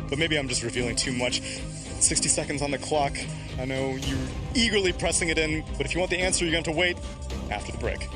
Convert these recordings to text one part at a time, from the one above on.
but maybe I'm just revealing too much. 60 seconds on the clock. I know you're eagerly pressing it in, but if you want the answer, you're going to have to wait after the break.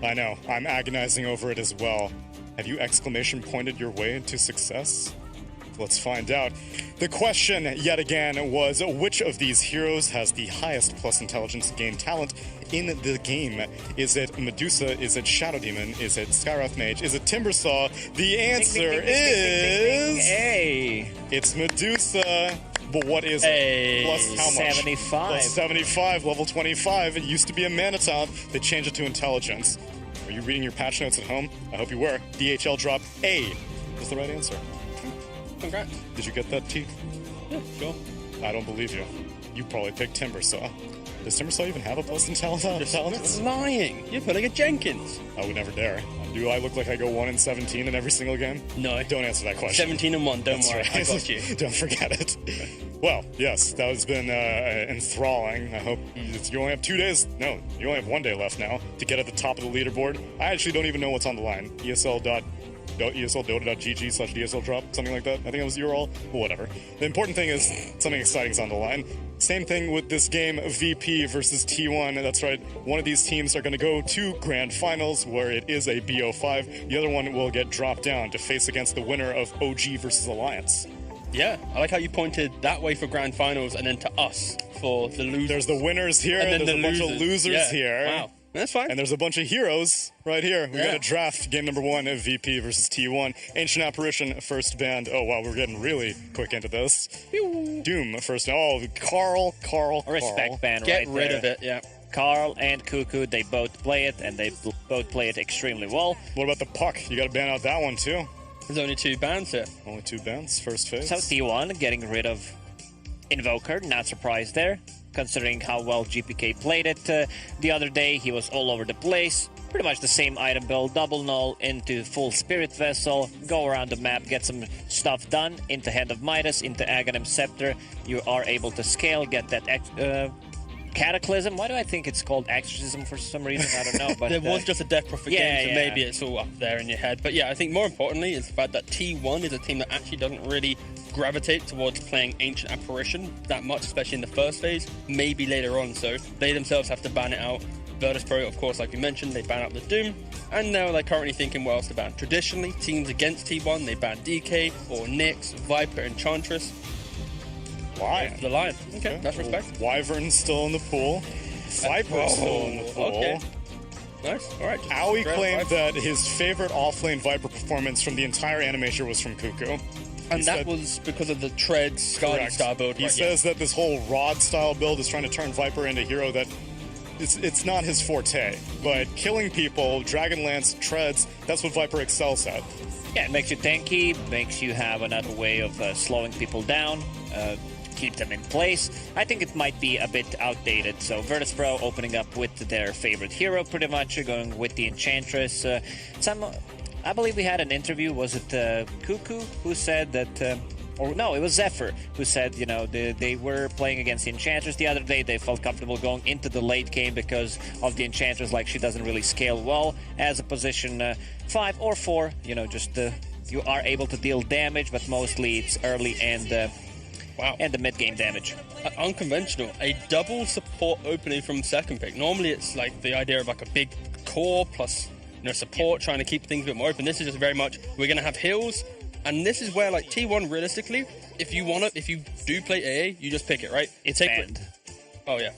I know, I'm agonizing over it as well. Have you exclamation pointed your way into success? Let's find out. The question, yet again, was which of these heroes has the highest plus intelligence gain talent in the game? Is it Medusa? Is it Shadow Demon? Is it Skyroth Mage? Is it Timbersaw? The answer is... A. It's Medusa. But what is it? Plus how much? 75. Plus 75, level 25. It used to be a mana talent. They changed it to intelligence. Are you reading your patch notes at home? I hope you were. DHL drop A is the right answer. Congrats. Did you get that, T? Yeah, sure. I don't believe you. You probably picked Timbersaw. Does Timbersaw even have a plus intelligence? You're lying. You're pulling a Jenkins. I would never dare. Do I look like I go 1-17 in every single game? No. Don't answer that question. 17-1. Don't worry. Right. I got you. Don't forget it. Well, yes, that has been enthralling. I hope you only have 2 days. No, you only have 1 day left now to get at the top of the leaderboard. I actually don't even know what's on the line. ESLDota.gg/DSL drop, something like that. I think it was the URL. Well, whatever. The important thing is something exciting is on the line. Same thing with this game, VP versus T1. That's right. One of these teams are going to go to grand finals where it is a BO5. The other one will get dropped down to face against the winner of OG versus Alliance. Yeah, I like how you pointed that way for grand finals and then to us for the losers. There's the winners here, and there's a bunch of losers here. Wow, that's fine. And there's a bunch of heroes right here. We got a draft, game number 1 of VP versus T1. Ancient Apparition, first band. Oh, wow, we're getting really quick into this. Doom, first. Oh, Carl. A respect band Get right there. rid of it, yeah. Carl and Cuckoo, they both play it, and they both play it extremely well. What about the Puck? You got to ban out that one, too. There's only 2 bands here. Only 2 bands, first phase. So T1 getting rid of Invoker, not surprised there, considering how well GPK played it the other day. He was all over the place. Pretty much the same item build, double null into full Spirit Vessel, go around the map, get some stuff done, into Hand of Midas, into Aghanim Scepter. You are able to scale, get that Cataclysm. Why do I think it's called Exorcism for some reason? I don't know. But There was just a Death Prophet game, so maybe it's all up there in your head. But yeah, I think more importantly is the fact that T1 is a team that actually doesn't really gravitate towards playing Ancient Apparition that much, especially in the first phase, maybe later on. So they themselves have to ban it out. Virtus.pro, of course, like we mentioned, they ban out the Doom, and now they're currently thinking what else to ban. Traditionally, teams against T1, they ban DK or Nyx, Viper, Enchantress. Lion. The Lion. Okay, that's respect. Wyvern's still in the pool. Viper's still in the pool. Okay. Nice. All right. Aoi claimed that his favorite offlane Viper performance from the entire animation was from Cuckoo. And that was because of the Treads Scarlet style build. He says that this whole Rod style build is trying to turn Viper into a hero that it's not his forte. But killing people, Dragonlance, Treads, that's what Viper excels at. yeah, it makes you tanky, makes you have another way of slowing people down, keep them in place. I think it might be a bit outdated. So Virtus.pro opening up with their favorite hero, pretty much going with the Enchantress. I believe we had an interview. Was it Cuckoo who said that? Or no, it was Zephyr who said, you know, they were playing against the Enchantress the other day. They felt comfortable going into the late game because of the Enchantress. Like, she doesn't really scale well as a position 5 or 4. You know, just you are able to deal damage, but mostly it's early and and the mid-game damage. Unconventional. A double support opening from second pick. Normally it's like the idea of like a big core plus, you know, support, trying to keep things a bit more open. This is just very much, we're going to have heals, and this is where, like, T1, realistically, if you do play AA, you just pick it, right? It's banned. Oh, yeah.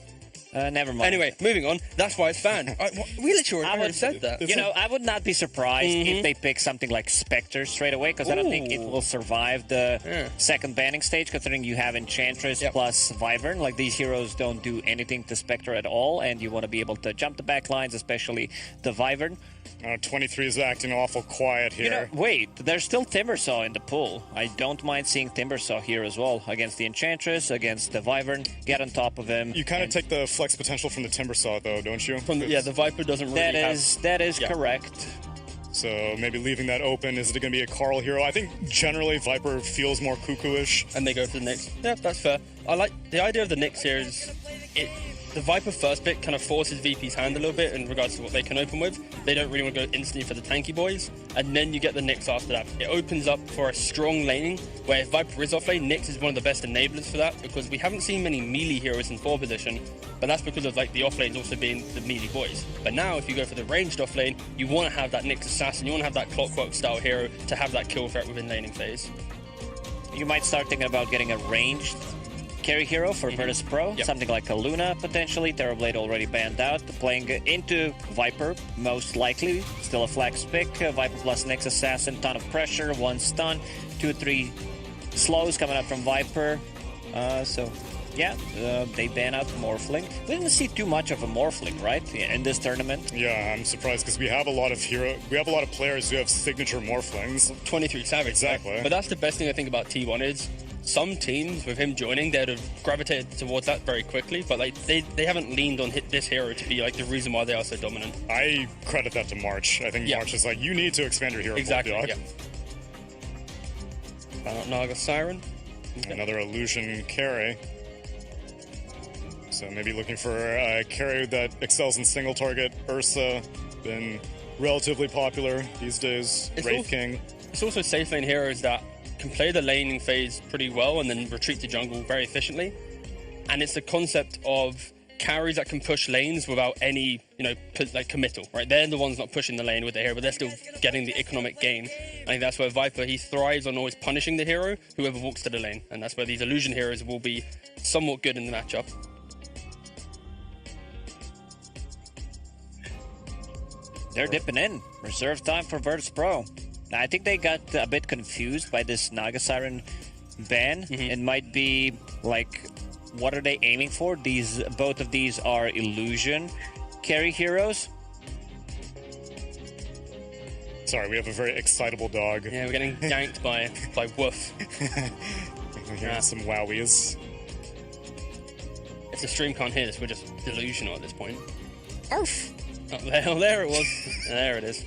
Never mind. Anyway, moving on. That's why it's banned. We literally already said that. You know, I would not be surprised if they pick something like Spectre straight away, because I don't think it will survive the second banning stage, considering you have Enchantress plus Wyvern. Like, these heroes don't do anything to Spectre at all, and you want to be able to jump the back lines, especially the Wyvern. 23 is acting awful quiet here. You know, wait, there's still Timbersaw in the pool. I don't mind seeing Timbersaw here as well, against the Enchantress, against the Wyvern. Get on top of him. You kind of take the flex potential from the Timbersaw, though, don't you? The Viper doesn't really That is correct. So maybe leaving that open. Is it going to be a Carl hero? I think generally Viper feels more cuckoo-ish. And they go for the Nyx. Yeah, that's fair. I like the idea of the Nyx here is the Viper first pick kind of forces VP's hand a little bit in regards to what they can open with. They don't really want to go instantly for the tanky boys, and then you get the Nyx after that. It opens up for a strong laning, where if Viper is off lane, Nyx is one of the best enablers for that, because we haven't seen many melee heroes in 4 position, but that's because of, like, the off lanes also being the melee boys. But now, if you go for the ranged off lane, you want to have that Nyx assassin, you want to have that Clockwork style hero to have that kill threat within laning phase. You might start thinking about getting a ranged carry hero for Virtus.pro, something like a Luna potentially. Terrorblade already banned out. Playing into Viper, most likely. Still a flex pick. Viper plus Nyx Assassin, ton of pressure, 1 stun, 2-3 slows coming up from Viper. They ban out Morphling. We didn't see too much of a Morphling, right, in this tournament? Yeah, I'm surprised because we have a lot of players who have signature Morphlings. 23 Savage. Exactly. But that's the best thing I think about T1 is some teams with him joining, they'd have gravitated towards that very quickly, but like they haven't leaned on this hero to be like the reason why they are so dominant. I credit that to March. I think March is like, you need to expand your hero pool, Exactly. dog. Naga Siren. Okay. Another illusion carry. So maybe looking for a carry that excels in single target. Ursa, been relatively popular these days. Wraith King. It's also safe lane heroes that can play the laning phase pretty well and then retreat to jungle very efficiently. And it's the concept of carries that can push lanes without any, like committal, right? They're the ones not pushing the lane with the hero, but they're still getting the economic gain. I think that's where Viper, he thrives on always punishing the hero, whoever walks to the lane. And that's where these illusion heroes will be somewhat good in the matchup. They're dipping in. Reserve time for Virtus Pro. I think they got a bit confused by this Naga Siren ban. It might be like, what are they aiming for? Both of these are illusion carry heroes. Sorry, we have a very excitable dog. Yeah, we're getting ganked by Woof. We're hearing some wowies. If the stream can't hear this, we're just delusional at this point. Arf! Oh, there it was. There it is.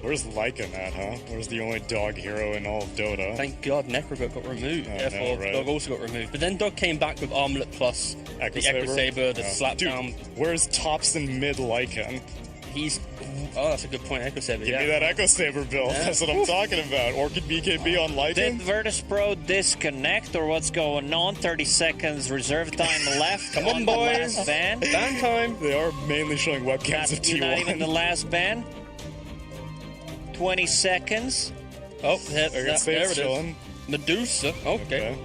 Where's Lycan at, huh? Where's the only dog hero in all of Dota? Thank God Necrogoat got removed. Therefore, right. Dog also got removed. But then Dog came back with Armlet Plus, the Echo Saber, the slap down. Where's tops and mid Lycan? That's a good point, Echo Saber. Give me that Echo Saber build. Yeah. That's what I'm talking about. Orchid BKB on Lycan. Did Virtus Pro disconnect or what's going on? 30 seconds reserve time left. Come on, boys. The last ban. Ban time. They are mainly showing webcams of T1. Not even the last ban. 20 seconds. Oh, there it is. Chilling. Medusa. Okay.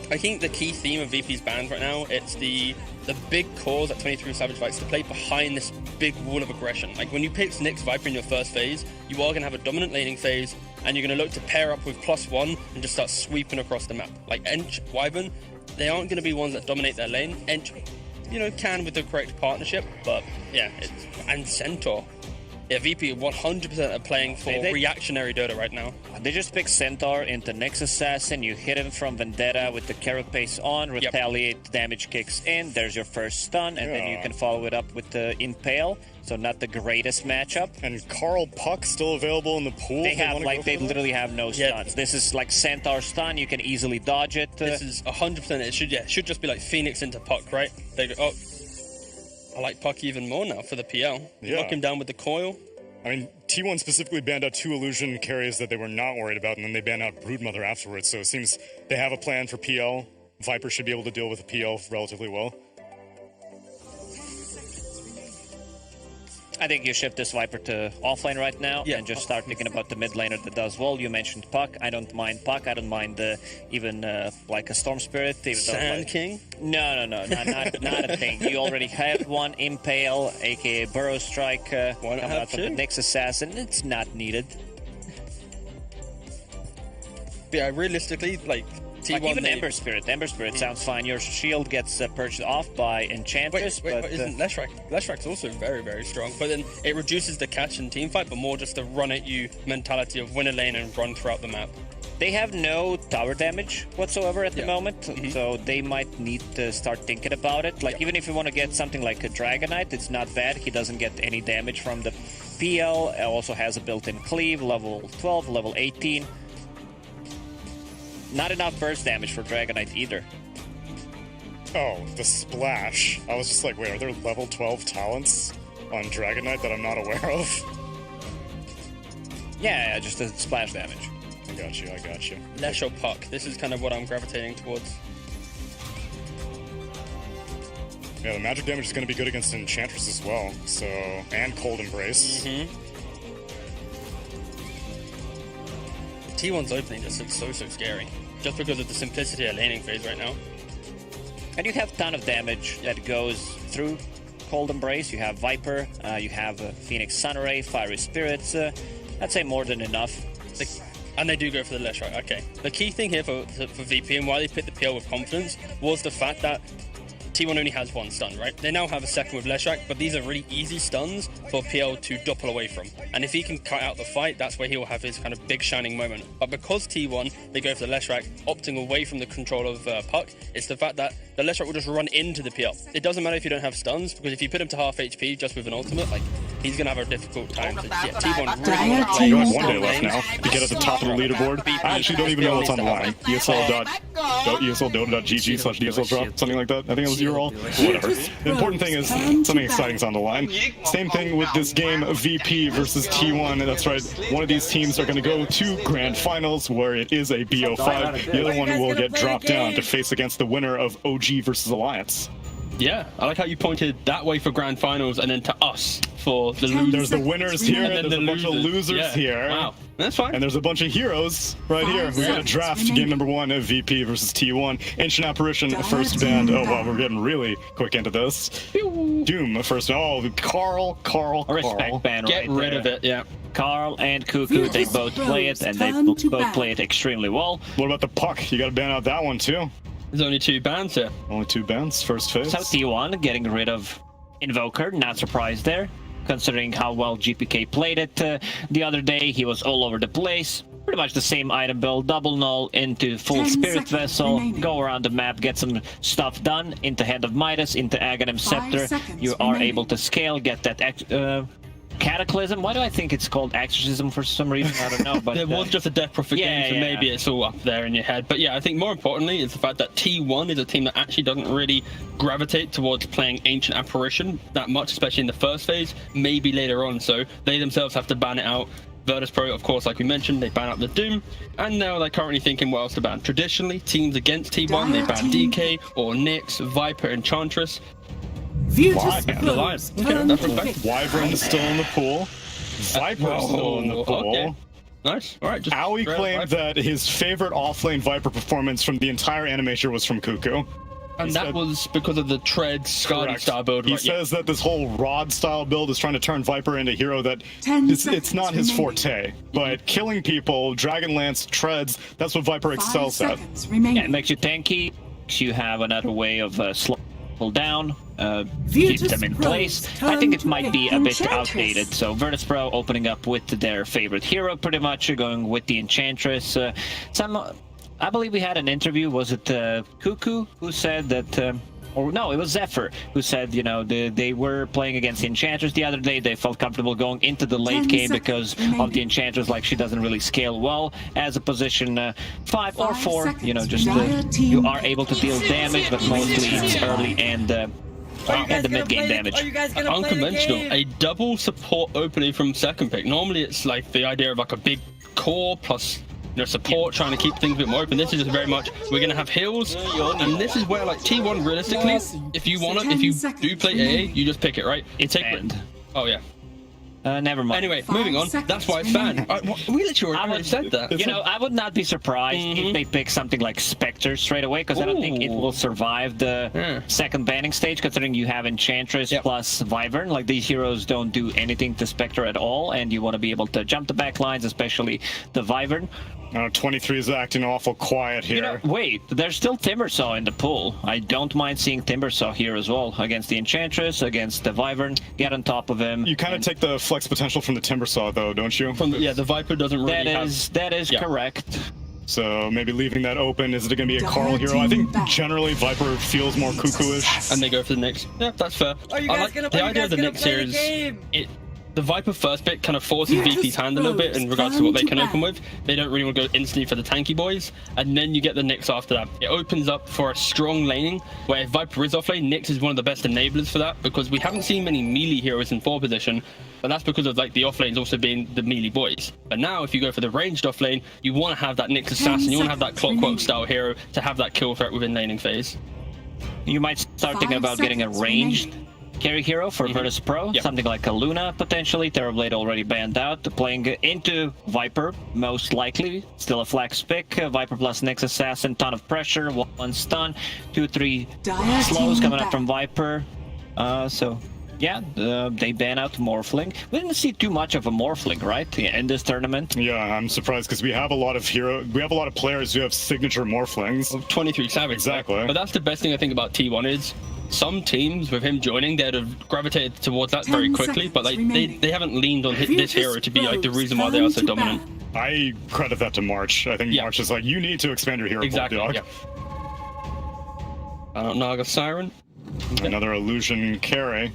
I think the key theme of VP's bans right now, it's the big cause that 23 Savage likes to play behind this big wall of aggression. Like when you pick Nyx Viper in your first phase, you are going to have a dominant laning phase, and you're going to look to pair up with +1 and just start sweeping across the map. Like Ench, Wyvern, they aren't going to be ones that dominate their lane. Ench, can with the correct partnership, but yeah, and Centaur. Yeah, VP 100% are playing for reactionary Dota right now. They just pick Centaur into Nyx Assassin. You hit him from Vendetta with the Carapace on, retaliate, damage kicks in. There's your first stun, and then you can follow it up with the Impale. So not the greatest matchup. And Carl Puck still available in the pool. They literally have no stuns. This is like Centaur stun. You can easily dodge it. This is 100%. It should just be like Phoenix into Puck, right? They go, oh. I like Puck even more now for the PL. Knock him down with the coil. I mean, T1 specifically banned out 2 illusion carries that they were not worried about, and then they banned out Broodmother afterwards. So it seems they have a plan for PL. Viper should be able to deal with the PL relatively well. I think you shift this Viper to offlane right now and just start thinking about the mid laner that does well. You mentioned Puck. I don't mind Puck. I don't mind even like a Storm Spirit. Sand King? No, not a thing. You already have one Impale, aka Burrow Strike, coming out from the Nyx Assassin. It's not needed. Yeah, realistically, like T1 like even Ember Spirit sounds fine. Your shield gets purged off by Enchantress. Wait, but isn't Leshrac also very, very strong? But then it reduces the catch and team fight, but more just the run at you mentality of win a lane and run throughout the map. They have no tower damage whatsoever at the moment, so they might need to start thinking about it. Like even if you want to get something like a Dragonite, it's not bad. He doesn't get any damage from the PL. It also has a built-in cleave, level 12, level 18. Not enough burst damage for Dragonite either. Oh, the splash. I was just like, wait, are there level 12 talents on Dragonite that I'm not aware of? Yeah, just the splash damage. I got you. Lesh or Puck. This is kind of what I'm gravitating towards. Yeah, the magic damage is going to be good against Enchantress as well. So, and Cold Embrace. T1's opening just looks so scary. Just because of the simplicity of laning phase right now. And you have a ton of damage that goes through Cold Embrace. You have Viper, you have Phoenix Sunray, Fiery Spirits. I'd say more than enough. And they do go for the Leshrac, okay. The key thing here for VP and why they picked the PL with confidence was the fact that T1 only has one stun, right? They now have a second with Leshrac, but these are really easy stuns for PL to doppel away from. And if he can cut out the fight, that's where he'll have his kind of big shining moment. But because T1, they go for the Leshrac, opting away from the control of Puck, it's the fact that the Leshrac will just run into the PL. It doesn't matter if you don't have stuns, because if you put him to half HP just with an ultimate, like, he's going to have a difficult time to get T1 really You only have 1 day left now to get at the top of the leaderboard. I actually don't even know what's on the line. ESL.gg/DSL drop, something like that. I think it was your all. Whatever. The important thing is something exciting's on the line. Same thing with this game of VP versus T1. That's right. One of these teams are going to go to grand finals where it is a BO5. The other one will get dropped down to face against the winner of OG versus Alliance. Yeah, I like how you pointed that way for grand finals and then to us for the losers. There's the winners here, and there's a bunch of losers here. Wow, that's fine. And there's a bunch of heroes right here. We're going to draft game number 1 of VP versus T1. Ancient Apparition, first band. Oh, wow, we're getting really quick into this. Doom, first. Oh, Carl. A respect ban Get right rid there. of it, yeah. Carl and Cuckoo, they both play it, and they both play it extremely well. What about the Puck? You got to ban out that one, too. There's only 2 bans here. Only 2 bans, first phase. So T1 getting rid of Invoker, not surprised there, considering how well GPK played it the other day. He was all over the place. Pretty much the same item build, double null into full spirit vessel, go around the map, get some stuff done, into Head of Midas, into Aghanim Scepter. You are able to scale, get that Cataclysm. Why do I think it's called Exorcism for some reason? I don't know. But there was just a death prophet game, so maybe it's all up there in your head. But yeah, I think more importantly is the fact that T1 is a team that actually doesn't really gravitate towards playing Ancient Apparition that much, especially in the first phase, maybe later on. So they themselves have to ban it out. Virtus.pro, of course, like we mentioned, they ban out the Doom, and now they're currently thinking what else to ban. Traditionally, teams against T1, they ban DK or Nyx, Viper, Enchantress. The line. Okay, that's respect. Wyvern is still in the pool. Viper's still in the pool. Okay. Nice. All right. Aoi claimed that his favorite offlane Viper performance from the entire animation was from Cuckoo. And that was because of the Tread Scarlet style build. He says that this whole Rod style build is trying to turn Viper into a hero that it's not his forte. But killing people, Dragonlance, Treads, that's what Viper excels at. Yeah, it makes you tanky. You have another way of slowing people down. Keep them in place. I think it might be a bit outdated. So Virtus.pro opening up with their favorite hero, pretty much going with the Enchantress. I believe we had an interview. Was it Cuckoo who said that? Or no, it was Zephyr who said, you know, they were playing against the Enchantress the other day. They felt comfortable going into the late game because of the Enchantress. Like, she doesn't really scale well as a position 5 or 4. You know, just you are able to deal damage, but mostly it's early and the mid-game damage. Unconventional. A double support opening from second pick. Normally it's like the idea of like a big core plus support, trying to keep things a bit more open. This is just very much, we're going to have heals, and this is where, like, T1, realistically, if you do play AA, you just pick it, right? It's banned. Oh, yeah. Never mind. Anyway, moving on. That's why it's banned. We literally already said that. You know, I would not be surprised if they pick something like Spectre straight away, because I don't think it will survive the second banning stage, considering you have Enchantress plus Wyvern. Like, these heroes don't do anything to Spectre at all, and you want to be able to jump the back lines, especially the Wyvern. 23 is acting awful quiet here. You know, wait, there's still Timbersaw in the pool. I don't mind seeing Timbersaw here as well, against the Enchantress, against the Wyvern. Get on top of him. You kind of take the flex potential from the Timbersaw, though, don't you? The Viper doesn't really That is correct. So maybe leaving that open. Is it going to be a Carl hero? I think generally Viper feels more cuckoo-ish. And they go for the Nyx. Yeah, that's fair. The idea of the Nyx here is the Viper first bit kind of forces VP's hand a little bit in regards to what they can open with. They don't really want to go instantly for the tanky boys, and then you get the Nyx after that. It opens up for a strong laning, where if Viper is off lane, Nyx is one of the best enablers for that, because we haven't seen many melee heroes in 4 position, but that's because of like the off lanes also being the melee boys. But now if you go for the ranged off lane, you want to have that Nyx assassin, you want to have that Clockwork style hero to have that kill threat within laning phase. You might start thinking about getting a ranged carry hero for Virtus.pro, something like a Luna potentially. Terrorblade already banned out. Playing into Viper, most likely. Still a flex pick. Viper plus Nyx Assassin, ton of pressure, 1 stun, 2-3 slows coming up from Viper. So yeah, they ban out Morphling. We didn't see too much of a Morphling, right, in this tournament? Yeah, I'm surprised because we have a lot of players who have signature Morphlings. 23 Savage. Exactly. Right? But that's the best thing I think about T1 is some teams with him joining, they'd have gravitated towards that very quickly, but like they haven't leaned on this hero to be like the reason why they are so dominant. I credit that to March. I think March is like, you need to expand your hero pool, dog. Naga Siren. Another illusion carry.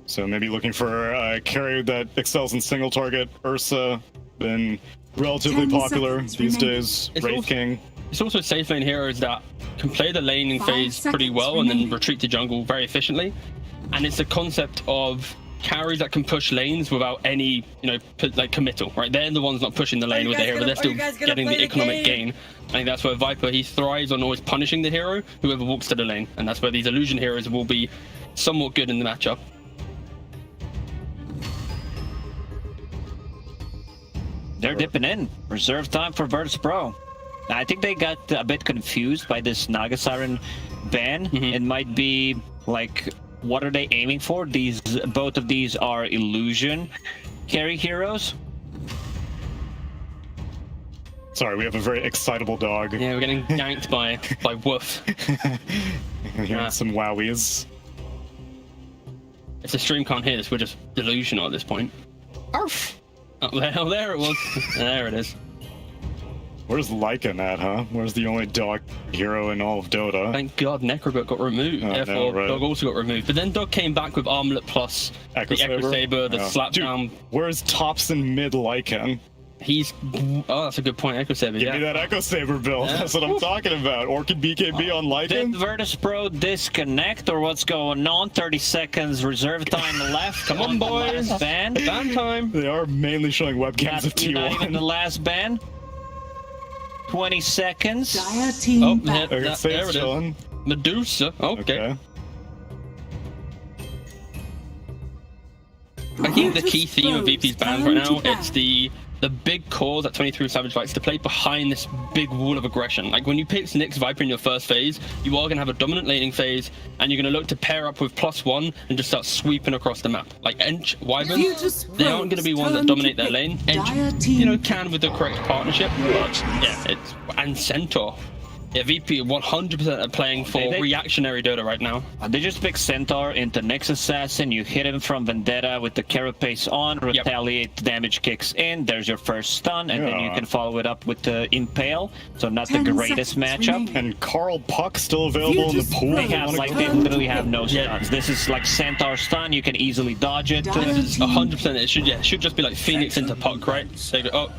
So maybe looking for a carry that excels in single target. Ursa, been relatively popular these days. Wraith King. It's also safe lane heroes that can play the laning phase pretty well and then retreat to jungle very efficiently. And it's a concept of carries that can push lanes without any, like committal, right? They're the ones not pushing the lane with the hero, but they're still getting the economic gain. I think that's where Viper, he thrives on always punishing the hero, whoever walks to the lane. And that's where these illusion heroes will be somewhat good in the matchup. They're dipping in. Reserve time for Virtus Pro. I think they got a bit confused by this Naga Siren ban. It might be like, what are they aiming for? Both of these are illusion carry heroes. Sorry, we have a very excitable dog. Yeah, we're getting yanked by Woof. Hearing some wowies. If the stream can't hear this, we're just delusional at this point. Arf! Oh, there it was. There it is. Where's Lycan at, huh? Where's the only dog hero in all of Dota? Thank God Necrobot got removed. Therefore, right. Dog also got removed. But then Dog came back with Armlet plus Echo the Echo Saber, the Slapdown. Where's tops and mid Lycan? Oh, that's a good point. Echo Saber. Give me that Echo Saber build. Yeah. That's what I'm talking about. Orchid BKB on Lycan. Did Virtus Pro disconnect or what's going on? 30 seconds reserve time left. Come on, boys. Ban time. They are mainly showing webcams of T1. Not even the last ban. 20 seconds. There it is. Medusa. Okay. I think the key theme of VP's bans right now, it's the big call that 23 Savage likes to play behind this big wall of aggression. Like when you pick Nyx Viper in your first phase, you are going to have a dominant laning phase, and you're going to look to pair up with +1 and just start sweeping across the map. Like Ench, Wyvern, they aren't going to be ones that dominate their lane. Ench, can with the correct partnership, but yeah, and Centaur. Yeah, VP 100% are playing for reactionary Dota right now. They just pick Centaur into Nyx Assassin. You hit him from Vendetta with the Carapace on, retaliate, damage kicks in. There's your first stun, and then you can follow it up with the Impale. So not the greatest matchup. And Carl Puck still available in the pool. They literally have no stuns. This is like Centaur stun. You can easily dodge it. This is 100%. It should just be like Phoenix into Puck, right? So you go, oh.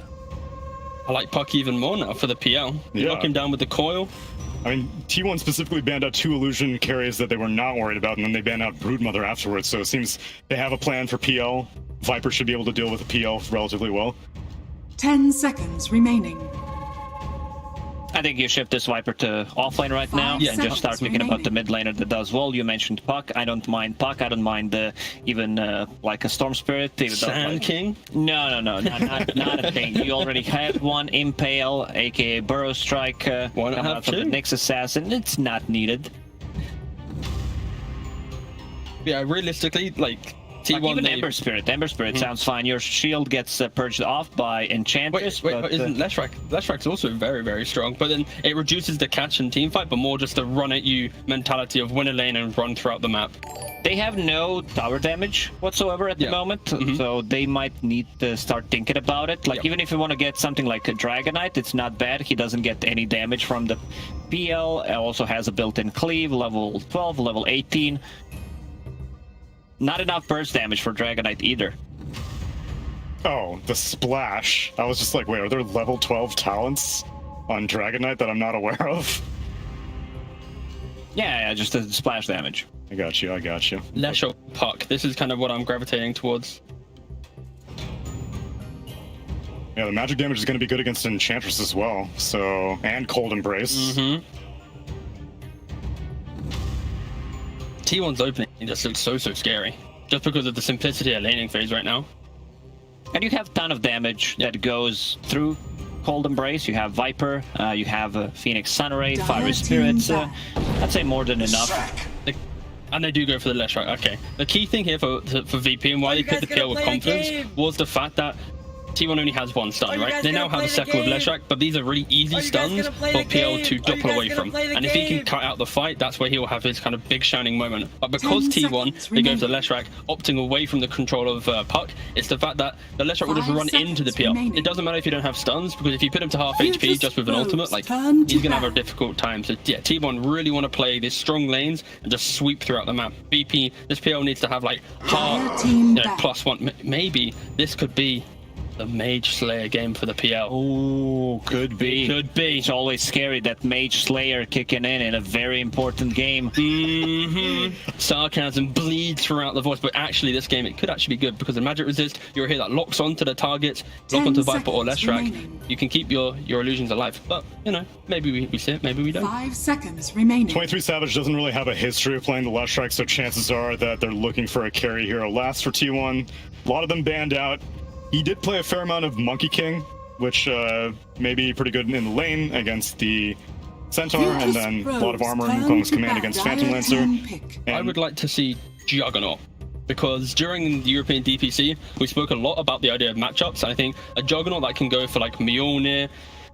I like Puck even more now for the PL. You knock him down with the coil. I mean, T1 specifically banned out 2 illusion carries that they were not worried about, and then they banned out Broodmother afterwards. So it seems they have a plan for PL. Viper should be able to deal with the PL relatively well. 10 seconds remaining. I think you shift this Viper to offlane right now and just start thinking about the mid laner that does well. You mentioned Puck. I don't mind Puck. I don't mind even like a Storm Spirit. Sand King? No, not a thing. You already had one Impale, aka Burrow Strike, come out from the Nyx Assassin. It's not needed. Yeah, realistically, like T1, even Ember Spirit sounds fine. Your shield gets purged off by Enchantress. Wait, isn't Leshrak's also very, very strong, but then it reduces the catch and team fight, but more just the run at you mentality of win a lane and run throughout the map. They have no tower damage whatsoever at the moment, so they might need to start thinking about it. Like even if you want to get something like a Dragonite, it's not bad. He doesn't get any damage from the PL. It also has a built-in cleave, level 12, level 18. Not enough burst damage for Dragonite either. Oh, the splash. I was just like, wait, are there level 12 talents on Dragonite that I'm not aware of? Yeah, just the splash damage. I got you. Lesh or Puck. This is kind of what I'm gravitating towards. Yeah, the magic damage is going to be good against Enchantress as well. So, and Cold Embrace. T1's opening just looks so scary, just because of the simplicity of laning phase right now. And you have a ton of damage that goes through Cold Embrace. You have Viper, you have Phoenix Sunray, Fiery Spirits. I'd say more than enough. And they do go for the Leshrac. Okay. The key thing here for VP and why they picked the PL with confidence was the fact that T1 only has one stun, right? They now have a second with Leshrac, but these are really easy stuns for PL to doppel away from. And if he can cut out the fight, that's where he'll have his kind of big shining moment. But because T1, they go for Leshrac, opting away from the control of Puck, it's the fact that the Leshrac will just run into the PL. It doesn't matter if you don't have stuns, because if you put him to half HP just with an ultimate, like, he's gonna have a difficult time. So yeah, T1 really want to play these strong lanes and just sweep throughout the map. VP, this PL needs to have like +1. Maybe this could be the Mage Slayer game for the PL. Oh, could be. Could be. It's always scary, that Mage Slayer kicking in a very important game. Sarcasm bleeds throughout the voice, but actually this game, it could actually be good because the Magic Resist, you're here that locks onto the targets, lock onto Viper or Leshrac. You can keep your illusions alive. But, you know, maybe we see it, maybe we don't. 5 seconds remaining. 23 Savage doesn't really have a history of playing the Leshrac, so chances are that they're looking for a carry hero. Last for T1, a lot of them banned out. He did play a fair amount of Monkey King, which may be pretty good in the lane against the Centaur, and then a lot of armor in Wukong's command against Phantom Lancer. I would like to see Juggernaut, because during the European DPC, we spoke a lot about the idea of matchups, and I think a Juggernaut that can go for like Mjolnir,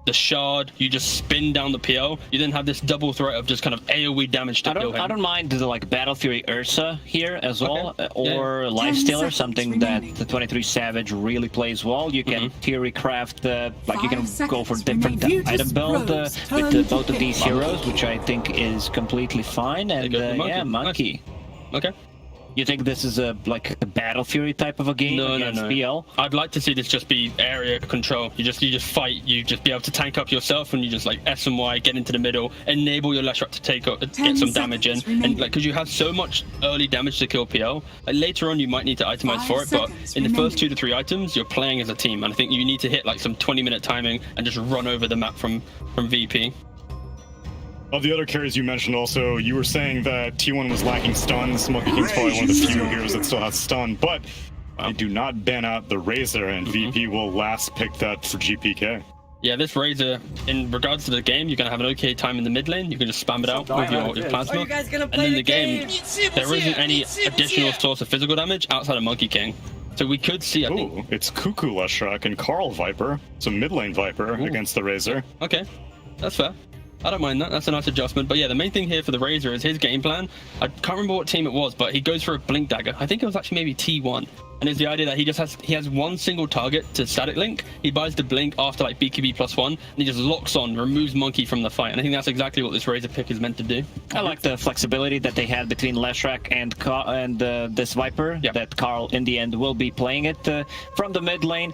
the Shard, you just spin down the PL, you then have this double threat of just kind of AoE damage to kill him. I don't mind the like Battle Fury Ursa here as well, or Lifestealer, something that the 23 Savage really plays well. You can theory craft, like you can go for different item build with both of these heroes, which I think is completely fine. And yeah, Monkey. Okay. You think this is a Battle Fury type of a game against PL? I'd like to see this just be area control. You just fight. You just be able to tank up yourself, and you just like S and Y, get into the middle, enable your Leshrac to get some damage in, and like because you have so much early damage to kill PL. Like later on, you might need to itemize for it, but in the first 2 to 3 items, you're playing as a team, and I think you need to hit like some 20-minute timing and just run over the map from VP. Of the other carries you mentioned also, you were saying that T1 was lacking stuns. Monkey King's probably one of the few heroes that still has stun, but they do not ban out the Razor, and VP will last pick that for GPK. Yeah, this Razor, in regards to the game, you're going to have an okay time in the mid lane. You can just spam it out with your Plasma. And in the game, there isn't any additional source of physical damage outside of Monkey King. So we could see, I think... it's Cuckoo Leshrac and Carl Viper, so mid lane Viper against the Razor. Okay, that's fair. I don't mind that. That's a nice adjustment. But yeah, the main thing here for the Razor is his game plan. I can't remember what team it was, but he goes for a Blink Dagger. I think it was actually maybe T1. And it's the idea that he has one single target to static link. He buys the Blink after like BKB +1, and he just locks on, removes Monkey from the fight. And I think that's exactly what this Razor pick is meant to do. I like the flexibility that they had between Leshrac and this Viper. Yeah. That Carl in the end will be playing it from the mid lane.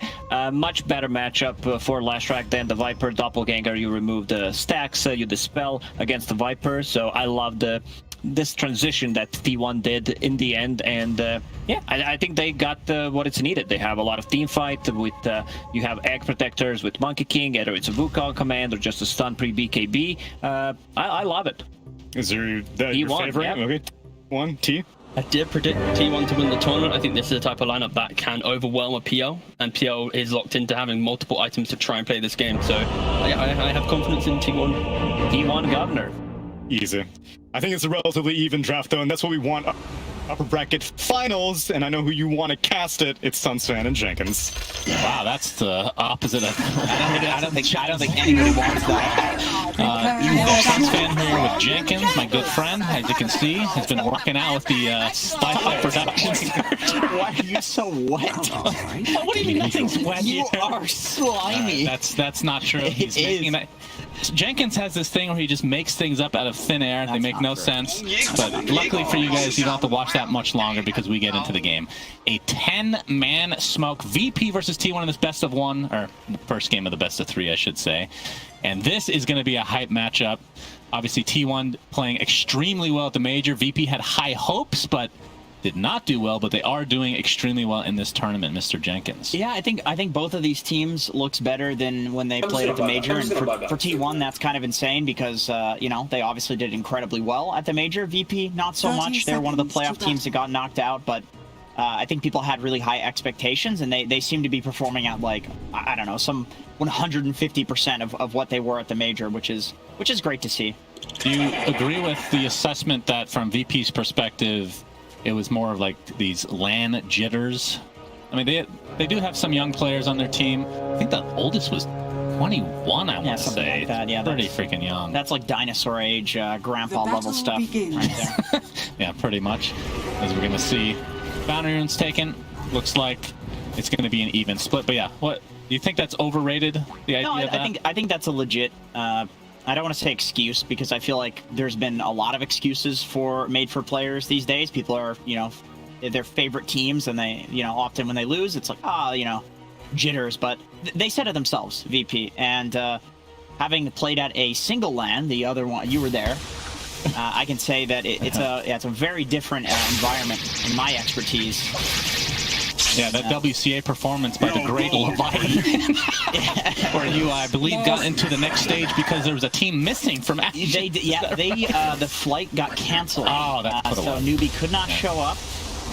Much better matchup for Leshrac than the Viper Doppelganger. You remove the stacks, you dispel against the Viper. So I love this transition that T1 did in the end, and yeah, I think they got what it's needed. They have a lot of team fight with you have egg protectors with Monkey King, either it's a Wukong command or just a stun pre-BKB. I love it. Is there your favorite? Yeah. Okay, one T. I did predict T1 to win the tournament. I think this is the type of lineup that can overwhelm a PL, and PL is locked into having multiple items to try and play this game. So I have confidence in T1. T1 Governor. Easy. I think it's a relatively even draft, though, and that's what we want. Upper bracket finals, and I know who you want to cast it. It's Sunsfan and Jenkins. Wow, that's the opposite of. I don't think anybody wants that. Sunsfan here with Jenkins, my good friend, as you can see, has been working out with the Spy Productions. Why are you so wet? What do you mean nothing's wet? You are slimy. That's not true. He's making that. Jenkins has this thing where he just makes things up out of thin air. They make no sense. But luckily for you guys, you don't have to watch that much longer because we get into the game. A 10-man smoke. VP versus T1 in this best of 1, or the first game of the best of 3, I should say. And this is going to be a hype matchup. Obviously, T1 playing extremely well at the major. VP had high hopes, but did not do well, but they are doing extremely well in this tournament, Mr. Jenkins. Yeah, I think both of these teams looks better than when they played at the major. And for T1, that's kind of insane because, you know, they obviously did incredibly well at the major. VP, not so much. They're one of the playoff teams that got knocked out, but I think people had really high expectations, and they seem to be performing at, like, I don't know, some 150% of what they were at the major, which is great to see. Do you agree with the assessment that from VP's perspective, it was more of like these LAN jitters I mean, they do have some young players on their team. I think the oldest was 21, I want to say. Like that. Yeah, pretty freaking young. That's like dinosaur age, grandpa level stuff right there. Yeah, pretty much. As we're going to see, Boundary Rune's taken. Looks like it's going to be an even split. But yeah, what do you think that's overrated? The idea of that? I think that's a legit. I don't want to say excuse because I feel like there's been a lot of excuses made for players these days. People are, their favorite teams, and they, often when they lose, it's like, jitters. But they said it themselves, VP, and having played at a single LAN, the other one, you were there. I can say that it's a very different environment in my expertise. Yeah, that WCA performance by the great Leviathan, where you, I believe, got into the next stage because there was a team missing from action. The flight got canceled. Oh, that's what it was. So Newbie could not show up,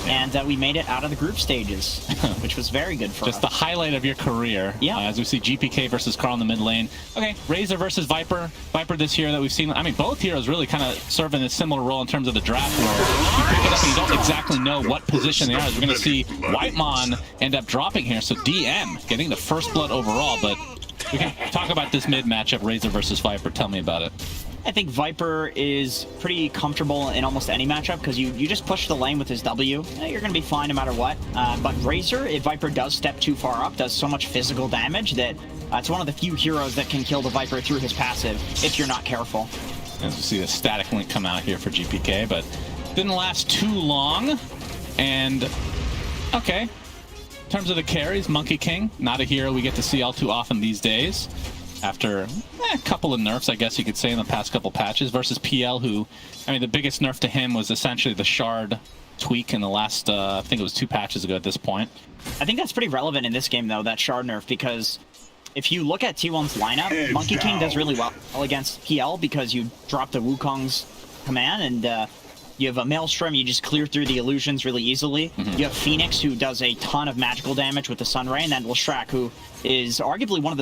and we made it out of the group stages, which was very good for us. Just the highlight of your career. Yeah. As we see GPK versus Carl in the mid lane. Okay, Razor versus Viper. Viper this year that we've seen. I mean, both heroes really kind of serve in a similar role in terms of the draft, where you pick it up and you don't exactly know what position they are. As we're going to see Whitemon end up dropping here. So DM getting the first blood overall. But we can talk about this mid matchup, Razor versus Viper. Tell me about it. I think Viper is pretty comfortable in almost any matchup because you just push the lane with his W. You're going to be fine no matter what. But Razor, if Viper does step too far up, does so much physical damage that it's one of the few heroes that can kill the Viper through his passive if you're not careful. As we see the static link come out here for GPK, but didn't last too long. And, okay. In terms of the carries, Monkey King, not a hero we get to see all too often these days. After a couple of nerfs, I guess you could say, in the past couple patches, versus PL, who, I mean, the biggest nerf to him was essentially the shard tweak in the last, I think it was 2 patches ago at this point. I think that's pretty relevant in this game, though, that shard nerf, because if you look at T1's lineup, Monkey King does really well against PL because you drop the Wukong's command, and you have a Maelstrom, you just clear through the illusions really easily. You have Phoenix, who does a ton of magical damage with the Sunray, and then Leshrac, who is arguably one of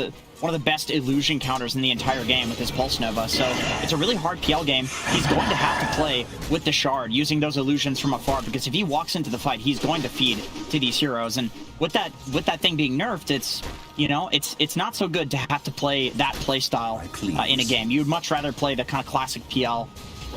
the best illusion counters in the entire game with his Pulse Nova. So it's a really hard PL game. He's going to have to play with the Shard, using those illusions from afar, because if he walks into the fight, he's going to feed to these heroes. And with that thing being nerfed, it's not so good to have to play that play style in a game. You'd much rather play the kind of classic PL,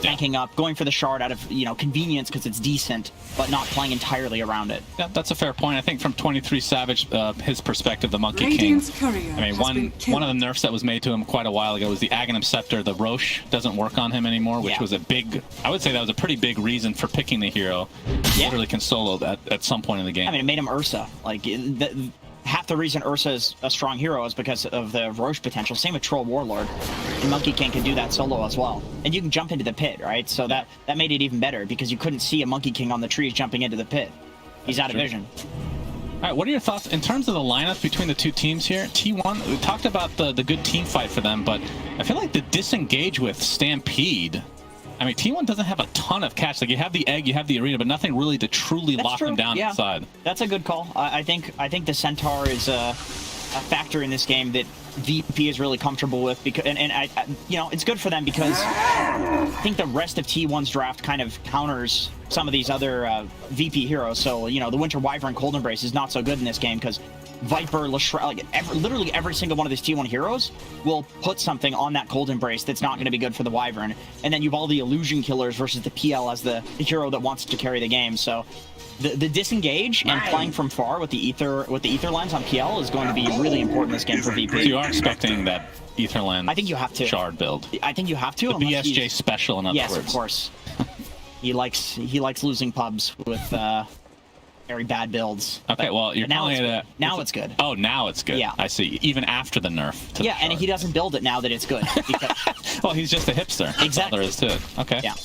tanking up, going for the Shard out of convenience because it's decent, but not playing entirely around it. Yeah, that's a fair point. I think from 23 Savage, his perspective, the Monkey King. I mean, one of the nerfs that was made to him quite a while ago was the Aghanim Scepter. The Roche doesn't work on him anymore, which was I would say that was a pretty big reason for picking the hero. Literally can solo that at some point in the game. I mean, it made him Ursa. Like, half the reason Ursa is a strong hero is because of the Roche potential. Same with Troll Warlord. And Monkey King can do that solo as well. And you can jump into the pit, right? So that made it even better because you couldn't see a Monkey King on the trees jumping into the pit. He's out of vision. All right, what are your thoughts in terms of the lineup between the two teams here? T1, we talked about the good team fight for them, but I feel like the disengage with Stampede, I mean, T1 doesn't have a ton of catch. Like, you have the egg, you have the arena, but nothing really to truly lock them down inside. That's a good call. I think the Centaur is a factor in this game that VP is really comfortable with, because and it's good for them because I think the rest of T1's draft kind of counters some of these other VP heroes. So the Winter Wyvern Cold Embrace is not so good in this game because Viper, Leshrac, literally every single one of these T1 heroes will put something on that Cold Embrace that's not going to be good for the Wyvern. And then you've all the illusion killers versus the PL as the hero that wants to carry the game. So the disengage and playing from far with the ether lens on PL is going to be really important in this game for VP. So you are expecting that ether lens? I think you have to. Shard build. I think you have to. The BSJ special, in other words. Yes, of course. he likes losing pubs with very bad builds. Okay, well, you're now telling me that now it's good. Oh, now it's good. Yeah, I see. Even after the nerf. To the and he doesn't build it now that it's good. Because well, he's just a hipster. Exactly. That's all there is to it. Okay. Yeah.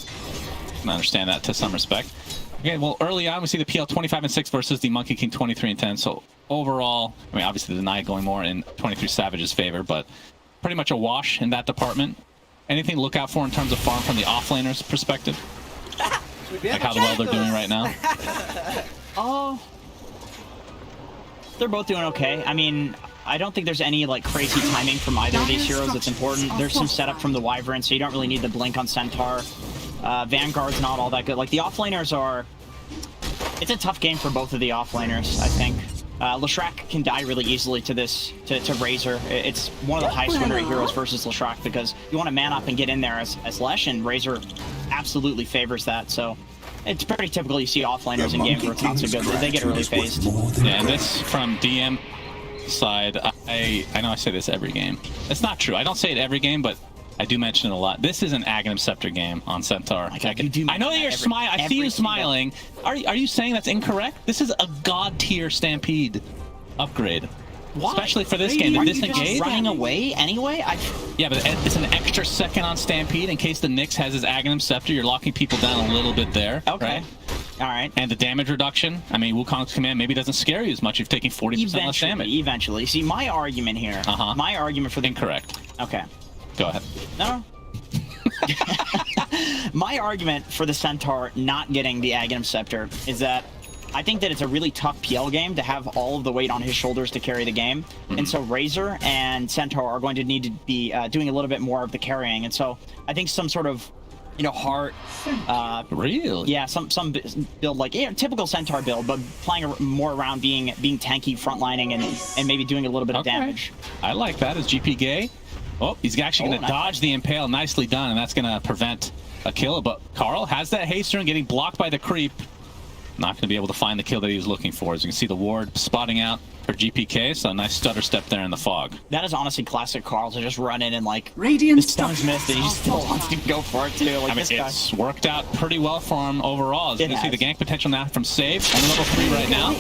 I understand that to some respect. Okay, well, early on we see the PL 25-6 versus the Monkey King 23-10. So overall, I mean, obviously the Knight going more in 23 Savage's favor, but pretty much a wash in that department. Anything to look out for in terms of farm from the offlaner's perspective? Like how well they're doing right now? Oh, they're both doing okay. I mean, I don't think there's any crazy timing from either of these heroes that's important. There's some setup from the Wyvern, so you don't really need the blink on Centaur. Vanguard's not all that good. Like, the offlaners are... It's a tough game for both of the offlaners, I think. Leshrac can die really easily to this, to Razor. It's one of the highest win rate heroes versus Leshrac because you want to man up and get in there as Lesh, and Razor absolutely favors that. So it's pretty typical you see offlaners in games where it's not so good. They get really phased. Yeah, and this from DM side, I know I say this every game. It's not true. I don't say it every game, but I do mention it a lot. This is an Aghanim Scepter game on Centaur. I know that you're smiling. I see you smiling. Are you saying that's incorrect? This is a god tier Stampede upgrade. Why? Especially for this game. Aren't you just running away anyway? Yeah, but it's an extra second on Stampede in case the Nyx has his Aghanim Scepter. You're locking people down a little bit there. Okay. Right? All right. And the damage reduction. I mean, Wukong's command maybe doesn't scare you as much if you're taking 40% less damage. Eventually. See, my argument here. My argument for the... Incorrect. Okay. Go ahead. No. My argument for the Centaur not getting the Aghanim Scepter is that I think that it's a really tough PL game to have all of the weight on his shoulders to carry the game. And so Razor and Centaur are going to need to be doing a little bit more of the carrying. And so I think some sort of, heart... Really? Yeah, some build like, typical Centaur build, but playing more around being tanky, frontlining, and maybe doing a little bit of damage. I like that as GP Gay. Oh, he's actually going to dodge the Impale. Nicely done, and that's going to prevent a kill. But Carl has that haste rune getting blocked by the creep. Not going to be able to find the kill that he was looking for. As you can see, the ward spotting out for GPK, so a nice stutter step there in the fog. That is honestly classic Carl to just run in and Radiant the stun's missed and he still wants to go for it too. I mean, it's worked out pretty well for him overall. As you can see, the gank potential now from Save. On level 3 right now.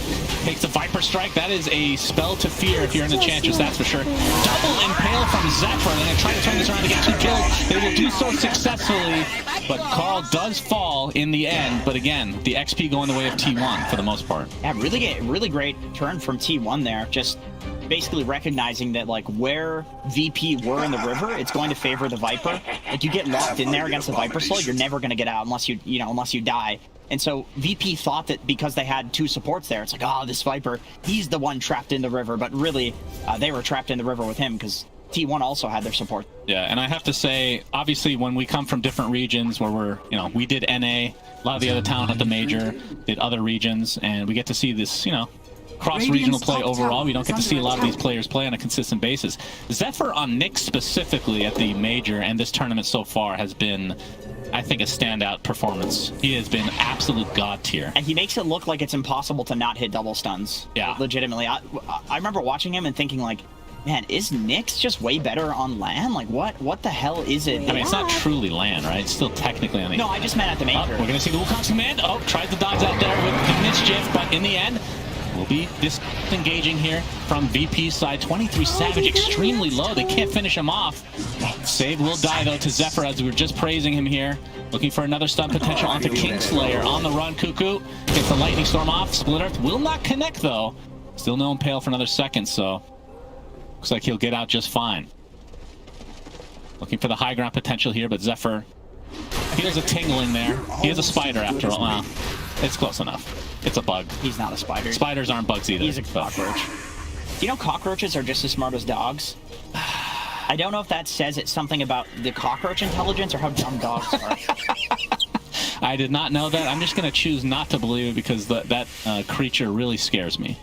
Takes the Viper Strike. That is a spell to fear if you're in the Enchantress, that's for sure. Double Impale from Zephyr. They're going to try to turn this around to get 2 kills. They will do so successfully, but Carl does fall in the end. But again, the XP going the way of T1 for the most part. Yeah, really great turn from T1 there. Just basically recognizing that where VP were in the river, it's going to favor the Viper. You get locked in there against the Viper Soul, you're never going to get out unless you die. And so VP thought that because they had 2 supports there, it's this Viper, he's the one trapped in the river. But really, they were trapped in the river with him because T1 also had their support. Yeah, and I have to say, obviously, when we come from different regions where we did NA, a lot of the other talent at the major did other regions, and we get to see this, cross-regional play overall. We don't get to see a lot of these players play on a consistent basis. Zephyr on Nyx specifically at the major and this tournament so far has been, I think, a standout performance. He has been absolute god tier. And he makes it look like it's impossible to not hit double stuns. Yeah. Legitimately. I remember watching him and thinking man, is Nyx just way better on LAN? What the hell is it? I mean, it's not truly LAN, right? It's still technically on the... No, I just meant at the major. We're going to see the Wukong's command. Tries to dodge out there with the mischief, but in the end, will be disengaging here from VP's side. 23 Savage extremely low. They can't finish him off. Save will die, though, to Zephyr, as we were just praising him here. Looking for another stun potential onto Kingslayer. On the run, Cuckoo gets the Lightning Storm off. Split Earth will not connect, though. Still no Impale for another second, so looks like he'll get out just fine. Looking for the high ground potential here, but Zephyr feels a tingling there. He is a spider after all. Well, it's close enough. It's a bug. He's not a spider. Spiders aren't bugs either. He's a cockroach. You know cockroaches are just as smart as dogs? I don't know if that says it's something about the cockroach intelligence or how dumb dogs are. I did not know that. I'm just going to choose not to believe it because that creature really scares me.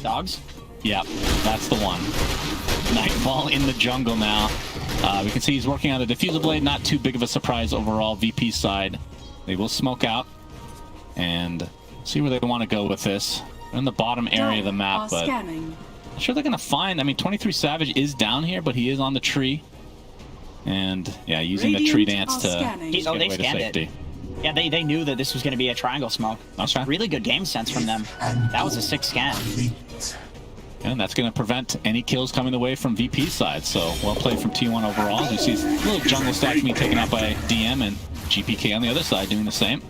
Dogs? Yeah, that's the one. Nightfall in the jungle now. We can see he's working on the Diffusal Blade. Not too big of a surprise overall. VP side. They will smoke out and see where they want to go with this. They're in the bottom area of the map, but I'm sure they're going to find... I mean, 23 Savage is down here, but he is on the tree. And, yeah, using the tree dance to get away to safety. Yeah, they knew that this was going to be a triangle smoke. Okay. Really good game sense from them. That was a 6 scan. And that's going to prevent any kills coming away from VP's side. So, well played from T1 overall. You see a little jungle stack being taken out by DM and GPK on the other side doing the same.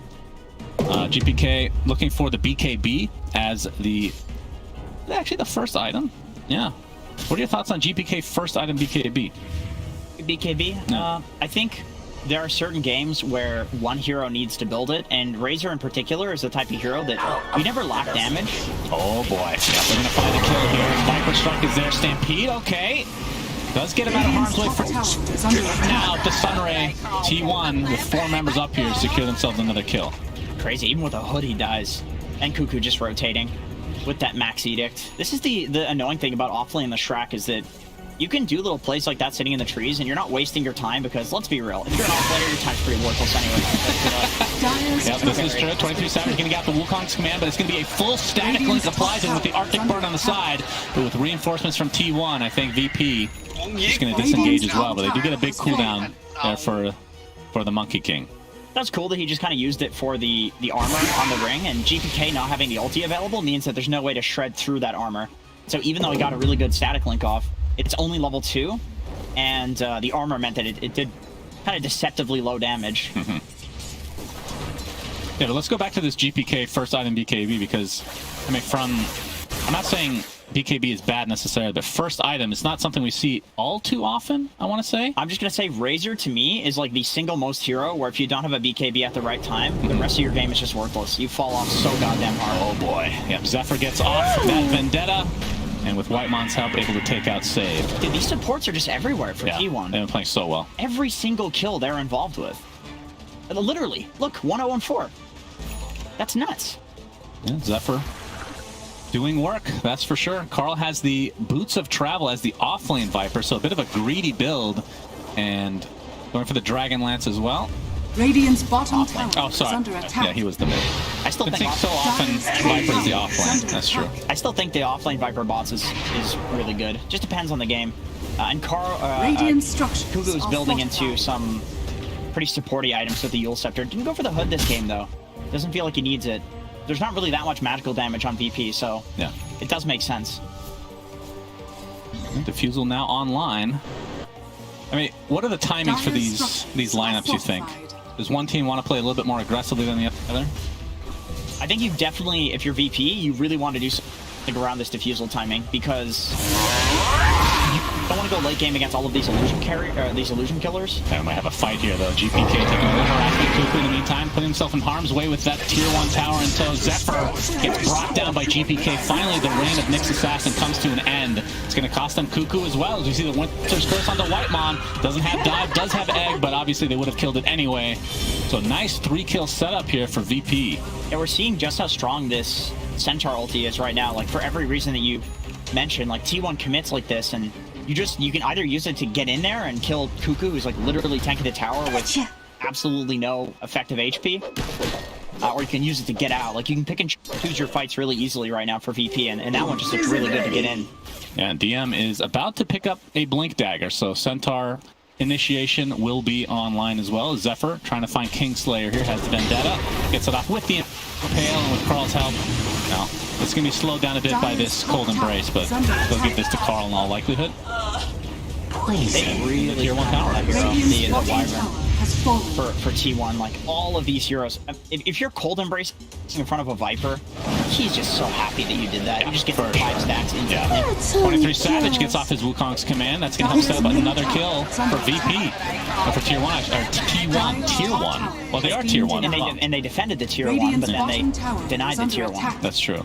GPK looking for the BKB as actually the first item. Yeah. What are your thoughts on GPK first item BKB? BKB? Yeah. I think there are certain games where one hero needs to build it, and Razor in particular is the type of hero that you never lack damage. Oh boy. Yeah, we're going to find a kill here. Viper Strike is there. Stampede, okay. Does get him out of harm's way for now. The Sunray T1 with 4 members up here secure themselves another kill. Crazy. Even with a hood, he dies. And Cuckoo just rotating. with that max edict. This is the annoying thing about offlane the Shrek is that you can do little plays like that sitting in the trees, and you're not wasting your time because, let's be real, if you're an offlaner, your time's pretty worthless anyway. Yep, this is true. 23 Savage going to get the Wukong's command, but it's going to be a full static link applied to him with the Arctic Bird on the side. But with reinforcements from T1, I think VP is going to disengage as well. But they do get a big cooldown there for the Monkey King. That's cool that he just kind of used it for the armor on the ring, and GPK not having the ulti available means that there's no way to shred through that armor. So even though he got a really good static link off, it's only level 2, and the armor meant that it did kind of deceptively low damage. Mm-hmm. Yeah, but let's go back to this GPK first item BKB because, I mean, I'm not saying BKB is bad necessarily, but first item is not something we see all too often, I want to say. I'm just going to say Razor, to me, is like the single most hero where if you don't have a BKB at the right time, the rest of your game is just worthless. You fall off so goddamn hard. Oh boy. Yep, Zephyr gets off that Vendetta, and with Whitemon's help, able to take out Save. Dude, these supports are just everywhere for T1. They've been playing so well. Every single kill they're involved with. Literally. Look, 1-0-4. That's nuts. Yeah, Zephyr doing work, that's for sure. Carl has the Boots of Travel as the offlane Viper, so a bit of a greedy build, and going for the Dragon Lance as well. Radiant's bottom tower is under attack. Yeah, he was the mid. I still think so often Viper is the offlane. That's true. I still think the offlane Viper bots is really good. Just depends on the game. And Carl, Kugu is building into some pretty supporty items with the Yule Scepter. Didn't go for the hood this game though. Doesn't feel like he needs it. There's not really that much magical damage on VP, so yeah, it does make sense. Diffusal now online. I mean, what are the timings for these lineups, you think? Does one team want to play a little bit more aggressively than the other? I think you definitely, if you're VP, you really want to do something around this diffusal timing because you don't want to go late game against all of these illusion killers. I might have a fight here though. GPK taking over harassment Cuckoo in the meantime, putting himself in harm's way with that tier 1 tower until Zephyr gets brought down by GPK. Finally, the reign of Nyx Assassin comes to an end. It's going to cost them Cuckoo as well, as we see the Winter's Curse onto Whitemon. Doesn't have dive, does have egg, but obviously they would have killed it anyway. So nice 3-kill setup here for VP. Yeah, we're seeing just how strong this Centaur ulti is right now. Like, for every reason that you mentioned, like T1 commits like this, and you can either use it to get in there and kill Cuckoo, who's like literally tanking the tower with absolutely no effective HP, or you can use it to get out. Like, you can pick and choose your fights really easily right now for VP, and that one just looks really good to get in. Yeah, and DM is about to pick up a Blink Dagger, so Centaur initiation will be online as well. Zephyr trying to find Kingslayer here, has the Vendetta, gets it off with the Impale, and with Carl's help. Now, it's going to be slowed down a bit by this Cold Embrace, but they'll give this to Carl in all likelihood. They really tier 1 tower the Wyvern for T1. Like, all of these heroes, if you're Cold Embrace in front of a Viper, he's just so happy that you did that. You just get 5 stacks instantly. 23 Savage gets off his Wukong's command. That's going to help set up another kill for VP. Or for tier 1, or T1, tier 1. Well, they are tier 1. And they defended the tier 1, but then they denied the tier 1. That's true.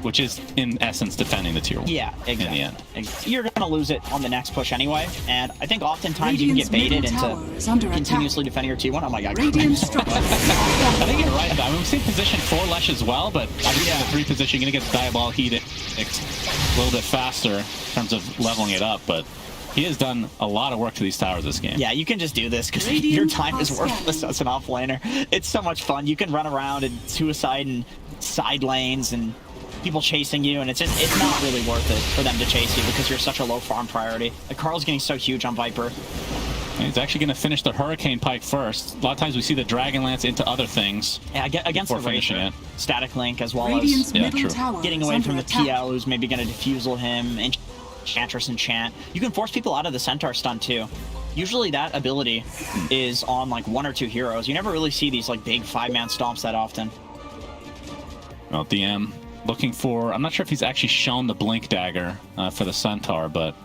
Which is, in essence, defending the tier 1. Yeah, exactly. In the end. You're going to lose it on the next push anyway, and I think oftentimes you can get baited into continuously defending your T1. Oh my god. I think you're right. I mean, we've seen position 4 Lesh as well, but obviously in the 3 position, you're going to get the Diabolical Heat a little bit faster in terms of leveling it up, but he has done a lot of work to these towers this game. Yeah, you can just do this because your time is worthless as an offlaner. It's so much fun. You can run around and suicide and side lanes and people chasing you, and it's not really worth it for them to chase you because you're such a low farm priority. Like, Carl's getting so huge on Viper. And he's actually going to finish the Hurricane Pike first. A lot of times we see the Dragon Lance into other things. Yeah, against the Razor, static link as well as getting away from the PL, who's maybe going to defusal him, Enchantress enchant. You can force people out of the Centaur stun too. Usually that ability is on like 1 or 2 heroes. You never really see these like big 5-man stomps that often. Well, DM looking for, I'm not sure if he's actually shown the Blink Dagger for the Centaur, but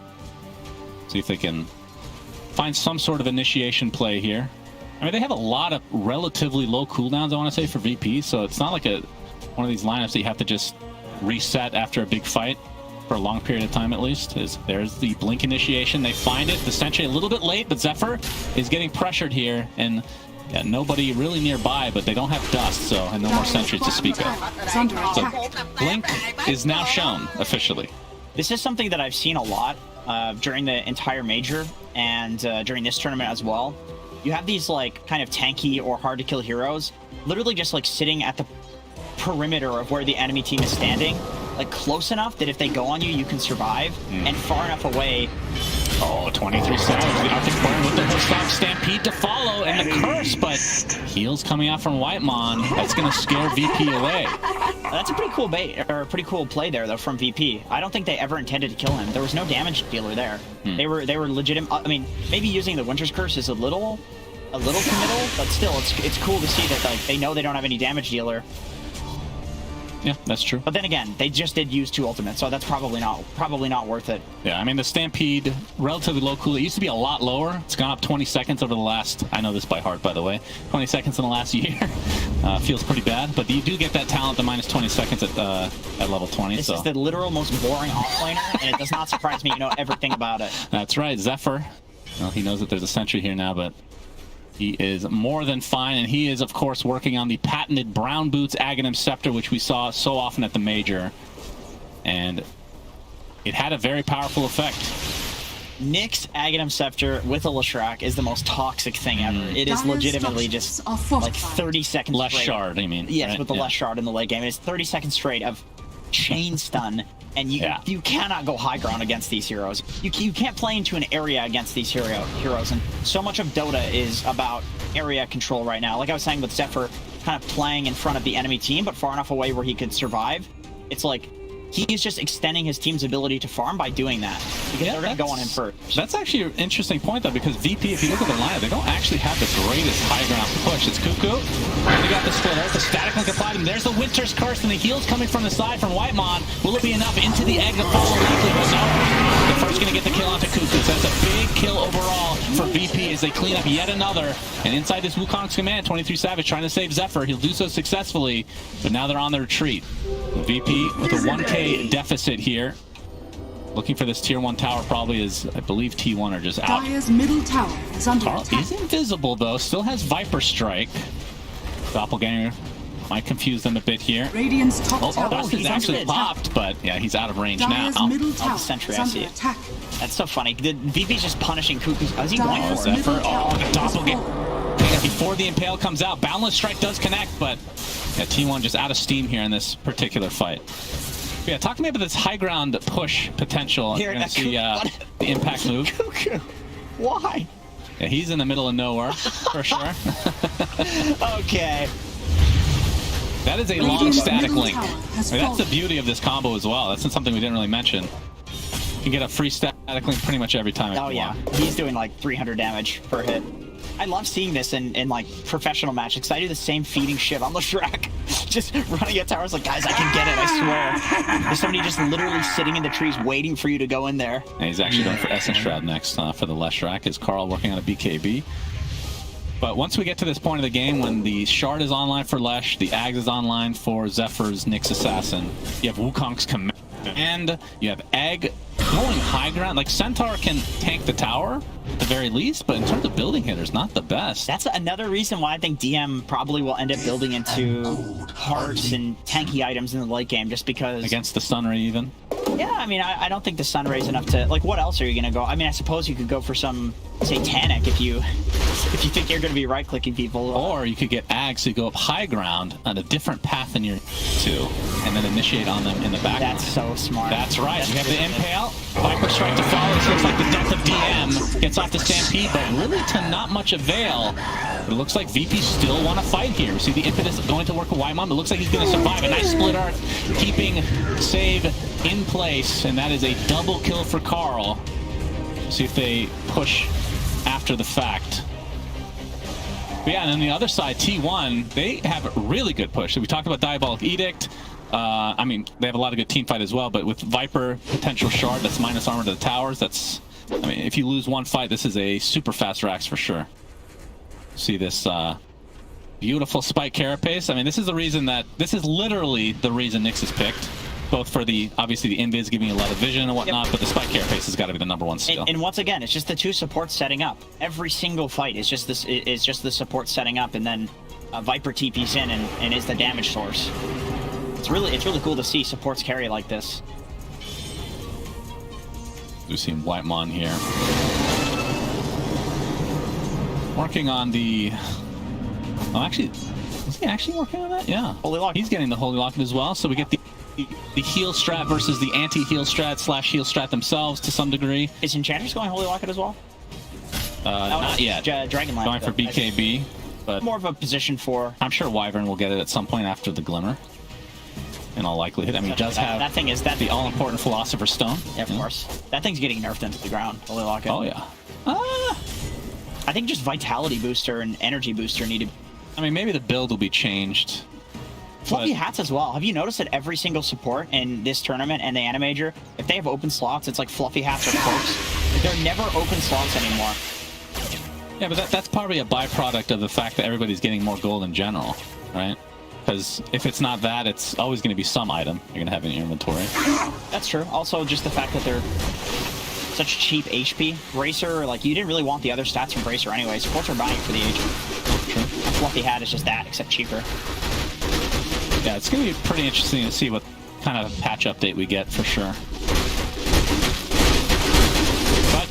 see if they can find some sort of initiation play here. I mean, they have a lot of relatively low cooldowns, I want to say, for VP, so it's not like one of these lineups that you have to just reset after a big fight for a long period of time at least. There's the Blink initiation. They find it. The Sentry a little bit late, but Zephyr is getting pressured here, and Yeah, nobody really nearby, but they don't have dust, so and no more sentries to speak of. So Blink is now shown officially. This is something that I've seen a lot during the entire major and during this tournament as well. You have these like kind of tanky or hard to kill heroes literally just like sitting at the perimeter of where the enemy team is standing, like close enough that if they go on you, you can survive, and far enough away. Oh, 23 seconds. The Arctic Burn with the Woodstock Stampede to follow, and the curse, but heals coming out from Whitemon. That's going to scare VP away. That's a pretty cool bait, or a pretty cool play there, though, from VP. I don't think they ever intended to kill him. There was no damage dealer there. They were legitimate. I mean, maybe using the Winter's Curse is a little committal, but still, it's cool to see that like they know they don't have any damage dealer. Yeah, that's true. But then again, they just did use 2 ultimates, so that's probably not worth it. Yeah, I mean, the Stampede, relatively low cool. It used to be a lot lower. It's gone up 20 seconds over the last, I know this by heart, by the way, 20 seconds in the last year. Feels pretty bad, but you do get that talent, the minus 20 seconds at level 20. This is the literal most boring offlaner, and it does not surprise me you know everything about it. That's right, Zephyr. Well, he knows that there's a sentry here now, but he is more than fine, and he is, of course, working on the patented Brown Boots Aghanim Scepter, which we saw so often at the Major. And it had a very powerful effect. Nyx's Aghanim Scepter with a Leshrac is the most toxic thing ever. It is legitimately just like 30 seconds less straight. Shard, I mean. Yes, right? with the less Shard in the late game. It's 30 seconds straight of chain stun. And you cannot go high ground against these heroes. You can't play into an area against these heroes. And so much of Dota is about area control right now. Like I was saying with Zephyr, kind of playing in front of the enemy team, but far enough away where he could survive. It's like he's just extending his team's ability to farm by doing that. Because they're going to go on him first. That's actually an interesting point, though, because VP, if you look at their lineup, they don't actually have the greatest high ground push. It's Cuckoo. And they got the splitter. The static link applied, and there's the Winter's Curse, and the heals coming from the side from Whitemon. Will it be enough into the egg to follow likely? But no. They're first going to get the kill onto Cuckoo. So that's a big kill overall for VP as they clean up yet another. And inside this Wukong's command, 23 Savage trying to save Zephyr. He'll do so successfully, but now they're on the retreat. VP with a 1k deficit here. Looking for this tier 1 tower probably is, I believe, T1 are just out. Dire's middle tower is under attack. He's invisible, though. Still has Viper Strike. Doppelganger might confuse them a bit here. Radiant's top tower Dust is actually popped, but yeah, he's out of range Dire's now. middle tower the sentry, is I under see it. attack. That's so funny. VP's just punishing Cuckoo. How's he going Dire's for it? Zephyr. middle The tower is Doppelganger. fallen. Before the Impale comes out, Boundless Strike does connect, but yeah, T1 just out of steam here in this particular fight. But yeah, talk to me about this high ground push potential. Here, You're gonna see the impact move. Cuckoo. Why? Yeah, he's in the middle of nowhere, for sure. Okay. That is a Radiant's long static middle link. tower has I mean, that's the fallen. beauty of this combo as well. That's something we didn't really mention. You can get a free static link pretty much every time. Oh yeah, he's doing like 300 damage per hit. I love seeing this in like professional matches because I do the same feeding shit on the Shrek. Just running at towers like, guys, I can get it, I swear. There's somebody just literally sitting in the trees waiting for you to go in there. And he's actually going for Essence Shroud next for the Leshrac. Is Carl working on a BKB? But once we get to this point of the game, when the Shard is online for Lesh, the Ags is online for Zephyr's Nyx Assassin, you have Wukong's command, and you have Egg going high ground. Like, Centaur can tank the tower, at the very least, but in terms of building hitters, not the best. That's another reason why I think DM probably will end up building into hearts and tanky items in the late game, just because... Against the Sunray, even? Yeah, I mean, I don't think the Sunray is enough to... Like, what else are you going to go? I mean, I suppose you could go for some Satanic if you think you're going to be right-clicking people. Or you could get Ags to go up high ground on a different path than you're to, and then initiate on them in the back. That's so smart. That's right. You have the Impale. Viper Strike to follow. This looks like the death of DM. Gets off the Stampede, but really to not much avail. But it looks like VP still want to fight here. We see the impetus going to work with Whitemon. It looks like he's going to survive. A nice split art, keeping save in place, and that is a double kill for Carl. See if they push after the fact. But yeah, and on the other side, T1, they have a really good push. So we talked about Diabolic Edict. I mean, they have a lot of good team fight as well, but with Viper, potential Shard, that's minus armor to the towers, that's... I mean, if you lose one fight, this is a super fast Rax for sure. See this beautiful Spike Carapace. I mean, this is the reason that... This is literally the reason Nyx is picked. both for the, obviously the invis giving you a lot of vision and whatnot, but the spike carapace has got to be the #1 skill. And once again, it's just the two supports setting up. Every single fight is just this is just the support setting up, and then Viper TP's in and is the damage source. It's really cool to see supports carry like this. We've seen Whitemon here. Working on the... Oh, actually... Is he actually working on that? Yeah. Holy Locket. He's getting the Holy Locket as well, so we get the heal strat versus the anti-heal strat / heal strat themselves to some degree. Is Enchantress going Holy Locket as well? Not yet. Dragonlance. Going for BKB, but... More of a position for... I'm sure Wyvern will get it at some point after the Glimmer. In all likelihood. I mean, he does have that thing is that the all-important Philosopher's Stone. Yeah, of course. That thing's getting nerfed into the ground. Holy Locket. Oh, yeah. I think just Vitality Booster and Energy Booster need to... I mean, maybe the build will be changed. Fluffy hats as well. Have you noticed that every single support in this tournament and the Animajor, if they have open slots, it's like fluffy hats or cloaks. They're never open slots anymore. Yeah, but that's probably a byproduct of the fact that everybody's getting more gold in general, right? Because if it's not that, it's always going to be some item you're going to have in your inventory. That's true. Also, just the fact that they're such cheap HP. Bracer, like, you didn't really want the other stats from Bracer anyway. Supports are buying for the HP. True. A fluffy hat is just that, except cheaper. Yeah, it's going to be pretty interesting to see what kind of patch update we get for sure. But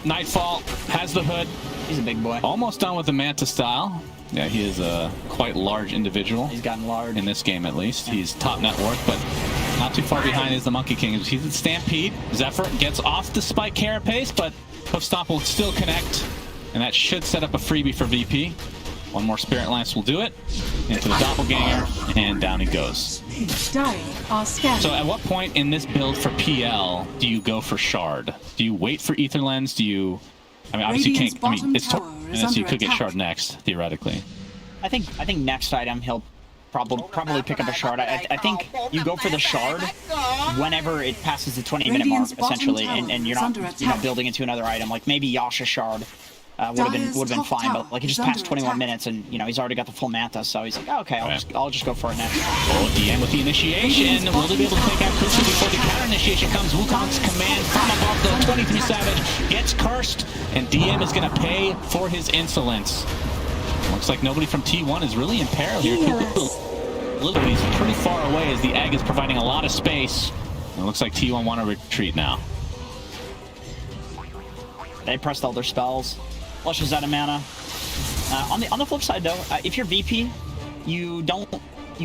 Nightfall has the hood. He's a big boy. Almost done with the Manta style. Yeah, he is a quite large individual. He's gotten large. In this game, at least. Yeah. He's top net worth, but not too far behind is the Monkey King. He's at Stampede. Zephyr gets off the spike carapace, but Hoofstomp will still connect, and that should set up a freebie for VP. One more Spirit Lance will do it. Into the Doppelganger, and down he goes. So at what point in this build for PL do you go for Shard? Do you wait for Ether Lens? Do you... I mean, obviously you can't... I mean, it's so you could get Shard next, theoretically. I think next item he'll probably pick up a Shard. I think you go for the Shard whenever it passes the 20-minute mark, essentially, and you're not building into another item. Like maybe Yasha Shard would have been fine, but like he just passed 21 minutes and he's already got the full Manta, so he's like, oh, okay, I'll just go for it next. Oh, DM with the initiation. Will they be able to take out Kusu before the counter initiation comes? Wukong's command from above the 23 Savage gets cursed, and DM is going to pay for his insolence. Looks like nobody from T1 is really in peril here. He's pretty far away as the Egg is providing a lot of space. It looks like T1 want to retreat now. They pressed all their spells. Flushes out of mana. On the flip side, though, if you're VP, you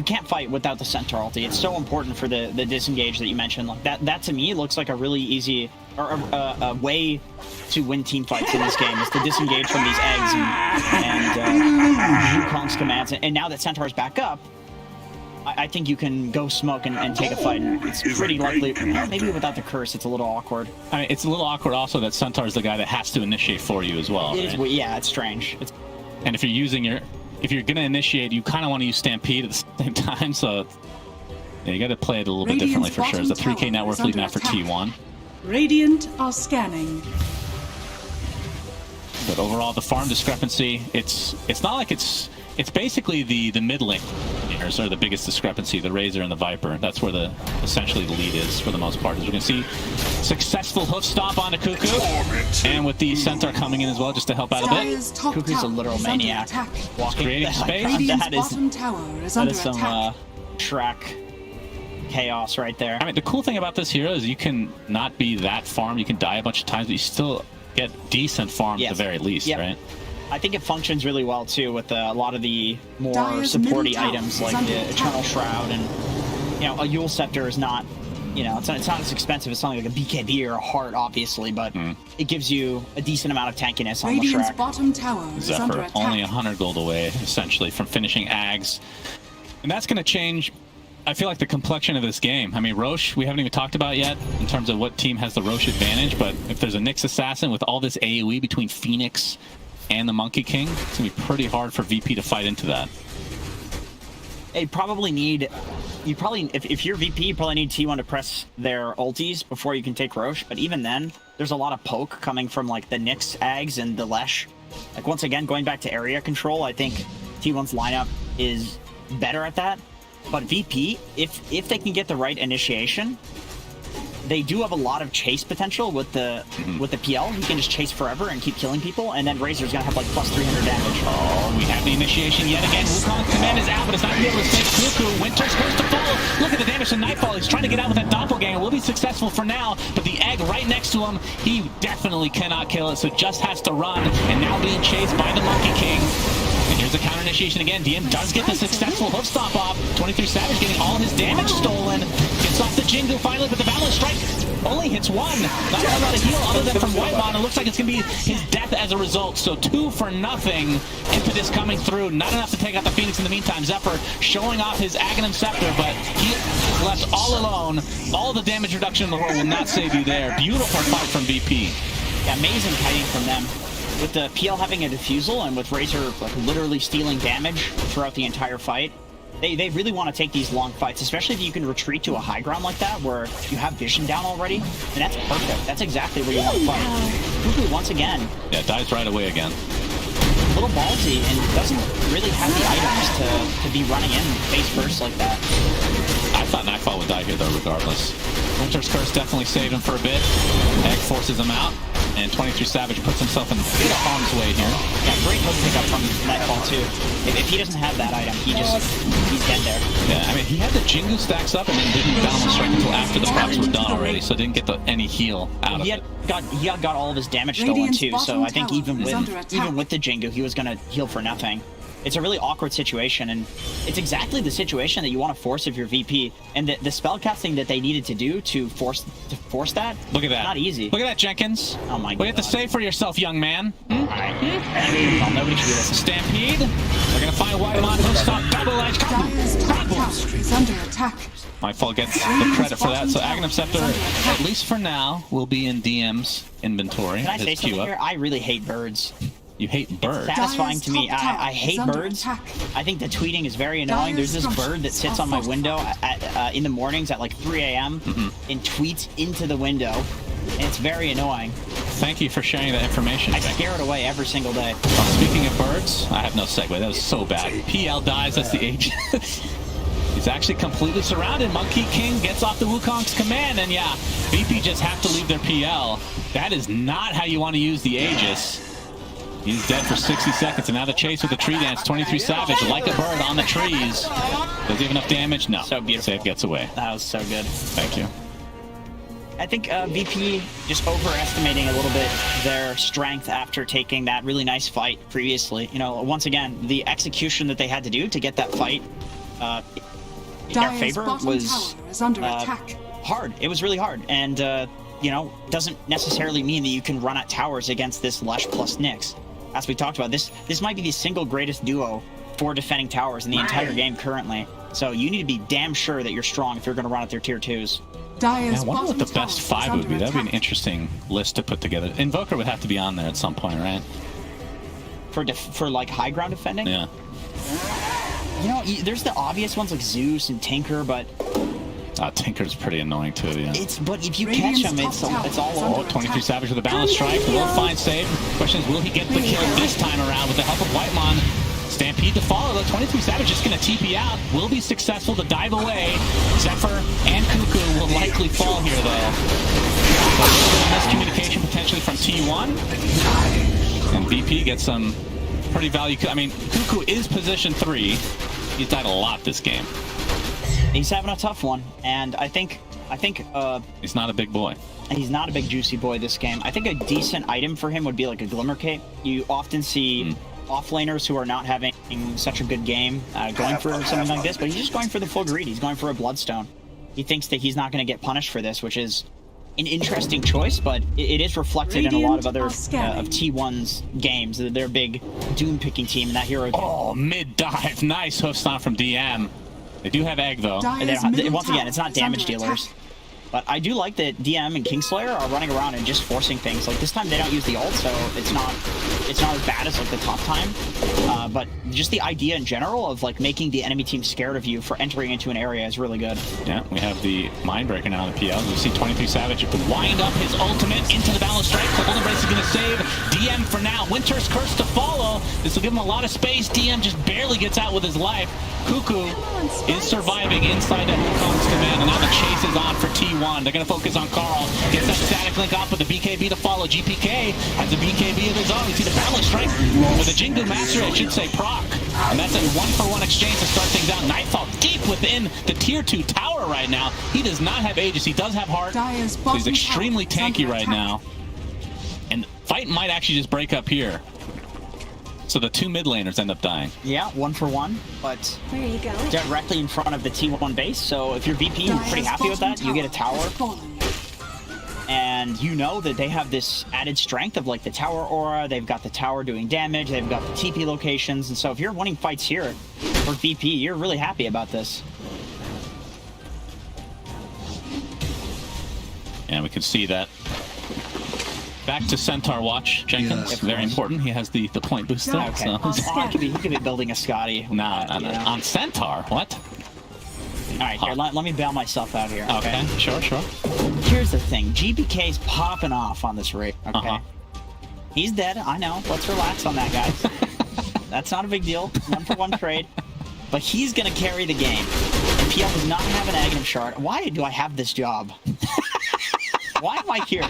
can't fight without the Centaur ulti. It's so important for the disengage that you mentioned. Like that to me looks like a really easy or a way to win team fights in this game is to disengage from these eggs and Wukong's commands. And now that Centaur's back up, I think you can go smoke and take a fight. It's pretty likely. Maybe without the curse, it's a little awkward. I mean, it's a little awkward also that Centaur's the guy that has to initiate for you as well. It is, yeah, it's strange. And if you're going to initiate, you kind of want to use Stampede at the same time. So yeah, you got to play it a little bit differently for sure. It's a 3K net worth lead now for T1. Radiant are scanning. But overall, the farm discrepancy, it's not like it's basically the mid lane are the biggest discrepancy, the Razor and the Viper. That's where essentially the lead is for the most part. As we can see, successful hoof stomp onto Cuckoo, and with the Centaur coming in as well just to help out a bit. Cuckoo's a literal maniac. Creating space. That is some Shrek chaos right there. I mean, the cool thing about this hero is you can not be that farmed. You can die a bunch of times, but you still get decent farm at the very least, right? I think it functions really well too with a lot of the more supporty items like the Eternal Shroud and a Yule Scepter is not it's not as expensive as something like a BKB or a Heart, obviously, but it gives you a decent amount of tankiness on the Shrek. Bottom tower Zephyr only 100 gold away essentially from finishing Ags, and that's going to change. I feel like the complexion of this game. I mean, Roche, we haven't even talked about yet in terms of what team has the Roche advantage, but if there's a Nyx Assassin with all this AoE between Phoenix and the Monkey King, it's going to be pretty hard for VP to fight into that. If you're VP, you probably need T1 to press their ultis before you can take Roche, but even then, there's a lot of poke coming from like the Nyx Ags and the Lesh. Like once again, going back to area control, I think T1's lineup is better at that. But VP, if they can get the right initiation, they do have a lot of chase potential with the PL. He can just chase forever and keep killing people, and then Razor's gonna have like plus 300 damage. Oh, we have the initiation yet again. Wukong's command is out, but it's not gonna be able to save Cuckoo. Winter's supposed to follow. Look at the damage to Nightfall. He's trying to get out with that doppelganger. Will be successful for now, but the egg right next to him, he definitely cannot kill it, so just has to run, and now being chased by the Monkey King. And here's the counter initiation again. DM does get the successful hoof stomp off. 23 Savage getting all his damage stolen. Gets off the Jingu finally, but the Balance Strike only hits one. Not a whole lot of heal other than from Whitemon. It looks like it's going to be his death as a result. So 2 for nothing. Impetus coming through. Not enough to take out the Phoenix in the meantime. Zephyr showing off his Aghanim Scepter, but he is left all alone. All the damage reduction in the world will not save you there. Beautiful fight from VP. Yeah, amazing kiting from them. With the PL having a defusal and with Razor like literally stealing damage throughout the entire fight, they really want to take these long fights, especially if you can retreat to a high ground like that where you have vision down already, and that's perfect. That's exactly where you want to fight. Cuckoo once again. Yeah, dies right away again. A little ballsy and doesn't really have the items to be running in face first like that. I thought Nightfall would die here though, regardless. Winter's Curse definitely saved him for a bit. Egg forces him out, and 23 Savage puts himself in a bit of harm's way here. Yeah, great hook pickup from Nightfall too. If he doesn't have that item, he's dead there. Yeah, I mean, he had the Jingu stacks up and then didn't Balance Strike until after the procs were done already, so didn't get any heal out of it. He had got all of his damage stolen too, so I think even with the Jingu, he was going to heal for nothing. It's a really awkward situation, and it's exactly the situation that you want to force if you're VP. And the spell casting that they needed to do to force that. Look at that. Not easy. Look at that, Jenkins. Oh my god. What do you have to say for yourself, young man? Alright. Well, nobody should do this. Stampede. They're gonna find Whitemon. Who'll stop double edge. Dire's top tower is under attack. Nightfall gets the credit for that. So Aghanim Scepter, at least for now, will be in DM's inventory. Can I say something here? I really hate birds. You hate birds? It's satisfying to me. I hate birds. I think the tweeting is very annoying. There's this bird that sits on my window in the mornings at like 3 a.m. And tweets into the window. And it's very annoying. Thank you for sharing that information. I scare it away every single day. Speaking of birds, I have no segue. That was so bad. PL dies. That's the age. He's actually completely surrounded. Monkey King gets off the Wukong's command. And yeah, VP just have to leave their PL. That is not how you want to use the Aegis. He's dead for 60 seconds, and now the chase with the tree dance. 23 Savage, like a bird on the trees. Does he have enough damage? No. So beautiful. Save gets away. That was so good. Thank you. I think VP just overestimating a little bit their strength after taking that really nice fight previously. You know, once again, the execution that they had to do to get that fight in their favor was hard. It was really hard, and you know, doesn't necessarily mean that you can run at towers against this Lesh plus Nyx. As we talked about, this might be the single greatest duo for defending towers in the entire game currently. So you need to be damn sure that you're strong if you're going to run at their tier 2s. Yeah, I wonder what the best 5 would be. That would be an interesting list to put together. Invoker would have to be on there at some point, right? For like high ground defending? Yeah. You know, there's the obvious ones like Zeus and Tinker, but Tinker's pretty annoying too, yeah. But if you catch him, it's all over. 23 Savage with a Balance Strike. Will find save. Question is, will he get the kill this time around with the help of Whitemon? Stampede to follow, though. 23 Savage just going to TP out. Will be successful to dive away. Zephyr and Cuckoo will likely fall here, though. But a little bit of miscommunication potentially from T1. And VP gets some pretty value. I mean, Cuckoo is position 3. He's died a lot this game. He's having a tough one, and I think he's not a big boy. He's not a big juicy boy this game. I think a decent item for him would be like a Glimmer Cape. You often see offlaners who are not having such a good game going for something like this, but he's just going for the full greed. He's going for a Bloodstone. He thinks that he's not going to get punished for this, which is an interesting choice, but it is reflected in a lot of other of T1's games. They're a big Doom picking team in that hero game. Oh, mid dive, nice hoof stomp from DM. They do have egg though. And once again, it's not damage dealers. But I do like that DM and Kingslayer are running around and just forcing things. Like this time they don't use the ult, so it's not as bad as like the top time. But just the idea in general of like making the enemy team scared of you for entering into an area is really good. Yeah, we have the Mindbreaker now in the PL. You see 23 Savage wind up his ultimate into the Balance Strike. Cold Embrace is going to save DM for now. Winter's Curse to follow. This will give him a lot of space. DM just barely gets out with his life. Cuckoo is surviving inside of Wukong's command, and now the chase is on for T1. They're going to focus on Carl. Gets that static link off with the BKB to follow. GPK has a BKB of his own. You see the Balance Strike with the Jingu Master, I should say proc. And that's a 1-for-1 exchange to start things out. Nightfall deep within the tier 2 tower right now. He does not have Aegis. He does have Heart. So he's extremely tanky right now. And fight might actually just break up here. So the 2 mid laners end up dying. Yeah, 1-for-1, but directly in front of the T1 base. So if you're VP, you're pretty happy with that. You get a tower. And you know that they have this added strength of like the tower aura. They've got the tower doing damage. They've got the TP locations. And so if you're winning fights here for VP, you're really happy about this. And we can see that. Back to Centaur watch, Jenkins. Yes, very important. He has the point booster. Okay. So. He could be building a Scotty. Nah, on Centaur? What? All right, here, let me bail myself out here. Okay, sure. Here's the thing. GBK's popping off on this raid, okay? He's dead, I know. Let's relax on that, guys. That's not a big deal. 1-for-1 trade. But he's going to carry the game. And PL does not have an Aghanim Shard. Why do I have this job? Why am I here?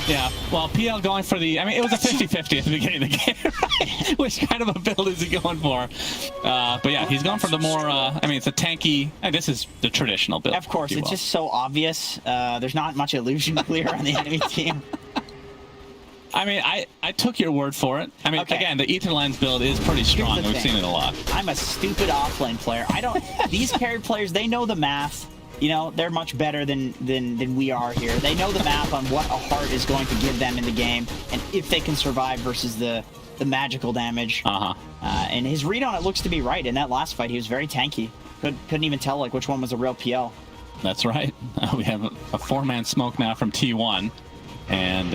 Yeah, well, PL going for the... I mean, it was a 50-50 at the beginning of the game, right? Which kind of a build is he going for? But yeah, he's going for the more... I mean, it's a tanky... this is the traditional build. Of course, it's just so obvious. There's not much illusion clear on the enemy team. I mean, I took your word for it. I mean, again, the Ether Lens build is pretty strong. We've seen it a lot. I'm a stupid offlane player. I don't... These carry players, they know the math. You know, they're much better than we are here. They know the math on what a heart is going to give them in the game, and if they can survive versus the magical damage. And his read on it looks to be right. In that last fight, he was very tanky. Couldn't even tell like which one was a real PL. That's right. We have a 4-man smoke now from T1, and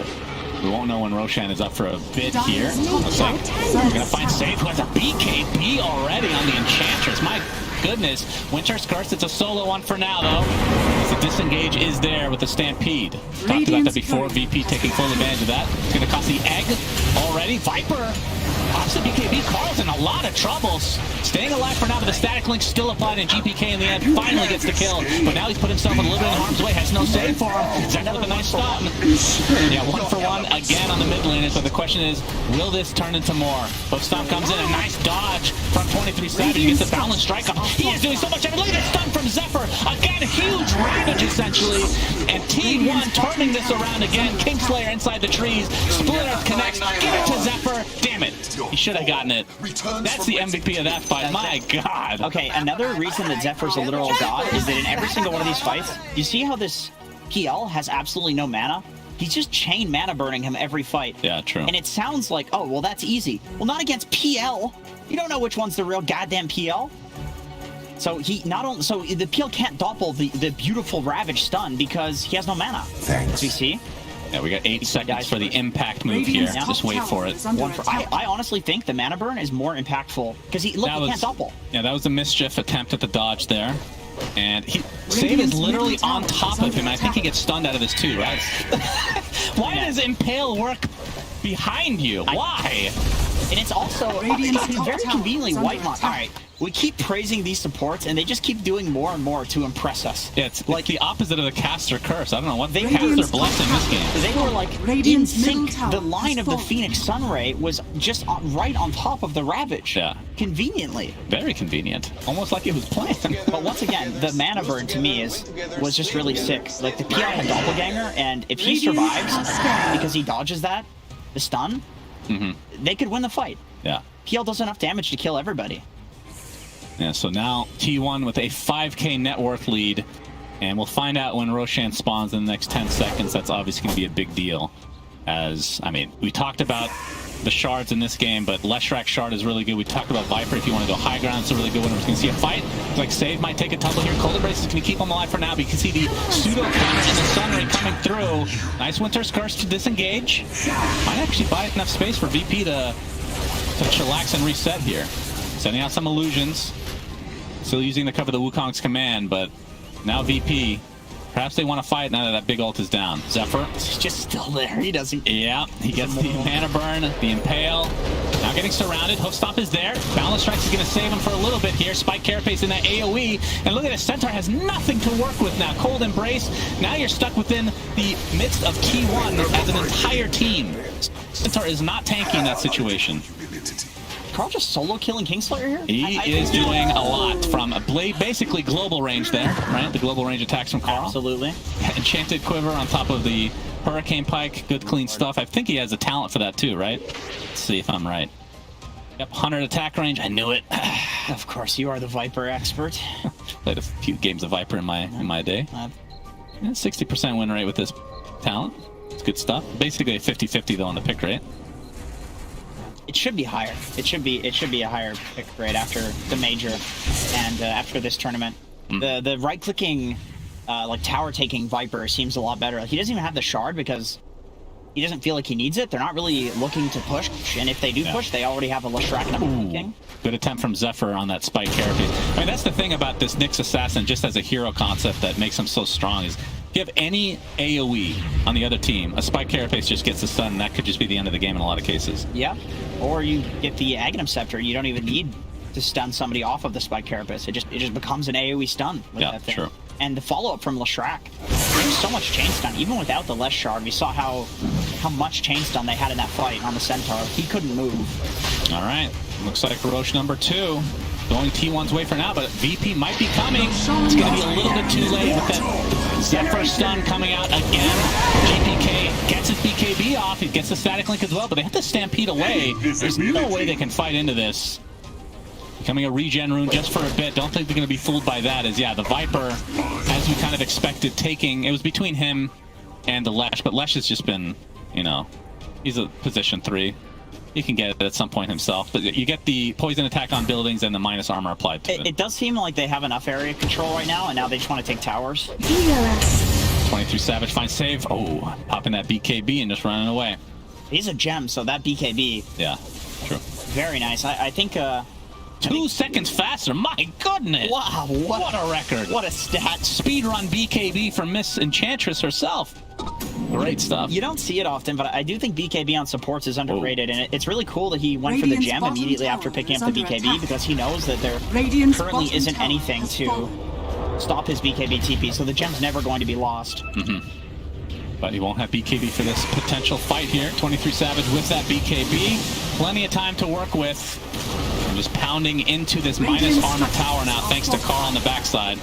we won't know when Roshan is up for a bid here. Looks like we're gonna find Safe, who has a BKB already on the Enchantress. My goodness. Winter's Curse, it's a solo one for now, though. As the disengage is there with the Stampede. Talked about that before. VP taking full advantage of that. It's going to cost the egg already. Viper pops the BKB. Carl's in a lot of troubles. Staying alive for now, but the static link still applied, and GPK in the end finally gets the kill. But now he's put himself a little bit in harm's way. Has no save for him. Zeka with a nice stun. Yeah, 1-for-1 again on the mid lane. So the question is, will this turn into more? Hook Stomp comes in. A nice dodge from 23 Savage. He gets the Balance Strike off. He is doing so much damage. Look at the stun from Zephyr. Again, huge ravage essentially. And T1 turning this around again. Kingslayer inside the trees. Split Earth connects. Give it to Zephyr. Damn it. He should have gotten it. That's the MVP of that fight. My God. Okay, another reason that Zephyr's a literal god is that in every single one of these fights, you see how this PL has absolutely no mana? He's just chain mana burning him every fight. Yeah, true. And it sounds like, oh, well, that's easy. Well, not against PL. You don't know which one's the real goddamn PL. So he not only the PL can't doppel the beautiful Ravage stun because he has no mana. Thanks. You see? Yeah, we got 8 seconds for the impact move here. Just wait for it. I honestly think the mana burn is more impactful because he can't doppel. Yeah, that was a mischief attempt at the dodge there. And Save is literally on top of him. I think he gets stunned out of this too, right? Why does Impale work behind you? Why? And it's also very conveniently white mod. All right, we keep praising these supports, and they just keep doing more and more to impress us. Yeah, it's like the opposite of the caster curse. I don't know what they caster blessing this game. They were like in sync. The line of the Phoenix Sunray was just right on top of the Ravage. Yeah, conveniently. Very convenient. Almost like it was planned. But once again, the mana burn to me was just really sick. Like the PL had Doppelganger, and if he survives because he dodges the stun. They could win the fight. Yeah. PL does enough damage to kill everybody. Yeah, so now T1 with a 5k net worth lead. And we'll find out when Roshan spawns in the next 10 seconds. That's obviously going to be a big deal. As, I mean, we talked about the shards in this game, but Leshrac shard is really good. We talked about Viper. If you want to go high ground, it's a really good one. We're going to see a fight. Like Save might take a tumble here. Cold Embrace is going to keep him alive for now, but you can see the pseudo counter and the Sun Ray coming through. Nice Winter's Curse to disengage. Might actually buy enough space for VP to chillax and reset here. Sending out some illusions. Still using the cover the Wukong's command, but now VP. Perhaps they want to fight now that that big ult is down. Zephyr. He's just still there. He doesn't. Yeah, he gets the mana burn, the impale. Now getting surrounded. Hoof Stomp is there. Balance Strikes is going to save him for a little bit here. Spike Carapace in that AoE. And look at this. Centaur has nothing to work with now. Cold Embrace. Now you're stuck within the midst of Key 1 as an entire team. Centaur is not tanking that situation. Carl just solo killing Kingslayer here? He is doing a lot from a blade, basically global range there, right? The global range attacks from Carl. Absolutely. Enchanted Quiver on top of the Hurricane Pike. Good clean stuff. I think he has a talent for that too, right? Let's see if I'm right. Yep, 100 attack range. I knew it. Of course, you are the Viper expert. Played a few games of Viper in my day. 60% win rate with this talent. It's good stuff. Basically a 50-50 though on the pick rate. It should be higher. It should be a higher pick rate after the major and after this tournament. The right-clicking, like tower-taking Viper seems a lot better. Like, he doesn't even have the shard because he doesn't feel like he needs it. They're not really looking to push, and if they do push, they already have a Leshrac and a King. Good attempt from Zephyr on that Spike Carapace. I mean, that's the thing about this Nyx Assassin, just as a hero concept that makes him so strong, is if you have any AoE on the other team, a Spike Carapace just gets the stun, and that could just be the end of the game in a lot of cases. Yeah, or you get the Aghanim Scepter, you don't even need to stun somebody off of the Spike Carapace. It just becomes an AoE stun with that thing. True. And the follow-up from Leshrac, there's so much chain stun. Even without the Lesh Shard, we saw how much chain stun they had in that fight on the Centaur. He couldn't move. All right, looks like Roche number 2 going T1's way for now, but VP might be coming. It's going to be a little bit too late with that Zephyr stun coming out again. GPK gets his BKB off. He gets the static link as well, but they have to stampede away. There's no way they can fight into this. Becoming a regen rune just for a bit. Don't think they're going to be fooled by that. As, yeah, the Viper, as we kind of expected, taking... It was between him and the Lesh, but Lesh has just been, you know, he's a position 3. He can get it at some point himself, but you get the poison attack on buildings and the minus armor applied to it. It does seem like they have enough area control right now, and now they just want to take towers. 23 Savage finds save. Oh, popping that BKB and just running away. He's a gem, so that BKB... Yeah, true. Very nice. I think... 2 seconds faster. My goodness. Wow, what a record. What a stat. Speedrun BKB from Miss Enchantress herself. Great stuff. You don't see it often, but I do think BKB on supports is underrated, and it's really cool that he went for the gem immediately after picking up the BKB because he knows that there currently isn't anything to stop his BKB TP, so the gem's never going to be lost. But he won't have BKB for this potential fight here. 23 Savage with that BKB. Plenty of time to work with. And just pounding into this minus armor tower now, thanks to Carl on the backside.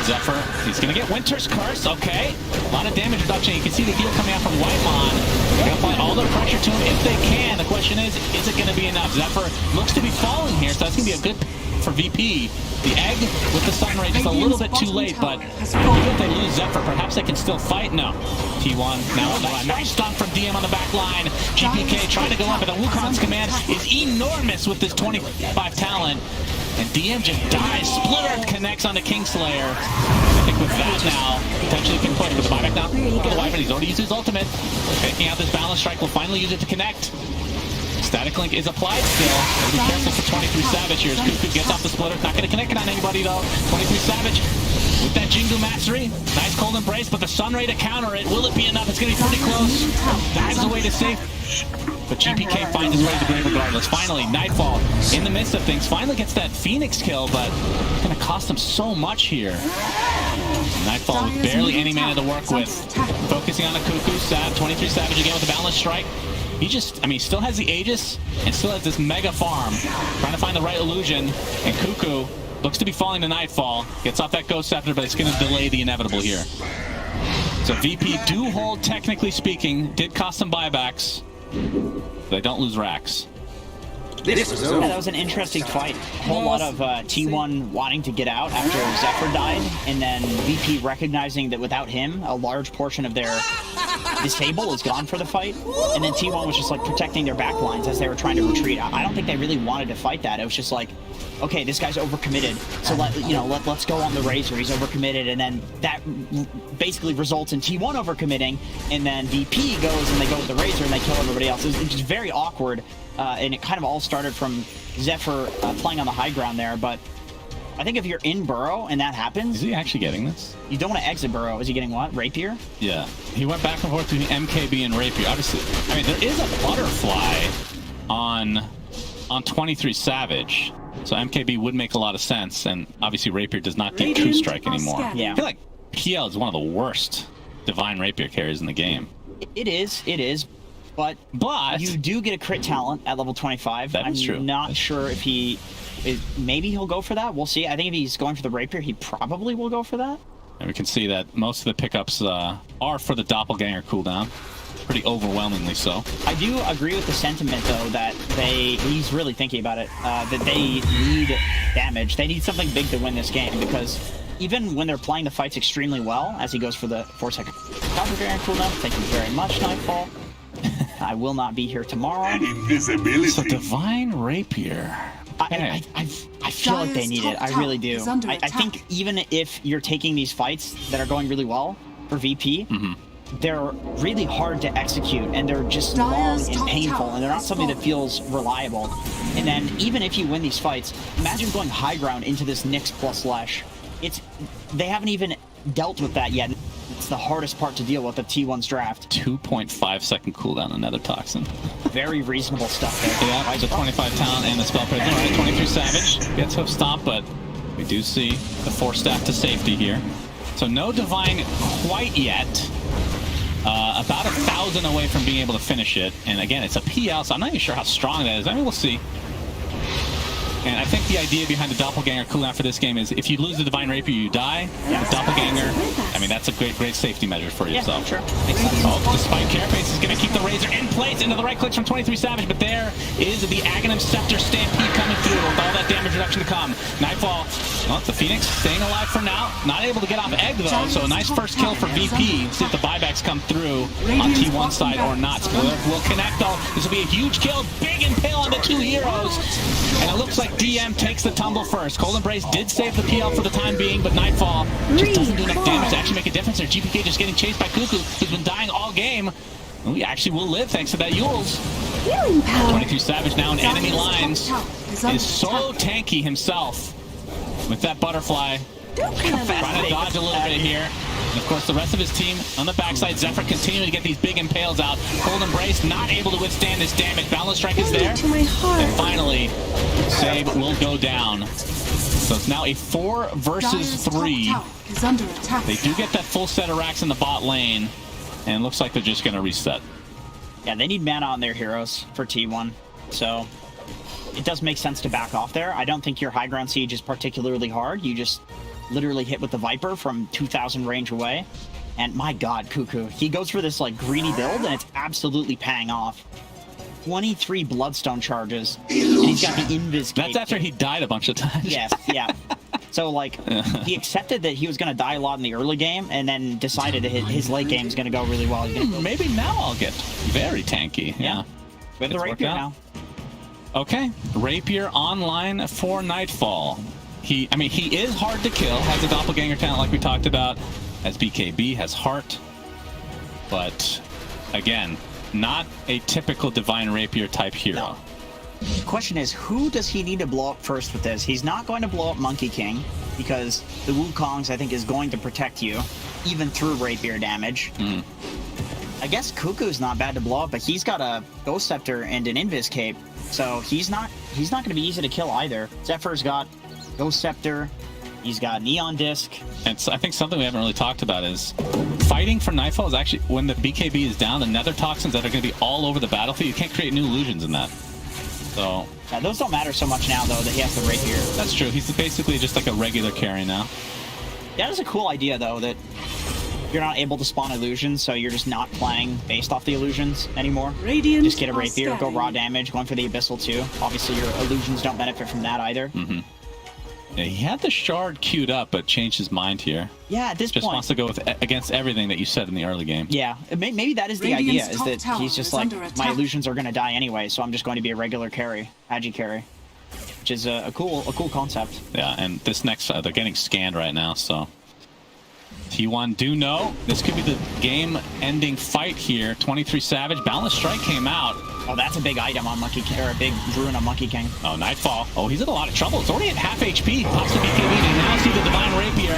Zephyr, he's going to get Winter's Curse, okay. A lot of damage reduction. You can see the heal coming out from Whitemon. They're going to apply all the pressure to him if they can. The question is it going to be enough? Zephyr looks to be falling here, so that's going to be a good for VP. The egg with the Sun Ray just a little bit too late, but even if they lose Zephyr, perhaps they can still fight. No. T1 now a nice stun from DM on the back line. GPK trying to go up, but the Wukong's command is enormous with this 25 talent. And DM just dies. Splitter connects onto Kingslayer. I think with that now, potentially can push with the buyback now. Look at the Wyvern, he's already used his ultimate. Taking out this balance strike, will finally use it to connect. Static Link is applied still. Be careful for 23 Savage here as Cuckoo gets off the splitter. Not going to connect it on anybody though. 23 Savage with that Jingu Mastery. Nice Cold Embrace, but the Sun Ray to counter it. Will it be enough? It's going to be pretty close. Dives away to safe. But GPK finds his way to the grave regardless. Finally, Nightfall in the midst of things. Finally gets that Phoenix kill, but it's going to cost him so much here. Nightfall with barely any mana to work with. Focusing on the Cuckoo. 23 Savage again with the Balance Strike. He just, I mean, still has the Aegis and still has this mega farm. Trying to find the right illusion. And Cuckoo looks to be falling to Nightfall. Gets off that Ghost Scepter, but it's going to delay the inevitable here. So VP do hold, technically speaking. Did cost some buybacks. They don't lose racks. Yeah, that was an interesting fight. A whole lot of T1 wanting to get out after Zephyr died, and then VP recognizing that without him, a large portion of their disable is gone for the fight. And then T1 was just like protecting their back lines as they were trying to retreat. I don't think they really wanted to fight that. It was just like, okay, this guy's overcommitted, so let's go on the Razor. He's overcommitted, and then that basically results in T1 overcommitting, and then VP goes and they go with the Razor and they kill everybody else. It's just very awkward. And it kind of all started from Zephyr playing on the high ground there, but I think if you're in Burrow and that happens... Is he actually getting this? You don't want to exit Burrow. Is he getting what? Rapier? Yeah. He went back and forth between MKB and Rapier. Obviously, I mean, there is a butterfly on 23 Savage, so MKB would make a lot of sense, and obviously Rapier does not get True Strike anymore. Yeah. I feel like PL is one of the worst Divine Rapier carries in the game. It is. But you do get a crit talent at level 25. That is true. I'm not sure if maybe he'll go for that. We'll see. I think if he's going for the Rapier, he probably will go for that. And we can see that most of the pickups are for the Doppelganger cooldown. Pretty overwhelmingly so. I do agree with the sentiment, though, that he's really thinking about it, that they need damage. They need something big to win this game, because even when they're playing the fights extremely well, as he goes for the 4-second Doppelganger cooldown, thank you very much, Nightfall. I will not be here tomorrow. Invisibility. So Divine Rapier. I feel like they need it. I really do. I think even if you're taking these fights that are going really well for VP, they're really hard to execute, and they're just long and painful, and they're not something that feels reliable. And then even if you win these fights, imagine going high ground into this Nyx plus Lesh. They haven't even dealt with that yet. It's the hardest part to deal with of T1's draft. 2.5-second cooldown on Nether Toxin. Very reasonable stuff there. Yeah, the 25 talent and the spell prison. All right, 23 Savage gets Hoof Stomp, but we do see the 4-staff to safety here. So no Divine quite yet. About 1,000 away from being able to finish it. And again, it's a PL, so I'm not even sure how strong that is. I mean, we'll see. And I think the idea behind the Doppelganger cooldown for this game is if you lose the Divine Rapier, you die. Yeah. The Doppelganger, I mean, that's a great safety measure for yourself. Yeah, sure. Makes sense. Oh, despite Carapace is going to keep the Razor in place into the right clicks from 23 Savage, but there is the Aghanim Scepter Stampede coming through with all that damage reduction to come. Nightfall, well, the Phoenix staying alive for now. Not able to get off Egg, though, so a nice first kill for VP. See if the buybacks come through on T1 side or not. Spoiler will connect, though. This will be a huge kill. Big impale on the two heroes. And it looks like DM takes the tumble first. Cold Embrace did save the PL for the time being, but Nightfall just doesn't do enough damage to actually make a difference there. GPK just getting chased by Cuckoo, who's been dying all game. We actually will live thanks to that Yules. 22 Savage now in enemy lines. Is so tanky himself with that butterfly. Trying to dodge a little bit here. And of course, the rest of his team on the backside, Zephyr continuing to get these big impales out. Cold Embrace not able to withstand this damage. Boundless Strike is there. And finally, Save will go down. So it's now a 4 versus 3. They do get that full set of racks in the bot lane. And it looks like they're just going to reset. Yeah, they need mana on their heroes for T1. So it does make sense to back off there. I don't think your high ground siege is particularly hard. You just literally hit with the Viper from 2,000 range away. And my god, Cuckoo. He goes for this like greedy build, and it's absolutely paying off. 23 Bloodstone charges, and he's got the Invis Cape. That's after he died a bunch of times. Yes, yeah. So, like, he accepted that he was going to die a lot in the early game, and then decided that his late game is going to go really well. Maybe now I'll get very tanky. Yeah. With the Rapier now. Okay, Rapier online for Nightfall. He is hard to kill, has a Doppelganger talent like we talked about, has BKB, has Heart, but again, not a typical Divine Rapier type hero. No. The question is, who does he need to blow up first with this? He's not going to blow up Monkey King, because the Wukong's, I think, is going to protect you, even through Rapier damage. I guess Cuckoo's not bad to blow up, but he's got a Ghost Scepter and an Invis Cape, so he's not going to be easy to kill either. Zephyr's got Ghost Scepter, he's got Neon Disc. And so I think something we haven't really talked about is fighting for Nightfall is actually, when the BKB is down, the Nether Toxins that are going to be all over the battlefield, you can't create new illusions in that. So yeah, those don't matter so much now, though, that he has the Rapier. That's true. He's basically just like a regular carry now. That is a cool idea, though, that you're not able to spawn illusions, so you're just not playing based off the illusions anymore. Radiant Just get a are rapier, go raw scanning. damage, going for the abyssal too. Obviously, your illusions don't benefit from that either. Yeah, he had the shard queued up, but changed his mind here. Yeah, at this Just point, wants to go with against everything that you said in the early game. yeah, maybe that is the Radiant's idea, is top that tower he's just is like, under my attack. illusions are going to die anyway, so I'm just going to be a regular carry, agi carry, which is a cool concept. Yeah, and this next, they're getting scanned right now, so. T1 do know this could be the game-ending fight here. 23 Savage, Balanced Strike came out. Oh, that's a big item on Monkey King, or a big Druid on Monkey King. Oh, Nightfall. Oh, he's in a lot of trouble. It's already at half HP. Pops the BK lead, and now see the Divine Rapier.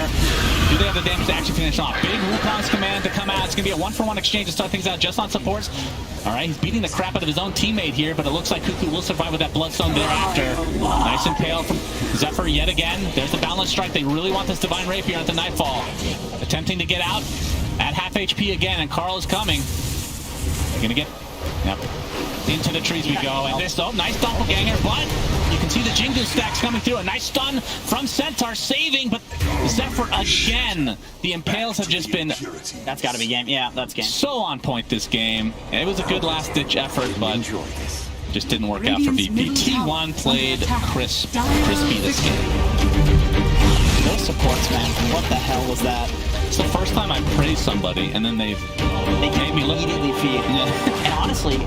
Do they have the damage to actually finish off? Big Wukong's command to come out. It's going to be a 1-for-1 exchange to start things out just on supports. All right, he's beating the crap out of his own teammate here, but it looks like Cuckoo will survive with that Bloodstone thereafter. Nice impale from Zephyr yet again. There's the Balanced Strike. They really want this Divine Rapier at the Nightfall. Attempting to get out at half HP again, and Carl is coming. They're going to get... Yep. Into the trees we go, and this, oh, nice doppelganger, but you can see the Jingu stacks coming through. A nice stun from Centaur, saving, but Zephyr again. The impales have just been... That's got to be game. Yeah, that's game. So on point this game. It was a good last-ditch effort, but just didn't work out for VP. T1 played crispy this game. Those supports, man. What the hell was that? It's the first time I praised somebody, and then they made me look. Immediately feed. And honestly,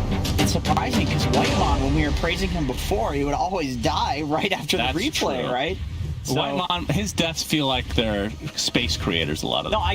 it's surprising because Whitemon, when we were praising him before, he would always die right after the That's replay, true. right? So, Whitemon, his deaths feel like they're space creators, a lot of them. no,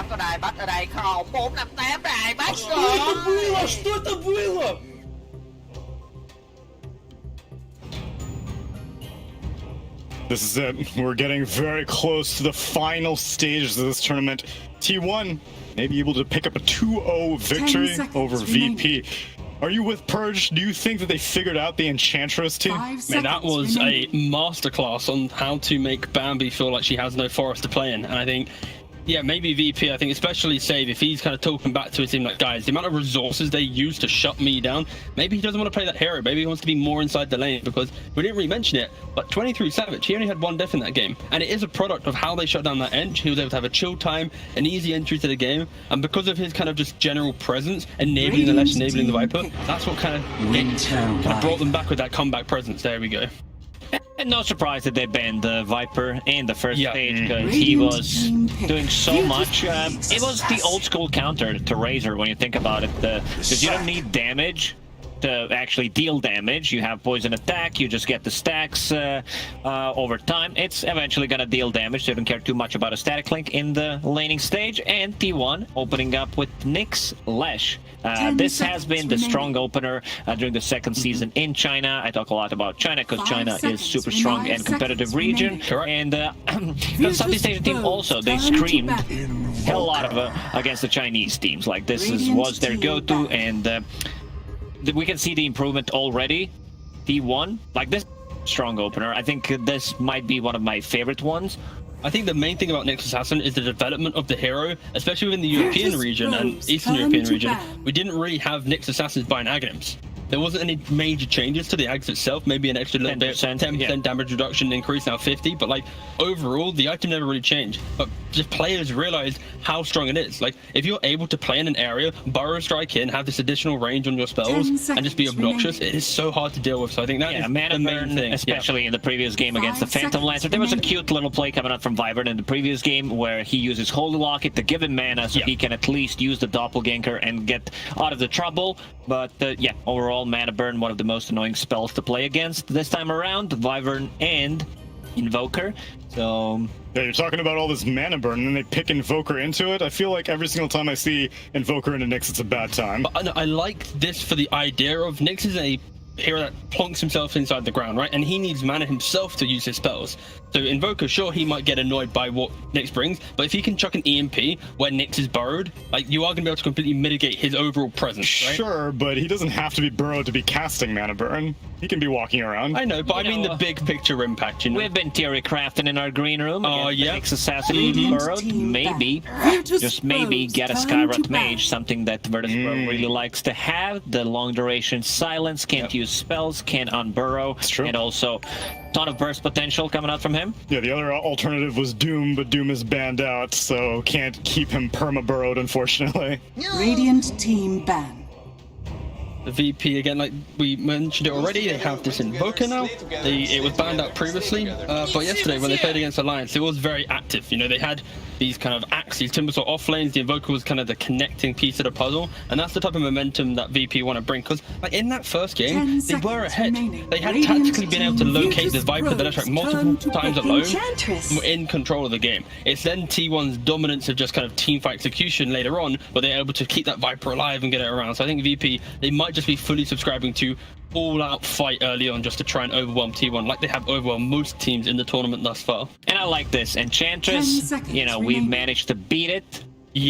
có đài bắt ở đây không? 458 đài bắt rồi. Что это было? This is it. We're getting very close to the final stages of this tournament. T1 may be able to pick up a 2-0 victory over VP. Are you with Purge? Do you think that they figured out the Enchantress team? Man, that was a masterclass on how to make Bambi feel like she has no forest to play in. And I think, yeah, maybe VP, I think especially Save, if he's kind of talking back to his team like, guys, the amount of resources they use to shut me down, maybe he doesn't want to play that hero. Maybe he wants to be more inside the lane, because we didn't really mention it, but 23 Savage, he only had 1 death in that game. And it is a product of how they shut down that Ench. He was able to have a chill time, an easy entry to the game, and because of his kind of just general presence, enabling the Lesh, enabling the Viper, that's what kind of brought them back with that comeback presence. There we go. And no surprise that they banned the Viper in the first stage, because he was doing so much. It was the old school counter to Razor when you think about it, because you don't need damage to actually deal damage. You have poison attack, you just get the stacks over time. It's eventually gonna deal damage, so you don't care too much about a static link in the laning stage. And T1 opening up with Nyx Lesh. This has been the strong opener during the second season in China. I talk a lot about China because China is super strong and competitive region. And the Southeast Asian team also, they screamed hell lot of against the Chinese teams. Like this was their go-to, and we can see the improvement already. T1, like this strong opener, I think this might be one of my favorite ones. I think the main thing about Nyx Assassin is the development of the hero, especially within the European region and Eastern European region. We didn't really have Nyx Assassins buying Aghanims. There wasn't any major changes to the Aghs itself, maybe an extra little 10% damage reduction increase, now 50, but like overall the item never really changed. But just players realized how strong it is. Like if you're able to play in an area, burrow strike in, have this additional range on your spells, and just be obnoxious, it is so hard to deal with. So I think that is the main thing. Especially in the previous game against the Phantom Lancer. There was a cute little play coming out from Wyvern in the previous game where he uses Holy Locket to give him mana so he can at least use the Doppelganger and get out of the trouble. But yeah, overall mana burn, one of the most annoying spells to play against this time around, Wyvern and Invoker. So yeah, you're talking about all this mana burn, and then they pick Invoker into it. I feel like every single time I see Invoker into Nyx, it's a bad time. But I like this for the idea of Nyx is a hero that plonks himself inside the ground, right? And he needs mana himself to use his spells. So Invoker, sure, he might get annoyed by what Nyx brings, but if he can chuck an EMP where Nyx is burrowed, like you are going to be able to completely mitigate his overall presence, right? Sure, but he doesn't have to be burrowed to be casting mana burn. He can be walking around. I know, but I mean the big picture impact, you know? We've been theory crafting in our green room. Nyx Assassin burrowed. Maybe, just maybe, get a Skyrot Mage, something that Virtus Pro really likes to have. The long duration silence, can't use spells, can unburrow, and also ton of burst potential coming out from him. Yeah, the other alternative was Doom, but Doom is banned out, so can't keep him perma-burrowed, unfortunately. Radiant team ban. The VP, again, like we mentioned it already, they have this Invoker now. It was banned out previously, but yesterday when they played against Alliance, it was very active. You know, they had these kind of axes, Timbersaw off lanes, the Invoker was kind of the connecting piece of the puzzle, and that's the type of momentum that VP want to bring, because like in that first game, they were ahead. They had tactically been able to locate the Viper, the Leshrac multiple times alone, and were in control of the game. It's then T1's dominance of just kind of teamfight execution later on, where they're able to keep that Viper alive and get it around. So I think VP, they might just be fully subscribing to all-out fight early on just to try and overwhelm T1, like they have overwhelmed most teams in the tournament thus far. And I like this. Enchantress, you know, we've managed to beat it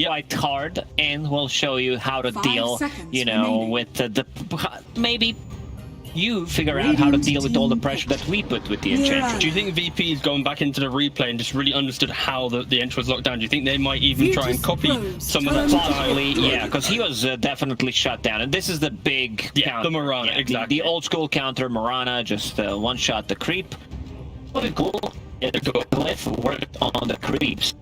quite hard, and we'll show you how to deal, you know, with the maybe you figure out how to deal with all the pressure that we put with the Enchantress. Do you think VP is going back into the replay and just really understood how the Ench was locked down? Do you think they might even try and copy some of that style? Possibly, yeah, because he was definitely shut down. And this is the big counter. The Mirana, exactly. The old school counter, Mirana, just one-shot the creep. What cool. Yeah, the glyph worked on the creeps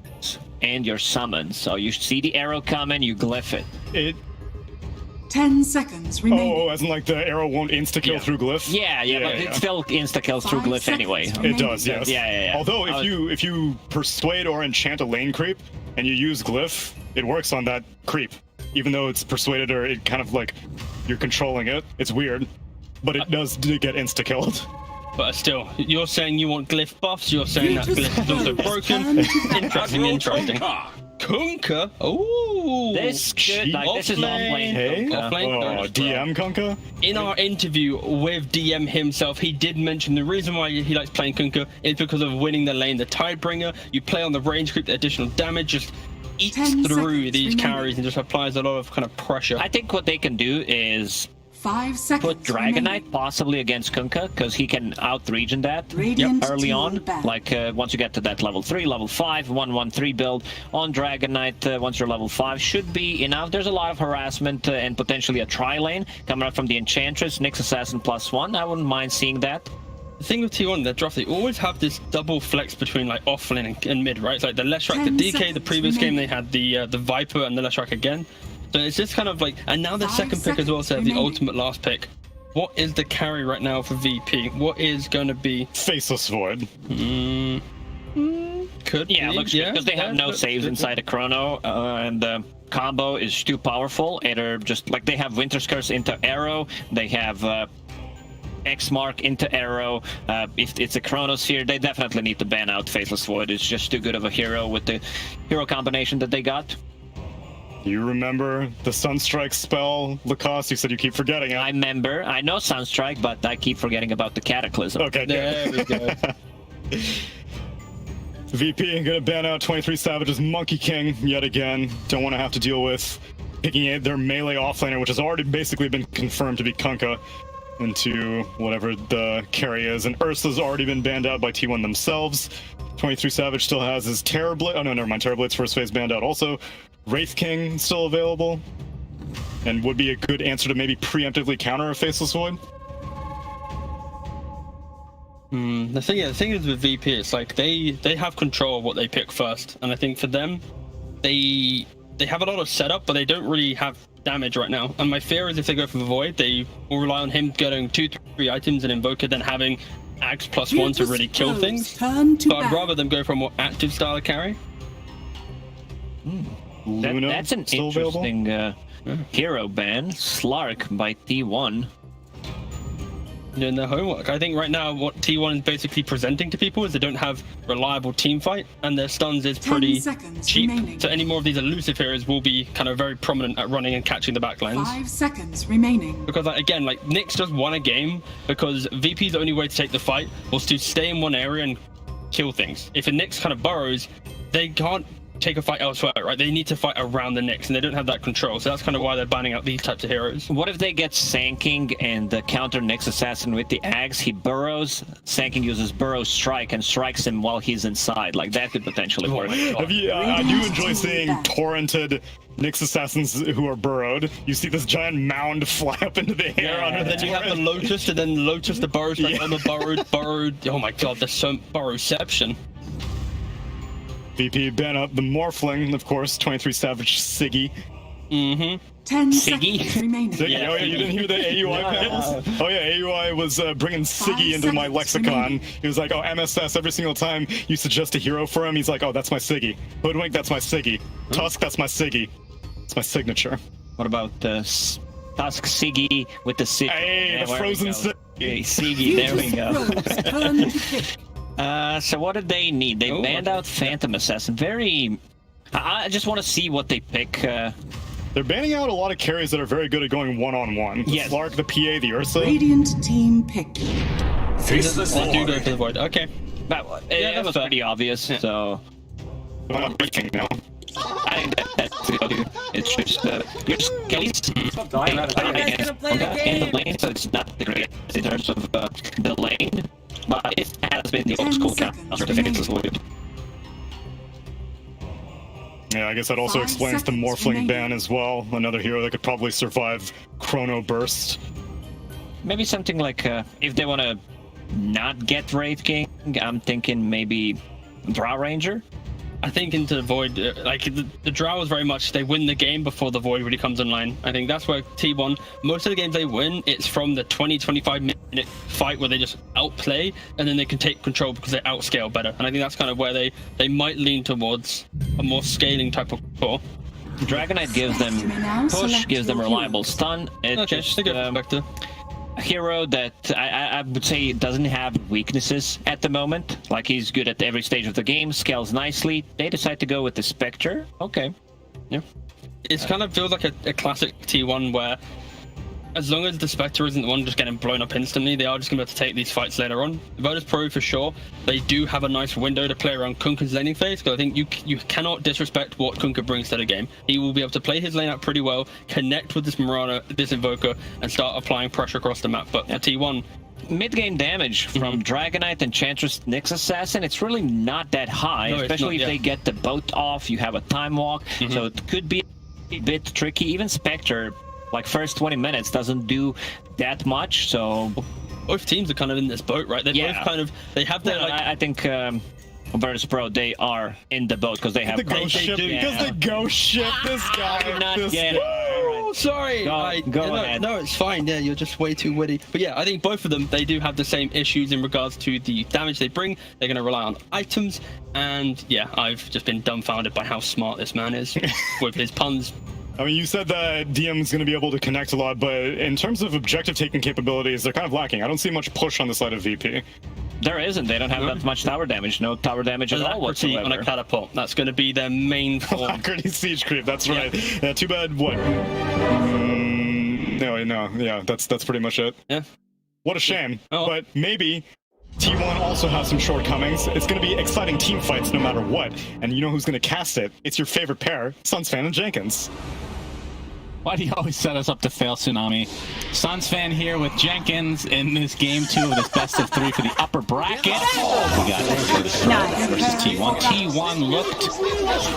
and your summons. So you see the arrow coming, you glyph it. 10 seconds remaining. Oh, as in like the arrow won't insta-kill through glyph? Yeah, but it still insta-kills through glyph anyway. It does, yes. Yeah. Although if you persuade or enchant a lane creep and you use glyph, it works on that creep. Even though it's persuaded or it kind of like you're controlling it. It's weird. But it does get insta-killed. But still, you're saying you want glyph buffs, you're saying that glyph is also broken. Interesting. Kunkka. Oh, This could, like, this is off-lane. Hey? Off-lane. Oh, DM Kunkka? In our interview with DM himself, he did mention the reason why he likes playing Kunkka is because of winning the lane, the Tidebringer. You play on the range creep, the additional damage just eats 10 through seconds these remaining. carries and just applies a lot of kind of pressure. I think what they can do is 5 seconds. put Dragonite remaining. possibly against Kunkka, because he can out-region that Radiant early team on. back. Like once you get to that level 3, level 5, 1-1-3 build on Dragonite, once you're level 5, should be enough. There's a lot of harassment and potentially a tri-lane coming out from the Enchantress, Nyx Assassin +1. I wouldn't mind seeing that. The thing with T1, their draft, they always have this double flex between like offlane and mid, right? It's like the Leshrac, the 10 DK, the seconds previous game they remaining. had the Viper and the Leshrac again. So it's just kind of like, and now their 5 second pick as well, so they have the seconds ultimate last pick. What is the carry right now for VP? What is going to be? Faceless Void. Could Yeah, be, looks good, because they have no saves inside a Chrono, and the combo is too powerful. Either just like they have Winter's Curse into Arrow, they have X Mark into Arrow. If it's a Chronosphere, they definitely need to ban out Faceless Void. It's just too good of a hero with the hero combination that they got. You remember the Sunstrike spell, Lacoste? You said you keep forgetting it. I remember. I know Sunstrike, but I keep forgetting about the Cataclysm. Okay, There we go. VP gonna ban out 23 Savage's Monkey King yet again. Don't want to have to deal with picking their melee offlaner, which has already basically been confirmed to be Kunkka, into whatever the carry is. And Ursa's already been banned out by T1 themselves. 23 Savage still has his Terrorblade. Oh no, never mind. Terrorblade's first phase banned out also. Wraith King still available, and would be a good answer to maybe preemptively counter a Faceless Void. The thing is with VP, it's like they have control of what they pick first, and I think for them, they have a lot of setup, but they don't really have damage right now. And my fear is if they go for the Void, they will rely on him getting 2-3 items and Invoker, then having Axe +1 to really kill things. Turn to So I'd ban. rather them go for a more active style of carry. Luna That's an still available. interesting hero ban. Slark by T1. Doing their homework. I think right now what T1 is basically presenting to people is they don't have reliable team fight, and their stuns is 10 pretty seconds cheap. remaining. So any more of these elusive heroes will be kind of very prominent at running and catching the backlines. 5 seconds remaining. Because like, again, like Nyx just won a game because VP's only way to take the fight was to stay in one area and kill things. If a Nyx kind of burrows, they can't take a fight elsewhere, right? They need to fight around the Nyx, and they don't have that control. So that's kind of why they're banning out these types of heroes. What if they get Sanking and counter Nyx Assassin with the Axe? He burrows, Sanking uses Burrow Strike and strikes him while he's inside. Like, that could potentially work. I do enjoy seeing torrented Nyx Assassins who are burrowed. You see this giant mound fly up into the air under And the then you have the torrent. Lotus, and then the Lotus, the burrows, like on the burrowed. Oh my god, there's so burrowception. VP ban up the Morphling, of course, 23 Savage Siggy. 10 seconds remaining. Siggy. Yeah, Oh yeah, you didn't hear the AUI panels? Oh yeah, AUI was bringing Siggy 5 into my seconds lexicon. remaining. He was like, oh, MSS, every single time you suggest a hero for him, he's like, oh, that's my Siggy. Hoodwink, that's my Siggy. Tusk, that's my Siggy. It's my signature. What about Tusk Siggy with the Siggy? Hey, the where we frozen go. Siggy. Hey, Siggy, there we go. Rose, turn to pick. So what did they need? They banned out Phantom Assassin. Very... I just want to see what they pick. They're banning out a lot of carries that are very good at going one-on-one. The Yes. Slark, the PA, the Ursa. Radiant team pick. They do go for the Void. Okay. But that was pretty obvious, so... I'm not breaking now. I think that's good. It's just your Kelly's against in the lane, so it's not the greatest in terms of the lane, but it has been the old 10 school seconds counter to Faceless Void. Yeah, I guess that also 5 explains the seconds Morphling remaining. ban as well. Another hero that could probably survive Chrono Burst. Maybe something like if they want to not get Wraith King, I'm thinking maybe Drow Ranger. I think into the Void, like the Drow is very much they win the game before the Void really comes online. I think that's where T1, most of the games they win, it's from the 20-25 minute fight where they just outplay and then they can take control because they outscale better. And I think that's kind of where they might lean towards a more scaling type of core. Dragonite gives them push, gives them reliable stun. It Okay, just I get perspective. hero that I would say doesn't have weaknesses at the moment. Like, he's good at every stage of the game, scales nicely. They decide to go with the Spectre. Okay. Yeah. It kind of feels like a classic T1 where as long as the Spectre isn't the one just getting blown up instantly, they are just going to be able to take these fights later on. Virtus Pro, for sure, they do have a nice window to play around Kunkka's laning phase, because I think you cannot disrespect what Kunkka brings to the game. He will be able to play his lane out pretty well, connect with this Marana, this Invoker, and start applying pressure across the map. But for T1... mid-game damage from Dragonite, Enchantress, Nyx Assassin, it's really not that high, especially if they get the boat off, you have a time walk, so it could be a bit tricky. Even Spectre, like, first 20 minutes doesn't do that much, so... Both teams are kind of in this boat, right? They both kind of... They have their, like... I think Virtus Pro, they are in the boat because they have... The ghost ship, because the ghost ship, this guy... I did not get it. Oh, sorry. Go ahead. No, it's fine. Yeah, you're just way too witty. But yeah, I think both of them, they do have the same issues in regards to the damage they bring. They're going to rely on items. And yeah, I've just been dumbfounded by how smart this man is with his puns. I mean, you said that DM's going to be able to connect a lot, but in terms of objective-taking capabilities, they're kind of lacking. I don't see much push on the side of VP. There isn't. They don't have that much tower damage. No tower damage at all whatsoever. On a catapult. That's going to be their main form. Alacrity siege creep. That's right. Yeah, too bad. What? No. Yeah, that's pretty much it. Yeah. What a shame. But maybe T1 also has some shortcomings. It's going to be exciting team fights no matter what. And you know who's going to cast it? It's your favorite pair, Sunsfan and Jenkins. Why do you always set us up to fail, Tsunami? Sunsfan here with Jenkins in this game 2 of this best of 3 for the upper bracket. We got versus T1. T1 looked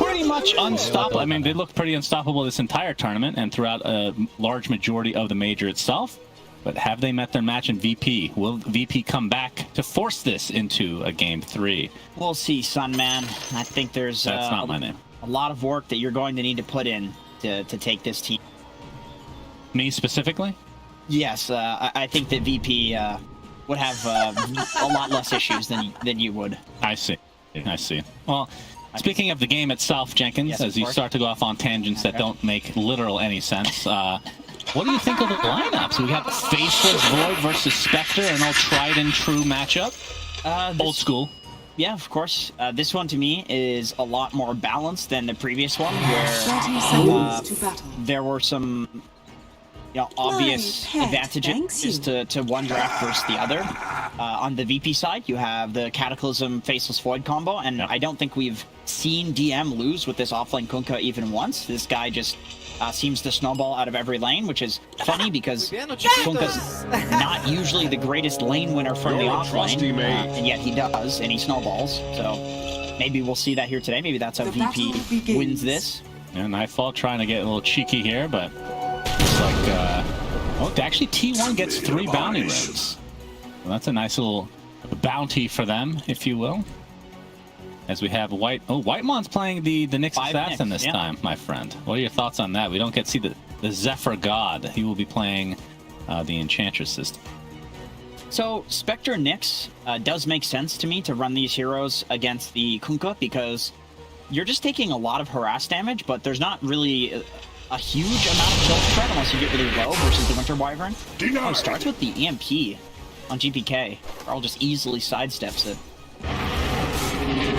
pretty much unstoppable. I mean, they looked pretty unstoppable this entire tournament and throughout a large majority of the major itself. But have they met their match in VP? Will VP come back to force this into a game 3? We'll see, Sunman. I think there's That's not my name. A lot of work that you're going to need to put in to take this team. Me specifically? Yes, I think that VP would have a lot less issues than you would. I see. Well, speaking of the game itself, Jenkins, as you start to go off on tangents that don't make literal any sense, what do you think of the lineups? We got Faceless Void versus Spectre, an old tried and true matchup. Old school. Yeah, of course. This one to me is a lot more balanced than the previous one, where there were some obvious advantages to one draft versus the other. On the VP side, you have the Cataclysm Faceless Void combo, and I don't think we've seen DM lose with this offlane Kunkka even once. This guy just seems to snowball out of every lane, which is funny because Kunkka's not usually the greatest lane winner from the offlane, and yet he does, and he snowballs. So maybe we'll see that here today. Maybe that's how VP wins this. Yeah, Nightfall trying to get a little cheeky here, but looks like actually T1 gets 3 bounty rings. Well, that's a nice little bounty for them, if you will. As we have Whitemon's playing the Nyx Assassin this time, my friend. What are your thoughts on that? We don't get to see the Zephyr God. He will be playing the Enchantress system. So Spectre Nyx does make sense to me to run these heroes against the Kunkka, because you're just taking a lot of harass damage, but there's not really a huge amount of kill threat unless you get really low versus the Winter Wyvern. Oh, it starts with the EMP on GPK. Carl just easily sidesteps it.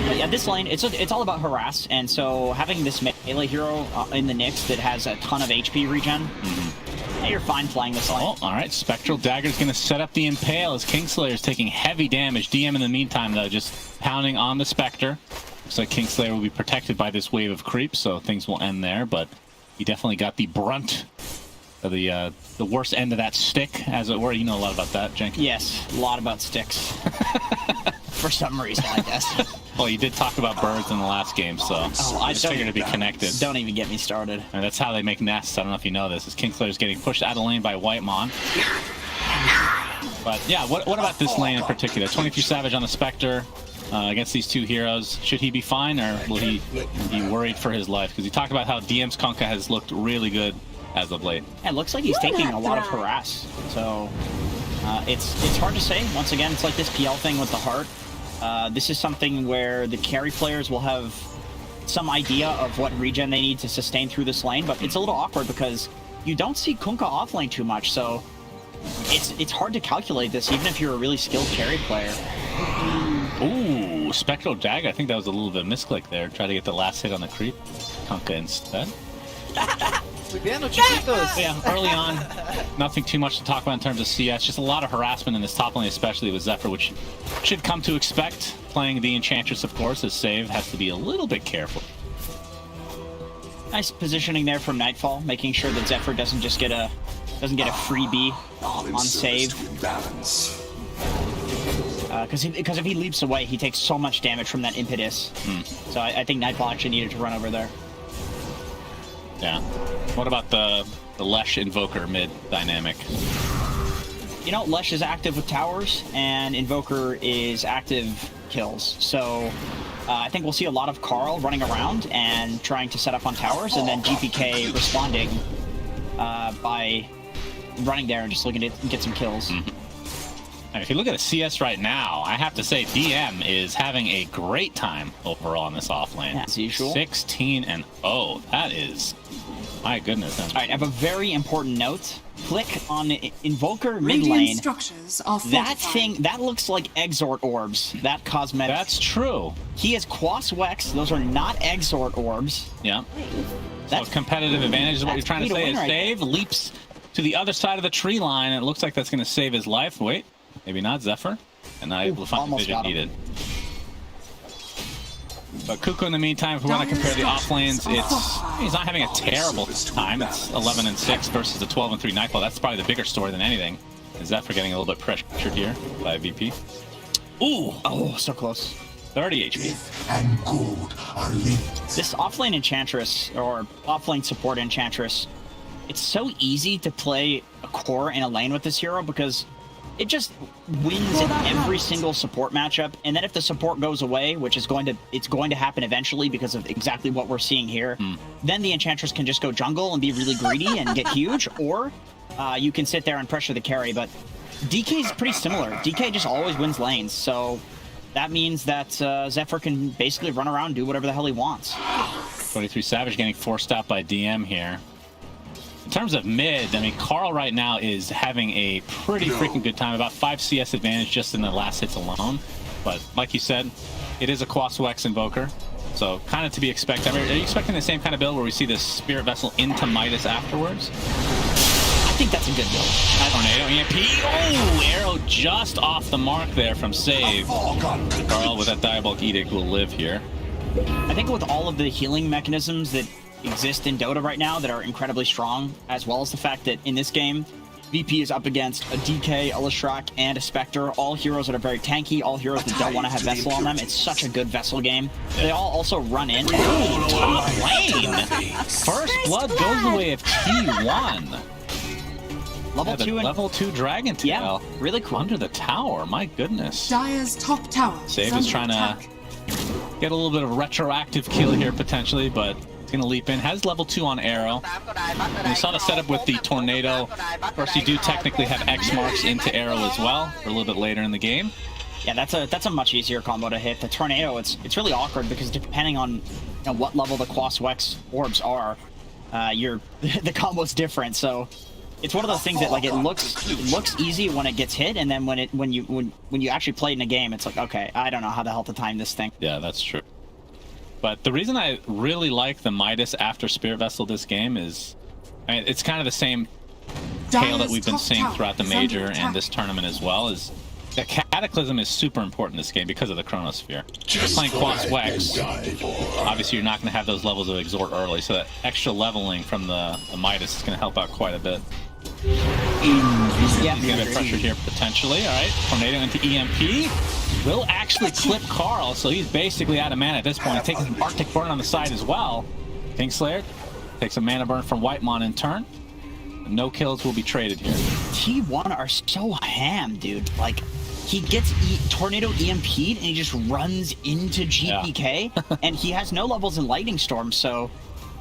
But yeah, this lane, it's all about harass, and so having this melee hero in the Nyx that has a ton of HP regen, you're fine playing this lane. Oh, all right, Spectral Dagger's going to set up the Impale as Kingslayer's taking heavy damage. DM in the meantime, though, just pounding on the Spectre. Looks like Kingslayer will be protected by this wave of creeps, so things will end there, but he definitely got the brunt of the worst end of that stick, as it were. You know a lot about that, Jenkins. Yes, a lot about sticks. For some reason, I guess. Well, you did talk about birds in the last game, so I just figured to be connected. Don't even get me started. And that's how they make nests. I don't know if you know this. Is Kingslayer's getting pushed out of lane by Whitemon. But yeah, what about this lane in particular? 23 Savage on the Spectre against these two heroes. Should he be fine, or will he be worried for his life? Because he talked about how DM's Kunkka has looked really good as of late. Yeah, it looks like he's taking a lot of harass. So it's hard to say. Once again, it's like this PL thing with the heart. This is something where the carry players will have some idea of what regen they need to sustain through this lane, but it's a little awkward because you don't see Kunkka offlane too much, so it's hard to calculate this, even if you're a really skilled carry player. Ooh, Spectral Dagger. I think that was a little bit of a misclick there. Try to get the last hit on the creep. Kunkka instead. Yeah, early on, nothing too much to talk about in terms of CS. Just a lot of harassment in this top lane, especially with Zephyr, which should come to expect. Playing the Enchantress, of course, as save has to be a little bit careful. Nice positioning there from Nightfall, making sure that Zephyr doesn't just get a freebie on save. Because if he leaps away, he takes so much damage from that impetus. So I think Nightfall actually needed to run over there. Yeah. What about the Lesh Invoker mid dynamic? You know, Lesh is active with towers, and Invoker is active kills. So I think we'll see a lot of Carl running around and trying to set up on towers, and then GPK responding by running there and just looking to get some kills. If you look at a CS right now, I have to say DM is having a great time overall on this offlane. As usual. 16-0. That is, my goodness. All right, I have a very important note. Click on Invoker mid Radiant lane. structures are That fortified. thing, that looks like Exort orbs. That cosmetic. That's true. He has Quas Wex. Those are not Exort orbs. Yeah. That's So competitive advantage is what you're that's trying to key to say. win Is right save, leaps to the other side of the tree line, and it looks like that's going to save his life. Wait, maybe not. Zephyr, and not able to find the almost vision got him. needed. But Cuckoo, in the meantime, if we want to compare the off lanes, he's not having a terrible time. It's 11-6 versus the 12-3 Nightfall. That's probably the bigger story than anything. Is Zephyr getting a little bit pressured here by VP? Ooh, oh, so close. 30 HP. And gold are linked. This offlane Enchantress, or offlane support Enchantress, it's so easy to play a core in a lane with this hero because it just wins in every single support matchup. And then if the support goes away, which is going to happen eventually because of exactly what we're seeing here, then the Enchantress can just go jungle and be really greedy and get huge, or you can sit there and pressure the carry. But DK is pretty similar. DK just always wins lanes, so that means that Zephyr can basically run around and do whatever the hell he wants. 23 Savage getting forced out by DM here. In terms of mid, I mean, Carl right now is having a pretty freaking good time. About 5 CS advantage just in the last hits alone. But like you said, it is a Quas Wex Invoker. So kind of to be expected. I mean, are you expecting the same kind of build where we see this Spirit Vessel into Midas afterwards? I think that's a good build. Tornado EMP. Oh, arrow just off the mark there from save. Carl with that Diabolic Edict will live here. I think with all of the healing mechanisms that exist in Dota right now that are incredibly strong, as well as the fact that in this game, VP is up against a DK, a Leshrac, and a Spectre, all heroes that are very tanky, all heroes that don't want to have Vessel on them. It's such a good Vessel game. They all also run in. Ooh, top lane! First blood goes the way of T1. Level 2 and level 2 Dragon Tail. Yeah, really cool. Under the tower, my goodness. Dire's top tower. Save is trying to get a little bit of a retroactive kill here potentially, but he's going to leap in. Has level 2 on arrow. And we saw the setup with the tornado. Of course, you do technically have X marks into arrow as well for a little bit later in the game. Yeah, that's a much easier combo to hit. The tornado, it's really awkward because depending on what level the Quas Wex orbs are, the combo's different. So it's one of those things that like it looks easy when it gets hit, and then when you actually play it in a game, it's like, okay, I don't know how the hell to time this thing. Yeah, that's true. But the reason I really like the Midas after Spirit Vessel this game is, I mean, it's kind of the same tale that we've been seeing throughout the major and this tournament as well. Is the Cataclysm is super important in this game because of the Chronosphere. Just playing Quas Wex, obviously you're not going to have those levels of Exhort early, so that extra leveling from the Midas is going to help out quite a bit. Yeah, he's going to get pressured here potentially. All right, Tornado into EMP. Will actually clip Carl, so he's basically out of mana at this point. Taking some Arctic Burn on the side as well. Kingslayer takes a mana burn from Whitemon in turn. No kills will be traded here. T1 are so ham, dude. Like, he gets Tornado EMP'd and he just runs into GPK, and he has no levels in Lightning Storm, so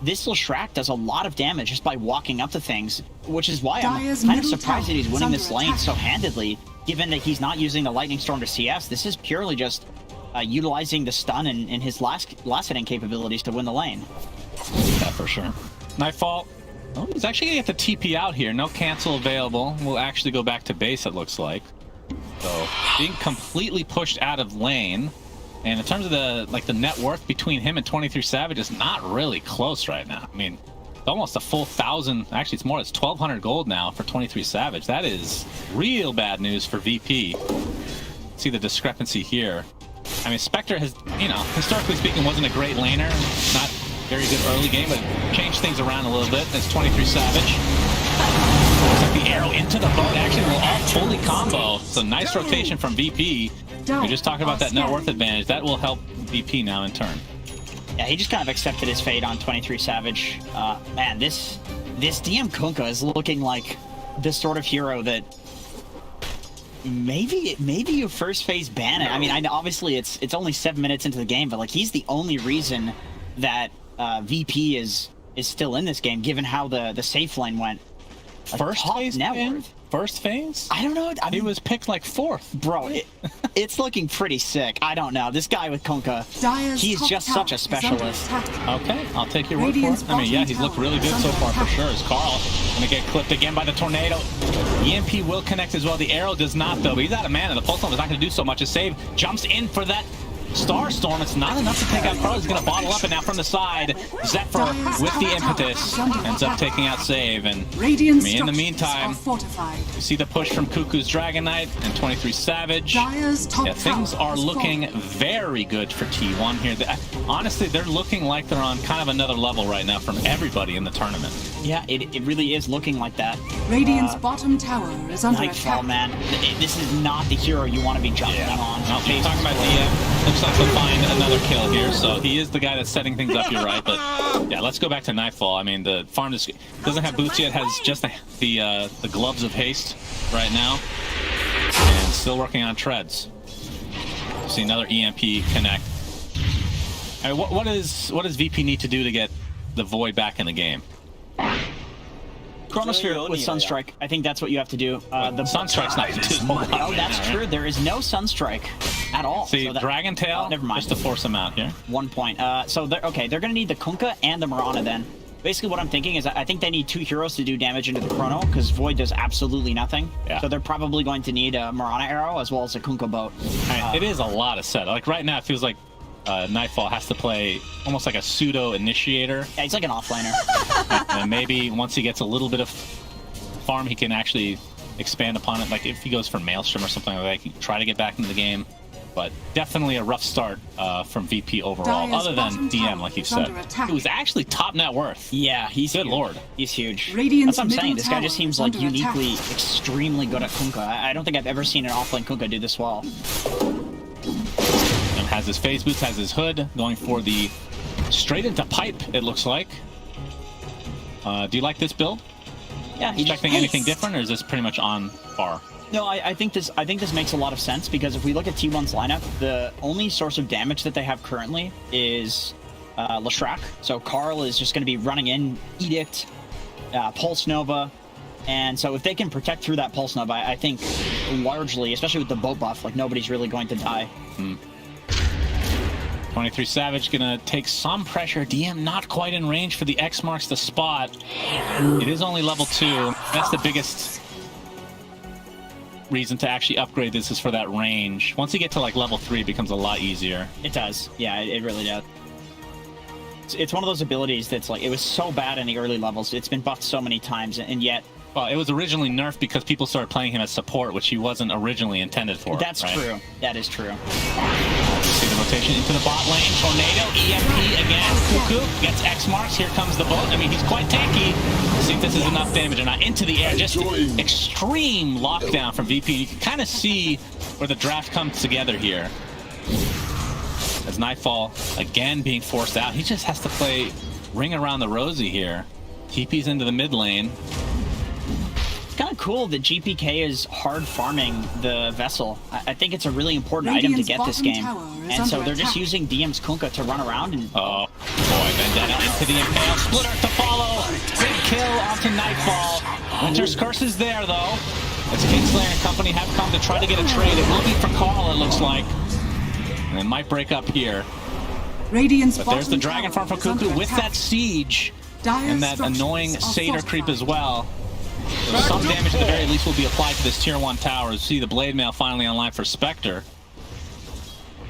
this Leshrac does a lot of damage just by walking up to things, which is why I'm kind of surprised that he's winning this lane so handedly, given that he's not using the Lightning Storm to CS. This is purely just utilizing the stun and his last hitting capabilities to win the lane. Yeah, for sure. Nightfall Oh, he's actually gonna get the TP out here. No cancel available. We'll actually go back to base, it looks like. So being completely pushed out of lane. And in terms of the net worth between him and 23 Savage is not really close right now. I mean, it's almost a full 1,000. Actually, it's more. It's 1,200 gold now for 23 Savage. That is real bad news for VP. See the discrepancy here. I mean, Spectre has, you know, historically speaking, wasn't a great laner. Not very good early game, but changed things around a little bit. It's 23 Savage. Looks like the arrow into the boat actually will all fully combo. So nice rotation from VP. We just talked about that net worth advantage. That will help VP now in turn. Yeah, he just kind of accepted his fate on 23 Savage. Man, this DM Kunkka is looking like the sort of hero that maybe you first phase ban it. I mean, obviously it's only 7 minutes into the game, but like he's the only reason that VP is still in this game, given how the safe lane went. Like, first phase net worth. First phase? I don't know. He was picked like 4th. Bro, it's looking pretty sick. I don't know. This guy with Kunkka, he's just such a specialist. Okay, I'll take your word for it. I mean, yeah, he's looked really good so far for sure. Is Carl gonna get clipped again by the tornado? EMP will connect as well. The arrow does not, though. But he's out of mana. The pulse bomb is not gonna do so much. A save jumps in for that Star Storm. It's not enough to take out Carl. He's going to bottle up, and now from the side, Zephyr with the impetus ends up taking out Save. And I mean, in the meantime, you see the push from Cuckoo's Dragon Knight and 23 Savage. Yeah, things are looking very good for T1 here. Honestly, they're looking like they're on kind of another level right now from everybody in the tournament. Yeah, it really is looking like that. Radiant's bottom tower is under Nightfall, attack. Man. This is not the hero you want to be jumping on. No, you're talking about DM. Looks like they'll find another kill here, so he is the guy that's setting things up, you're right. But yeah, let's go back to Nightfall. I mean, the farm doesn't have boots yet, has just the gloves of haste right now, and still working on treads. See another EMP connect. I mean, what does VP need to do to get the Void back in the game? Chronosphere with Sunstrike. I think that's what you have to do. The Sunstrike's not going to do Oh, that's true. There is no Sunstrike at all. See, so Dragon Tail, never mind. just to force him out here. 1 point. So they're going to need the Kunkka and the Mirana then. Basically, what I'm thinking is I think they need 2 heroes to do damage into the Chrono, because Void does absolutely nothing. Yeah. So they're probably going to need a Mirana arrow as well as a Kunkka boat. I mean, it is a lot of set. Like right now, it feels like Nightfall has to play almost like a pseudo initiator. Yeah, he's like an offlaner. And maybe once he gets a little bit of farm, he can actually expand upon it. Like if he goes for Maelstrom or something like that, he can try to get back into the game. But definitely a rough start from VP overall, other than DM, like you said. It was actually top net worth. Yeah, he's good huge. lord. He's huge. Radiant's That's what I'm saying. This guy just seems like middle tower is under uniquely, extremely good at Kunkka. I don't think I've ever seen an offlane Kunkka do this well. And has his phase boots, has his hood, going for the straight into pipe, it looks like. Do you like this build? Yeah, Expecting anything different, or is this pretty much on par? No, I think this makes a lot of sense, because if we look at T1's lineup, the only source of damage that they have currently is Leshrac. So Carl is just going to be running in, Edict, Pulse Nova, and so if they can protect through that Pulse Nova, I think largely, especially with the boat buff, like nobody's really going to die. 23 Savage gonna take some pressure. DM not quite in range for the X marks the spot. It is only level 2. That's the biggest reason to actually upgrade this, is for that range. Once you get to like level 3, it becomes a lot easier. It does. Yeah, it really does. It's one of those abilities that's like, it was so bad in the early levels. It's been buffed so many times, and yet... Well, it was originally nerfed because people started playing him as support, which he wasn't originally intended for. That's right? true. That is true. See the rotation into the bot lane. Tornado, EMP again. Cuckoo gets X marks. Here comes the boat. I mean, he's quite tanky. Let's see if this is enough damage or not. Into the air. Just extreme lockdown from VP. You can kind of see where the draft comes together here. As Nightfall again being forced out. He just has to play ring around the rosy here. TP's into the mid lane. Kind of cool that GPK is hard farming the vessel. I think it's a really important item to get this game. And so they're just using DM's Kunkka to run around and... Oh, boy, Vendetta into the Impale. Splitter to follow. Big kill onto Nightfall. Winter's Curse is there, though. As Kingslayer and company have come to try to get a trade. It will be for Carl, it looks like. And it might break up here. Radiant's But there's the Dragon Farm for Cuckoo with that siege. And that annoying Satyr creep as well. So some damage at the very least will be applied to this tier 1 tower. See the Blade Mail finally online for Spectre.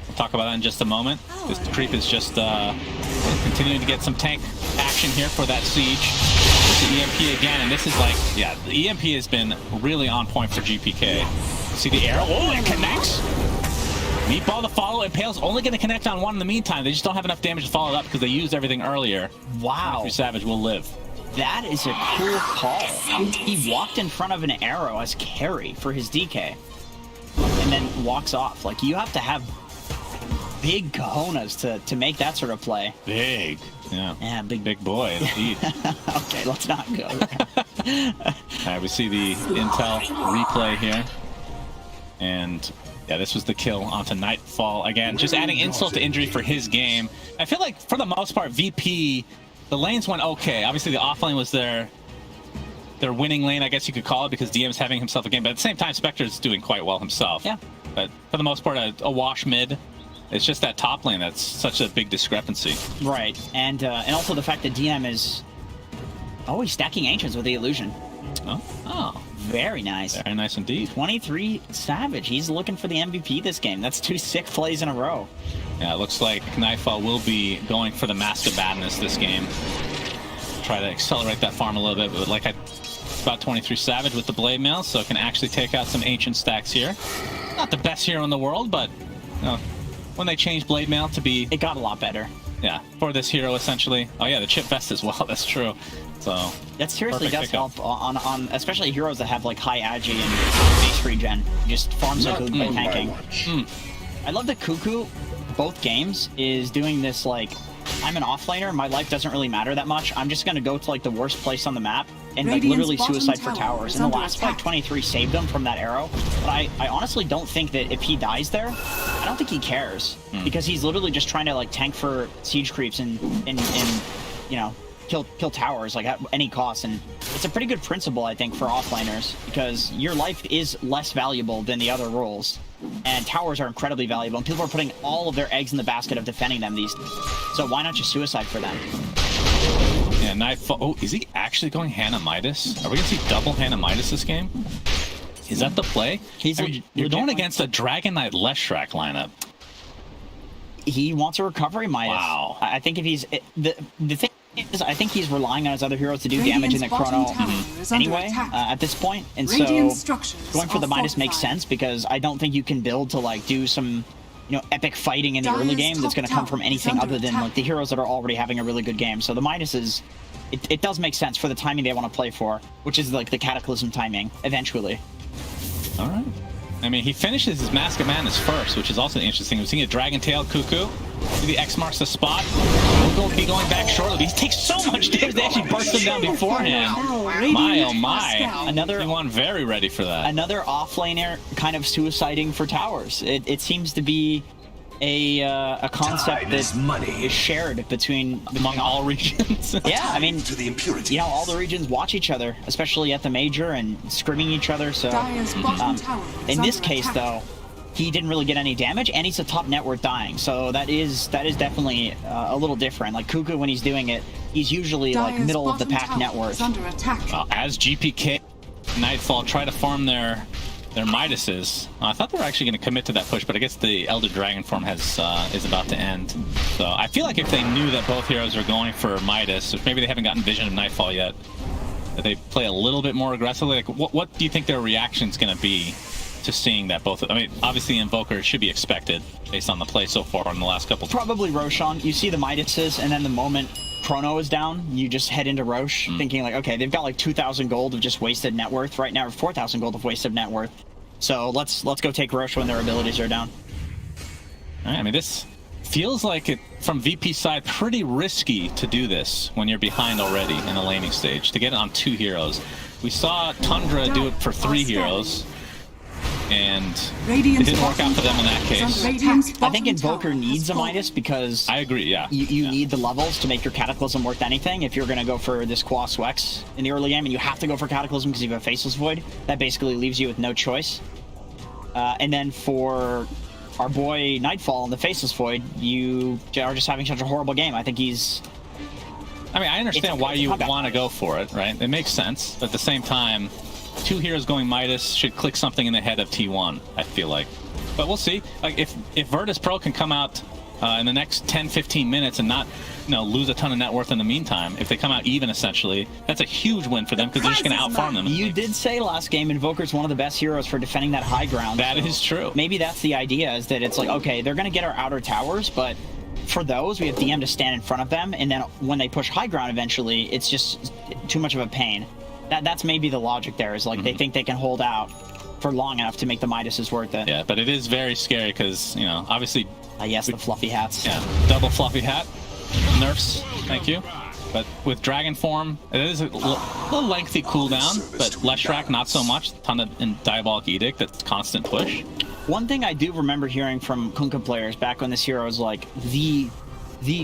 We'll talk about that in just a moment. This creep is just continuing to get some tank action here for that siege. The EMP again, and this is like, yeah, the EMP has been really on point for GPK. See the arrow? Oh, it connects! Meatball to follow, Impale's only going to connect on one in the meantime. They just don't have enough damage to follow it up because they used everything earlier. Wow. Savage will live. That is a cool call. He walked in front of an arrow as carry for his DK. And then walks off. Like, you have to have big cojones to make that sort of play. Big. Yeah. Yeah, big boy, indeed. Okay, let's not go there. All right, we see the Intel replay here. And yeah, this was the kill onto Nightfall. Again, just adding insult to injury for his game. I feel like, for the most part, VP, the lanes went okay. Obviously, the offlane was their winning lane, I guess you could call it, because DM is having himself a game. But at the same time, Spectre's doing quite well himself. Yeah. But for the most part, a wash mid. It's just that top lane that's such a big discrepancy. Right, and also the fact that DM is always stacking Ancients with the illusion. Oh. Very nice. Very nice indeed. 23 Savage. He's looking for the MVP this game. That's 2 sick plays in a row. Yeah, it looks like Nightfall will be going for the Mask of Madness this game. Try to accelerate that farm a little bit, but like about 23 Savage with the Blade Mail, so can actually take out some Ancient stacks here. Not the best hero in the world, but you know, when they changed Blade Mail to be... It got a lot better. Yeah, for this hero, essentially. Oh yeah, the chip vest as well, that's true. So that seriously does help on especially heroes that have like high agi and base regen. Just farms are good by tanking. I love that Cuckoo, both games, is doing this like, I'm an offlaner, my life doesn't really matter that much. I'm just gonna go to like the worst place on the map and like literally suicide for towers. In the last fight, 23 saved him from that arrow. But I honestly don't think that if he dies there, I don't think he cares. Because he's literally just trying to like tank for siege creeps and you know, kill towers like at any cost. And it's a pretty good principle, I think, for offlaners, because your life is less valuable than the other roles. And towers are incredibly valuable, and people are putting all of their eggs in the basket of defending them these days. So why not just suicide for them? Yeah, Nightfall. Oh, is he actually going Hannah Midas? Are we going to see double Hannah Midas this game? Is that the play? You're going against a Dragon Knight Leshrac lineup. He wants a recovery Midas. Wow. I think if he's... The thing is, I think he's relying on his other heroes to do damage in the chrono anyway at this point. And so going for the Midas makes sense, because I don't think you can build to like do some... you know, epic fighting in the early game that's going to come from anything other than like the heroes that are already having a really good game. So the Midas is, it does make sense for the timing they want to play for, which is like the Cataclysm timing eventually. All right. I mean, he finishes his Mask of Madness first, which is also interesting. We're seeing a Dragon Tail Cuckoo. The X marks the spot. He'll be going back shortly. He takes so much damage, they actually burst him down beforehand. My, oh my. Another T1 very ready for that. Another offlaner kind of suiciding for towers. It seems to be a concept that is shared among all regions. Yeah, I mean, you know, all the regions watch each other, especially at the major, and scrimming each other. So in this case, though, he didn't really get any damage, and he's a top net worth dying. So that is definitely a little different. Like Cuckoo, when he's doing it, he's usually like middle of the pack net worth. As GPK Nightfall try to farm their Midases. I thought they were actually going to commit to that push, but I guess the Elder Dragon form is about to end. So I feel like if they knew that both heroes are going for Midas, or maybe they haven't gotten vision of Nightfall yet, that they play a little bit more aggressively. Like, what do you think their reaction is going to be to seeing that both? I mean, obviously the Invoker should be expected based on the play so far in the last couple. Probably Roshan. You see the Midases, and then the moment Chrono is down, you just head into Roche, thinking like, okay, they've got like 2,000 gold of just wasted net worth right now, or 4,000 gold of wasted net worth. So let's go take Roche when their abilities are down. All right, I mean, this feels like it, from VP side, pretty risky to do this when you're behind already in the laning stage, to get it on 2 heroes. We saw Tundra do it for 3 heroes, and it didn't work out for them in that case. I think Invoker needs a Midas, because I agree, yeah. You need the levels to make your Cataclysm worth anything. If you're going to go for this Quas Wex in the early game, and you have to go for Cataclysm because you have a Faceless Void, that basically leaves you with no choice. And then for our boy Nightfall in the Faceless Void, you are just having such a horrible game. I think he's I mean, I understand why you want to go for it, right? It makes sense. But at the same time, 2 heroes going Midas should click something in the head of T1, I feel like. But we'll see. Like, if Virtus Pro can come out in the next 10-15 minutes and not, lose a ton of net worth in the meantime, if they come out even, essentially, that's a huge win for them because they're just going to outfarm them. You did say last game Invoker's one of the best heroes for defending that high ground. That is true. Maybe that's the idea, is that it's like, okay, they're going to get our outer towers, but for those, we have DM to stand in front of them, and then when they push high ground eventually, it's just too much of a pain. That's maybe the logic there, is like they think they can hold out for long enough to make the Midases worth it. Yeah, but it is very scary because, obviously... yes, the fluffy hats. Yeah, double fluffy hat. Nerfs, thank you. But with Dragon Form, it is a little lengthy cooldown, but Leshrac, not so much. Ton of Diabolic Edict, that's constant push. One thing I do remember hearing from Kunkka players back when this hero was like the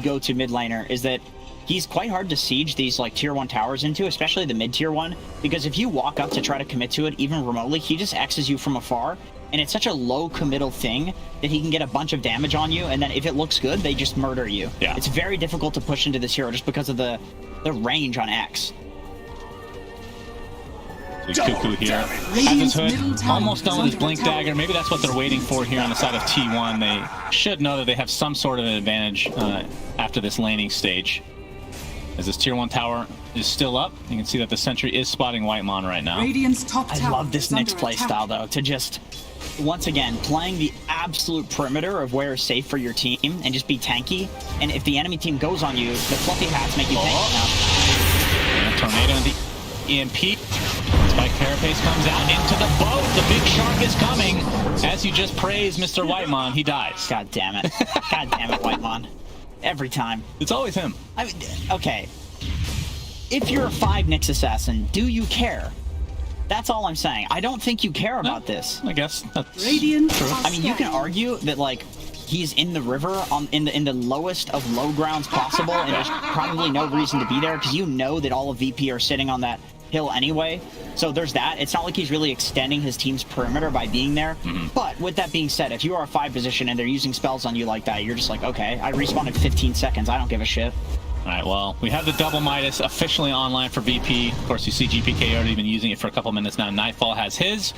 go-to mid laner is that he's quite hard to siege these like tier 1 towers into, especially the mid-tier one, because if you walk up to try to commit to it even remotely, he just X's you from afar, and it's such a low committal thing that he can get a bunch of damage on you, and then if it looks good, they just murder you. Yeah. It's very difficult to push into this hero just because of the range on X. Cuckoo here has his hood, almost done with his Blink Dagger. Maybe that's what they're waiting for here on the side of T1. They should know that they have some sort of an advantage after this laning stage. As this tier 1 tower is still up, you can see that the sentry is spotting Whitemon right now. Radiant's top I tower love this is next under play attack. style, though, to just, once again, playing the absolute perimeter of where is safe for your team and just be tanky. And if the enemy team goes on you, the fluffy hats make you tanky now. And Tornado and the EMP. Spike Carapace comes out into the boat. The big shark is coming. As you just praised Mr. Whitemon, he dies. God damn it. God damn it, Whitemon. Every time. It's always him. I mean, okay. If you're a 5 Nyx assassin, do you care? That's all I'm saying. I don't think you care about this. I guess that's Radiant true. I mean, you can argue that, like, he's in the river in the lowest of low grounds possible, and there's probably no reason to be there because you know that all of VP are sitting on that hill anyway. So there's that. It's not like he's really extending his team's perimeter by being there. But with that being said, if you are a 5 position and they're using spells on you like that, you're just like, okay, I respawned in 15 seconds. I don't give a shit. All right, well, we have the double Midas officially online for VP. Of course, you see GPK already been using it for a couple minutes now. Nightfall has his.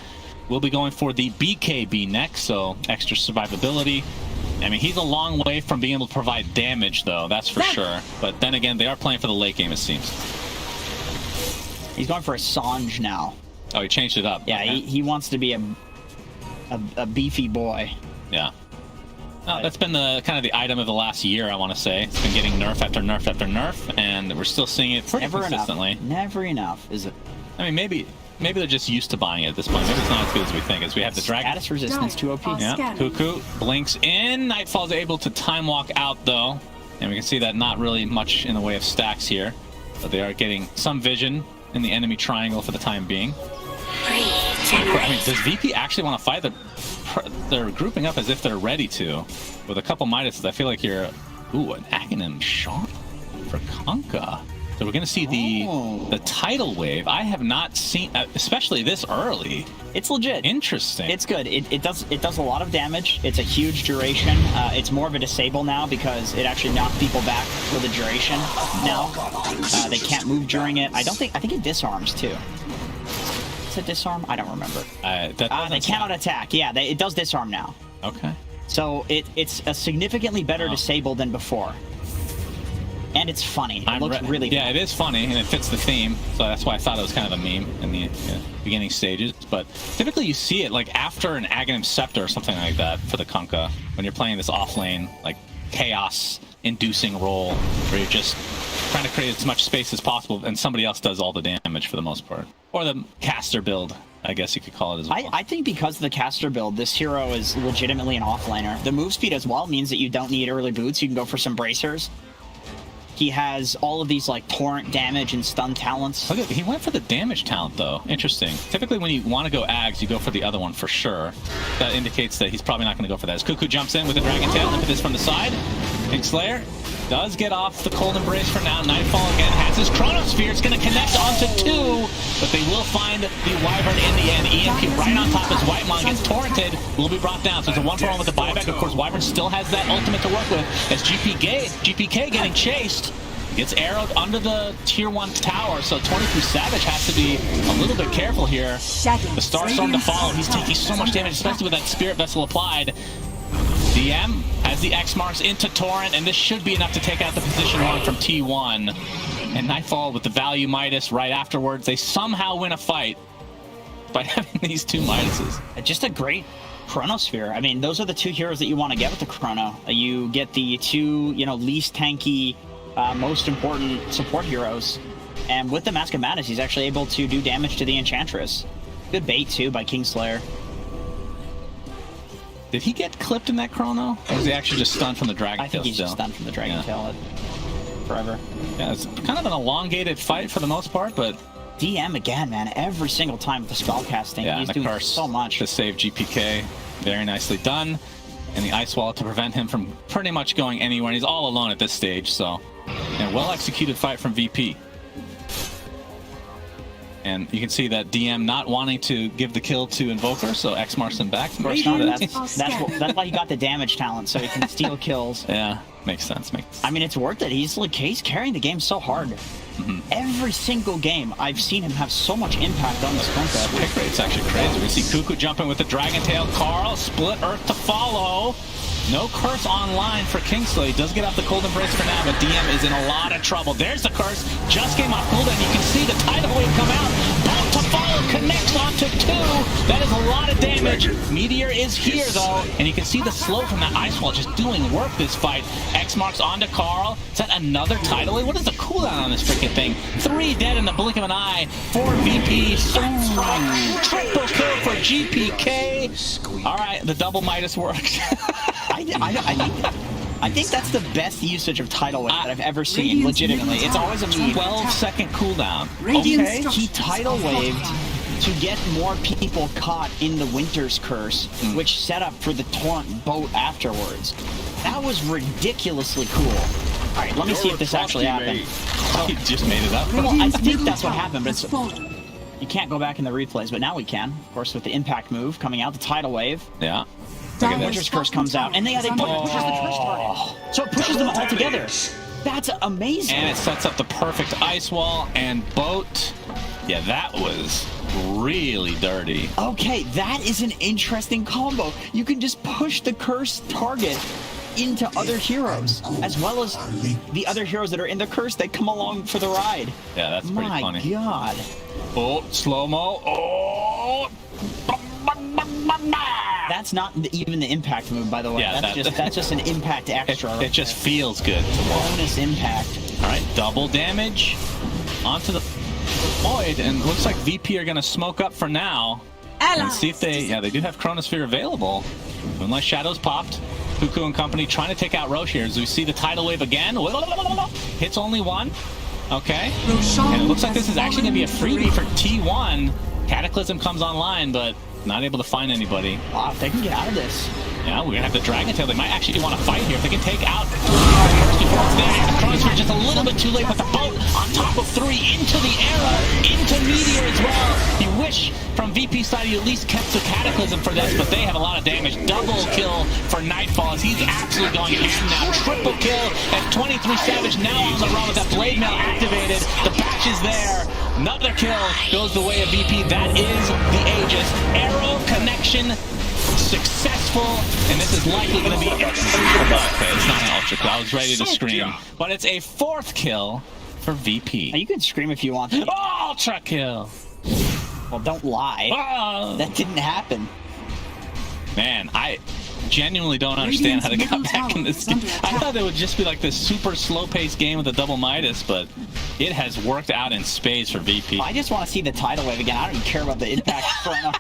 We'll be going for the BKB next, so extra survivability. I mean, he's a long way from being able to provide damage, though, that's for sure. But then again, they are playing for the late game, it seems. He's going for a Sange now. Oh, he changed it up. Yeah, okay. he wants to be a beefy boy. Yeah. That's been the kind of the item of the last year, I want to say. It's been getting nerf after nerf after nerf, and we're still seeing it pretty consistently. Never enough, is it? I mean, maybe they're just used to buying it at this point. Maybe it's not as good as we think. As we have the dragon. Status resistance 2 OP. Yeah. Cuckoo blinks in. Nightfall's able to time walk out though, and we can see that not really much in the way of stacks here, but they are getting some vision in the enemy triangle for the time being. I mean, does VP actually want to fight? They're grouping up as if they're ready to. With a couple Midases, I feel like you're... Ooh, an Aghanim Shark for Kunkka. So we're going to see the tidal wave. I have not seen, especially this early. It's legit. Interesting. It's good. It does a lot of damage. It's a huge duration. It's more of a disable now because it actually knocks people back for the duration now. They can't move during it. I think it disarms too. Is it disarm? I don't remember. They cannot attack. Yeah, it does disarm now. Okay. So it's a significantly better disable than before. And it's funny. It looks really good. Yeah, it is funny, and it fits the theme. So that's why I thought it was kind of a meme in the beginning stages. But typically you see it like after an Aghanim Scepter or something like that for the Kunkka, when you're playing this off-lane, like chaos-inducing role, where you're just trying to create as much space as possible, and somebody else does all the damage for the most part. Or the caster build, I guess you could call it as well. I think because of the caster build, this hero is legitimately an offlaner. The move speed as well means that you don't need early boots. You can go for some bracers. He has all of these like torrent damage and stun talents. Look at, he went for the damage talent though. Interesting. Typically when you want to go Ags, you go for the other one for sure. That indicates that he's probably not going to go for that. As Cuckoo jumps in with the Dragon Tail, look at this from the side. King Slayer does get off the Cold Embrace for now. Nightfall again has his Chronosphere. It's going to connect onto 2, but they will find the Wyvern in the end. EMP right on top as Whitemon gets torrented. Will be brought down. So it's a 1-for-1 with the buyback. Of course, Wyvern still has that ultimate to work with as GPK getting chased. Gets arrowed under the tier 1 tower, so 23 Savage has to be a little bit careful here. The Star Storm to follow. He's taking so much damage, especially with that Spirit Vessel applied. DM has the X marks into Torrent, and this should be enough to take out the position 1 from T1. And Nightfall with the value Midas right afterwards. They somehow win a fight by having these 2 Midases. Just a great Chronosphere. I mean, those are the 2 heroes that you want to get with the Chrono. You get the 2, least tanky, most important support heroes. And with the Mask of Madness, he's actually able to do damage to the Enchantress. Good bait, too, by Kingslayer. Did he get clipped in that Chrono? Or was he actually just stunned from the Dragon Tail? I think he's just stunned from the Dragon Tail forever. Yeah, it's kind of an elongated fight for the most part, but... DM again, man. Every single time with the spellcasting, he's doing curse so much. To save GPK. Very nicely done. And the Ice Wall to prevent him from pretty much going anywhere. And he's all alone at this stage, so... Yeah, well-executed fight from VP. And you can see that DM not wanting to give the kill to Invoker, so X marks him back. That's why he got the damage talent, so he can steal kills. Yeah, makes sense. I mean, it's worth it. He's carrying the game so hard. Every single game, I've seen him have so much impact on this contest. Pick rate's actually crazy. We see Cuckoo jumping with the Dragon Tail. Carl, split Earth to follow. No curse online for Kingslayer. He does get off the Cold Embrace for now, but DM is in a lot of trouble. There's the curse. Just came off cooldown. You can see the tidal wave come out. Bolt to follow connects onto 2. That is a lot of damage. Meteor is here, though, and you can see the slow from that Ice Wall just doing work this fight. X marks onto Carl. Is that another tidal wave? What is the cooldown on this freaking thing? 3 dead in the blink of an eye. 4 VP. Triple kill for GPK. All right, the double Midas worked. I think that's the best usage of Tidal Wave that I've ever seen, legitimately. It's always a 12-second cooldown. Okay, he Tidal Waved to get more people caught in the Winter's Curse, which set up for the Torrent boat afterwards. That was ridiculously cool. All right, let me see if this actually happened. He just made it up. Well, I think that's what happened, but you can't go back in the replays, but now we can. Of course, with the Impact move coming out, the Tidal Wave. Yeah. The Winter's Curse comes out, and they pushes the curse target. So it pushes them all together. That's amazing. And it sets up the perfect Ice Wall and boat. Yeah, that was really dirty. Okay, that is an interesting combo. You can just push the curse target into other heroes, as well as the other heroes that are in the curse. They come along for the ride. Yeah, that's pretty funny. My God. Oh, slow-mo. Oh. That's not even the impact move, by the way. Yeah, that's just an impact extra. It just feels good to watch. Bonus impact. All right, double damage onto the Void, and looks like VP are going to smoke up for now. And see if they do have Chronosphere available. Moonlight Shadows popped. Cuckoo and company trying to take out Roche here as we see the tidal wave again. Hits only 1. Okay. And it looks like this is actually going to be a freebie for T1. Cataclysm comes online, but not able to find anybody. Wow, if they can get out of this. Yeah, we're going to have the Dragon Tail. They might actually want to fight here. If they can take out first before it's there. The Chronosphere just a little bit too late, but the boat on top of 3 into the arrow, into Meteor as well. You wish from VP side you at least kept the Cataclysm for this, but they have a lot of damage. Double kill for Nightfall as he's absolutely going ham now. Triple kill as 23 Savage now on the run with that Blade Mail activated. The batch is there. Another kill goes the way of VP. That is the Aegis. Arrow connection successful, and this is likely going to be... Okay, it's not an ultra kill. I was ready to scream. But it's a 4th kill for VP. You can scream if you want to. Ultra kill! Well, don't lie. That didn't happen. Man, I genuinely don't understand how they got back in this game. I thought it would just be like this super slow-paced game with a double Midas, but it has worked out in spades for VP. I just want to see the tidal wave again. I don't even care about the impact chrono.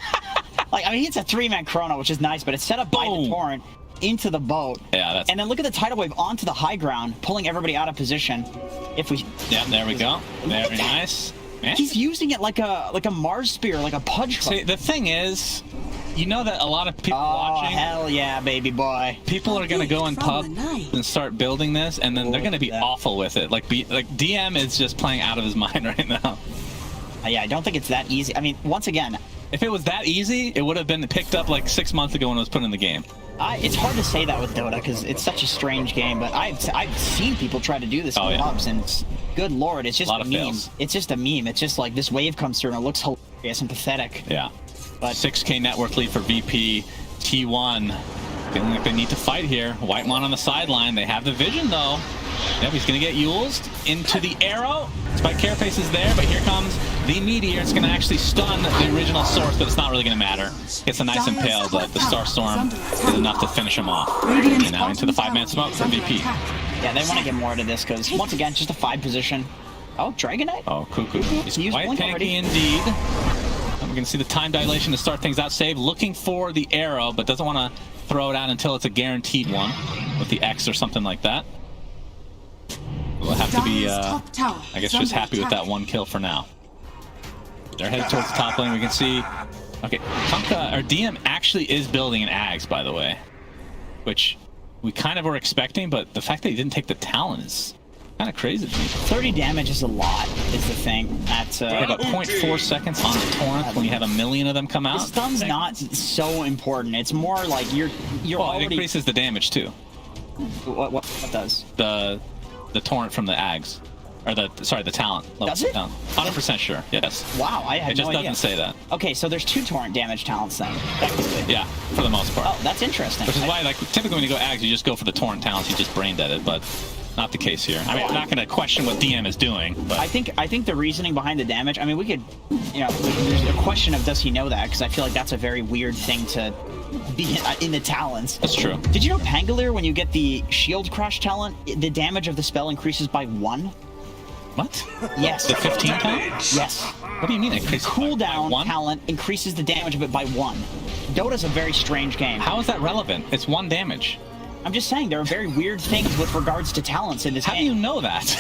I mean, it's a 3-man chrono, which is nice, but it's set up by the Torrent into the boat. Yeah, and then look at the tidal wave onto the high ground, pulling everybody out of position. Yeah, there we go. Very nice. Man. He's using it like a Mars spear, like a pudge club. See, the thing is, you know that a lot of people watching... Oh, hell yeah, baby boy. People are going to go in pub and start building this, and then they're going to be awful with it. Like DM is just playing out of his mind right now. Yeah, I don't think it's that easy. I mean, once again... If it was that easy, it would have been picked up like 6 months ago when it was put in the game. It's hard to say that with Dota because it's such a strange game, but I've seen people try to do this in pubs, and good lord, it's just a meme. Fails. It's just a meme. It's just like this wave comes through and it looks hilarious and pathetic. Yeah. But 6K network lead for VP. T1 feeling like they need to fight here. Whitemon on the sideline. They have the vision though. Yep, he's going to get Yulesed into the arrow. Spike Carapace is there, but here comes the Meteor. It's going to actually stun the original source, but it's not really going to matter. Gets a nice impale, but the Star Storm is enough to finish him off. And now into the 5-man smoke for VP. Yeah, they want to get more out of this because, once again, just a 5 position. Oh, Dragonite? Oh, Cuckoo. He's quite tanky indeed. And we can see the time dilation to start things out. Save looking for the arrow, but doesn't want to throw it out until it's a guaranteed one with the X or something like that. We'll have to be, I guess, just happy with that 1 kill for now. They're headed towards the top lane. We can see, okay, Kunkka, or DM actually is building an Ags, by the way, which we kind of were expecting, but the fact that he didn't take the Talon is kind of crazy to me. 30 damage is a lot, is the thing. That's we have about 0.4 seconds on the Torrent when you have 1 million of them come out. The stun's not so important. It's more like you're already... It increases the damage too. What does? The Torrent from the Ags. Or the Talent. Does it? 100% sure, yes. Wow, I had It just no idea. doesn't say that. Okay, so there's 2 torrent damage talents then. Yeah, for the most part. Oh, that's interesting. Which is why, like, typically when you go Ags, you just go for the Torrent talents, you just brain dead it, but not the case here. I mean, I'm not going to question what DM is doing, but... I think the reasoning behind the damage, I mean, we could, you know, there's a question of does he know that, because I feel like that's a very weird thing to be in the talents. That's true. Did you know Pangolier, when you get the Shield Crush talent, the damage of the spell increases by 1? What? Yes. The 15 talent? Yes. What do you mean increases Cooldown by 1? talent increases the damage of it by 1. Dota's a very strange game. How is that relevant? It's 1 damage. I'm just saying, there are very weird things with regards to talents in this game. How do you know that?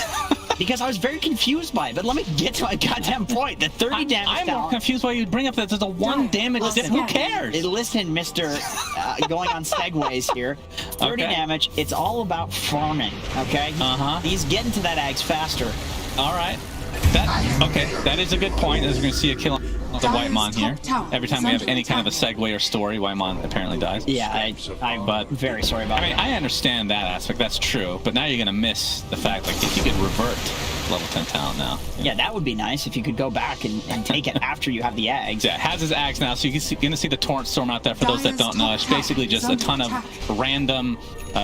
Because I was very confused by it, but let me get to my goddamn point. The 30 damage I'm talent... more confused why you'd bring up that there's a 1 damage dip. Who cares? Listen, Mr. Going on segues here. 30 damage, it's all about farming, okay? Uh-huh. He's getting to that Ags faster. All right. That is a good point, as we're going to see a kill on the Whitemon here. Every time we have any kind of a segue or story, Whitemon apparently dies. Yeah, I'm very sorry about that. I mean, I understand that aspect. That's true. But now you're going to miss the fact, like, if you could revert level 10 talent now. Yeah, that would be nice if you could go back and take it after you have the Ags. Yeah, it has his Ags now, so you're going to see the Torrent Storm out there. For those that don't know, it's basically just a ton of random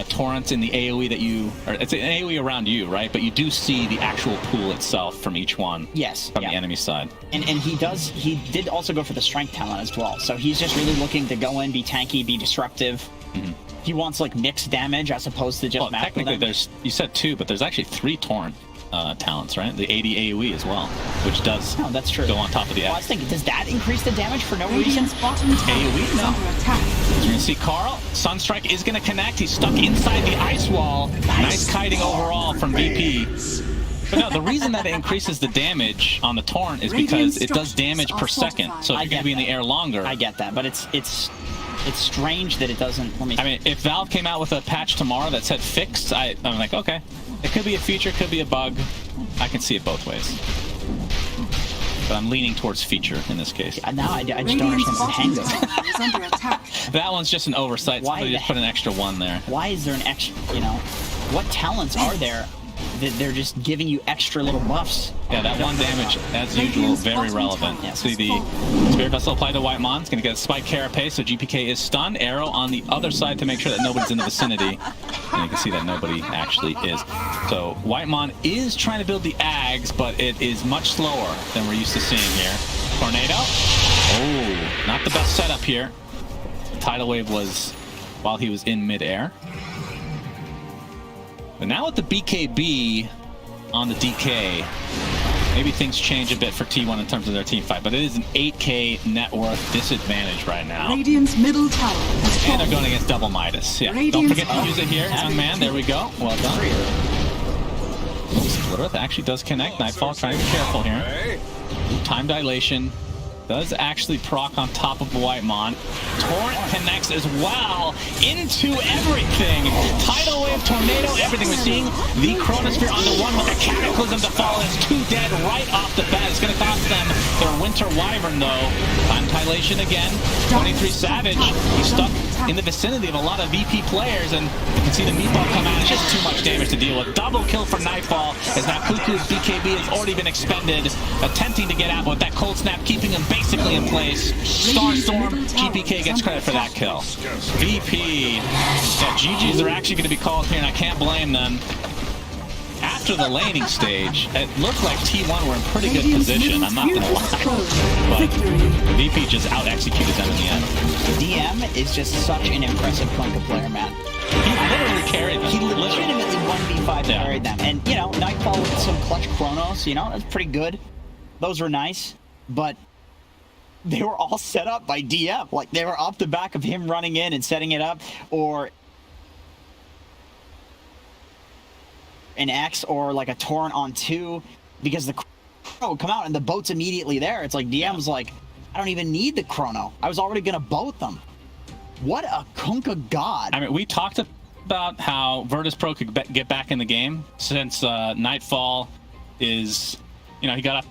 torrents in the AoE that you... Or it's an AoE around you, right? But you do see the actual pool itself from each one. Yes. From the enemy side. And he did also go for the Strength talent as well. So he's just really looking to go in, be tanky, be disruptive. Mm-hmm. He wants, like, mixed damage as opposed to just... Well, technically, you said 2, but there's actually 3 Torrent talents, right? The 80 AoE as well, which does that's true. go on top of the Ags. Well, I was thinking, does that increase the damage for no reason? AoE? No. As we're going to see Carl, Sunstrike is going to connect. He's stuck inside the ice wall. Nice kiting overall from VP. But no, the reason that it increases the damage on the Torrent is because it does damage per second. So if you're going to be in the air longer... I get that, but it's strange that it doesn't... I mean, if Valve came out with a patch tomorrow that said fixed, I'm like, okay. It could be a feature, could be a bug. I can see it both ways. But I'm leaning towards feature in this case. Now I just don't understand the hang. That one's just an oversight. Somebody just put an extra 1 there. Why is there an extra, you know... What talents are there that they're just giving you extra little buffs? Yeah, that 1 damage, as usual, very relevant. Yes. See the Spirit Vessel applied to Whitemon. It's going to get a Spike Carapace, so GPK is stunned. Arrow on the other side to make sure that nobody's in the vicinity. And you can see that nobody actually is. So Whitemon is trying to build the Ags, but it is much slower than we're used to seeing here. Tornado. Oh, not the best setup here. The tidal wave was while he was in midair. But now with the BKB on the DK, maybe things change a bit for T1 in terms of their team fight, but it is an 8K net worth disadvantage right now. Radiant's middle tower has And they're fallen. going against double Midas. Yeah, Radiant's don't forget to use it here, young man. There we go. Well done. Splitterth actually does connect. Nightfall trying to be careful here. Time dilation does actually proc on top of Whitemon. Torrent connects as well into everything. Tidal wave, tornado, everything. We're seeing the Chronosphere on the 1 with the Cataclysm to fall. It's 2 dead right off the bat. It's going to cost them their Winter Wyvern, though. Time dilation again. 23 Savage. He's stuck in the vicinity of a lot of VP players, and you can see the meatball come out. It's just too much damage to deal with. Double kill for Nightfall, as now Cuckoo's BKB has already been expended, attempting to get out, but that cold snap keeping him basically in place. Starstorm, GPK gets credit for that kill. VP, yeah, GGs are actually going to be called here, and I can't blame them. After the laning stage, it looked like T1 were in pretty good position, I'm not gonna lie. But VP just out-executed them in the end. DM is just such an impressive Kunkka player, man. He literally carried them. He legitimately 1v5 carried them. And, you know, Nightfall with some clutch chronos, you know, that's pretty good. Those were nice. But they were all set up by DM. Like, they were off the back of him running in and setting it up, or an X, or like a Torrent on 2, because the chrono would come out and the boat's immediately there. It's like DM's like, I don't even need the chrono. I was already gonna boat them. What a Kunkka god. I mean, we talked about how Virtus.pro could get back in the game since Nightfall is, you know, he got up.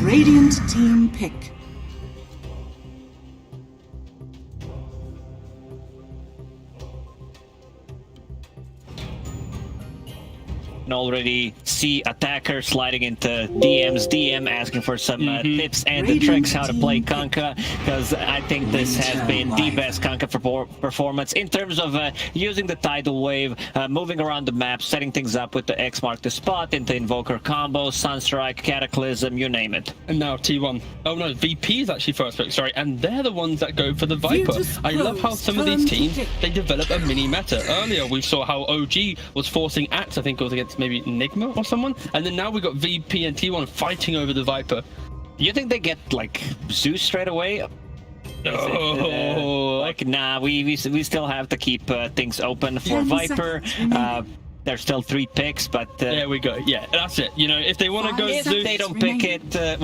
Radiant team pick. can already see attacker sliding into DM's DM asking for some tips and the tricks how to play Kanka, because I think this has been the best Kanka performance in terms of using the tidal wave, moving around the map, setting things up with the X mark the spot into Invoker combo, Sunstrike, Cataclysm, you name it. And now T1. Oh no, VP is actually first pick, sorry, and they're the ones that go for the Viper. I love how some of these teams, they develop a mini meta. Earlier we saw how OG was forcing Axe, I think it was against maybe Enigma or someone, and then now we got VP and T1 fighting over the Viper. You think they get like Zeus straight away? Like, nah, we still have to keep things open for Viper. There's still 3 picks, but there we go. Yeah, that's it. You know, if they want to go if Zeus, they don't pick it, 100%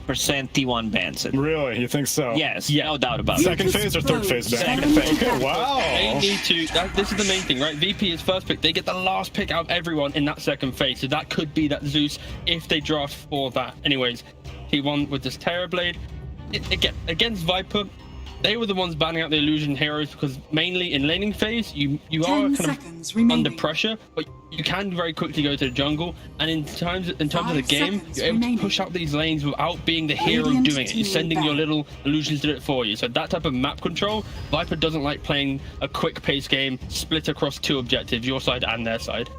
T1 bans it. Really? You think so? Yes, yeah, no doubt about Second it. phase or third phase ban? Second phase. Okay, wow. They need to. This is the main thing, right? VP is first pick. They get the last pick out of everyone in that second phase, so that could be that Zeus if they draft for that. Anyways, T1 with this Terrorblade. Again, against Viper, they were the ones banning out the illusion heroes because mainly in laning phase you are kind of under pressure, but you can very quickly go to the jungle, and in terms of the game, you're able to push out these lanes without being the hero doing it. You're sending your little illusions to do it for you. So that type of map control, Viper doesn't like playing a quick pace game split across 2 objectives, your side and their side.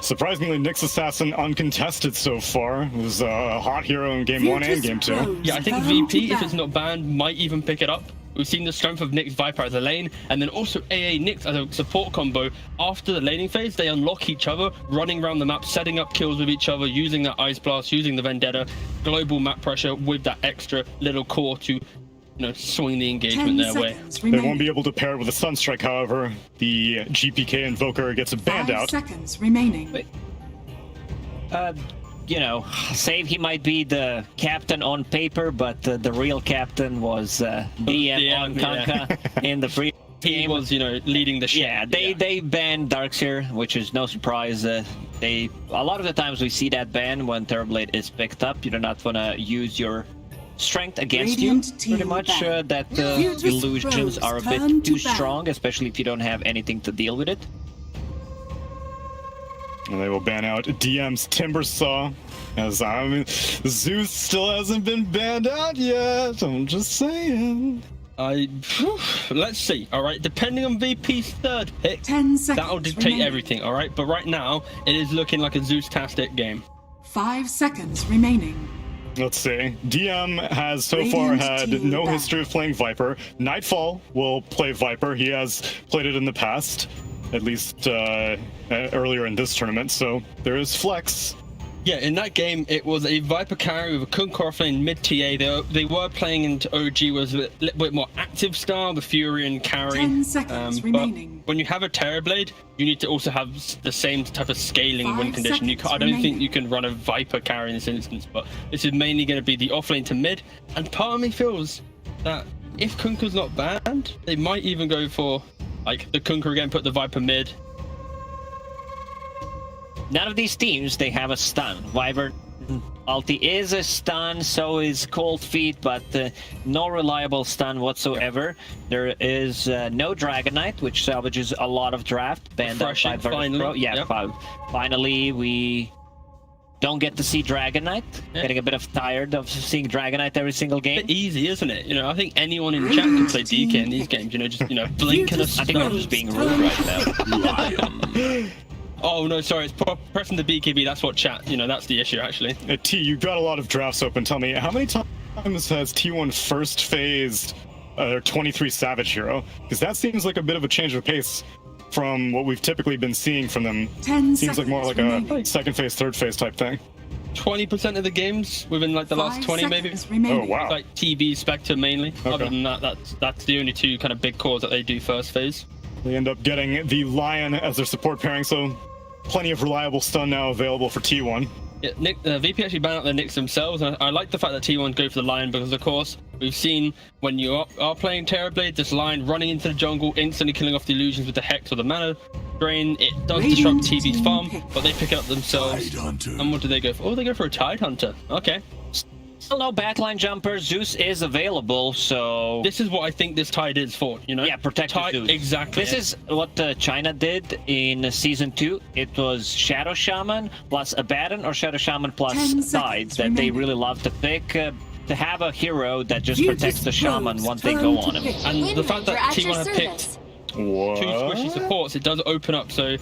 Surprisingly, Nyx Assassin uncontested so far. It was a hot hero in game 1 and game 2. Yeah, I think VP, if it's not banned, might even pick it up. We've seen the strength of Nyx Viper as a lane, and then also AA Nyx as a support combo. After the laning phase, they unlock each other, running around the map, setting up kills with each other, using that Ice Blast, using the Vendetta, global map pressure with that extra little core to, you know, swing the engagement their way. They won't be able to pair it with a Sunstrike, however. The GPK Invoker gets banned out. 5 seconds remaining. Wait. You know, save he might be the captain on paper, but the real captain was DM on Kanka in the free He was, you know, leading the ship. Yeah, they banned Darkseer, which is no surprise. A lot of the times we see that ban when Terrorblade is picked up. You do not want to use your strength against you, pretty much. That illusions are a bit too strong, especially if you don't have anything to deal with it. And they will ban out DM's Timbersaw, as I mean, Zeus still hasn't been banned out yet. I'm just saying. Let's see. All right, depending on VP's third pick, 10 seconds that'll dictate everything. All right, but right now it is looking like a Zeus-tastic game. 5 seconds remaining. Let's see. DM has so far had no history of playing Viper. Nightfall will play Viper. He has played it in the past, at least earlier in this tournament, so there is flex. Yeah, in that game, it was a Viper carry with a Kunkka offlane mid-TA. They were playing into OG, was a little bit more active style, the Furion carry. 10 seconds remaining. But when you have a Terrorblade, you need to also have the same type of scaling win condition. I don't think you can run a Viper carry in this instance, but this is mainly going to be the offlane to mid. And part of me feels that if Kunkka's not banned, they might even go for like the Kunkka again, put the Viper mid. None of these teams, they have a stun. Wyvern ulti is a stun, so is Cold Feet, but no reliable stun whatsoever. There is no Dragonite, which salvages a lot of draft. Banned out by Virtus Pro. Yeah, finally we don't get to see Dragonite. Getting a bit tired of seeing Dragonite every single game. It's a bit easy, isn't it? You know, I think anyone in chat can play DK in these games. You know, just blink and a stun. I think I'm just being rude right now. Oh no, sorry, it's pressing the BKB, that's what chat, that's the issue actually. T, you've got a lot of drafts open. Tell me, how many times has T1 first phased their 23 Savage hero? Because that seems like a bit of a change of pace from what we've typically been seeing from them. 10 seems like more like a second phase, third phase type thing. 20% of the games within like the last 20 maybe. Oh wow. Like TB, Spectre mainly. Okay. Other than that, that's the only 2 kind of big cores that they do first phase. They end up getting the Lion as their support pairing, so plenty of reliable stun now available for T1. Yeah, VP actually banned out the Nyx themselves, and I like the fact that T1 go for the Lion because, of course, we've seen when you are playing Terrorblade, this Lion running into the jungle, instantly killing off the illusions with the Hex or the Mana Drain. It does disrupt TB's farm, but they pick it up themselves. And what do they go for? Oh, they go for a Tidehunter. Okay. Still no backline jumper. Zeus is available, so This is what I think this tide is for, you know? yeah, protect the Zeus. Exactly. This is what China did in Season 2. It was Shadow Shaman plus Abaddon or Shadow Shaman plus 10 Tide seconds that they remaining. really love to pick. To have a hero that just You protects the just shaman rose. once they Turn go to on him. pick. And the fact that At your T1 have picked service. two squishy supports, it does open up. So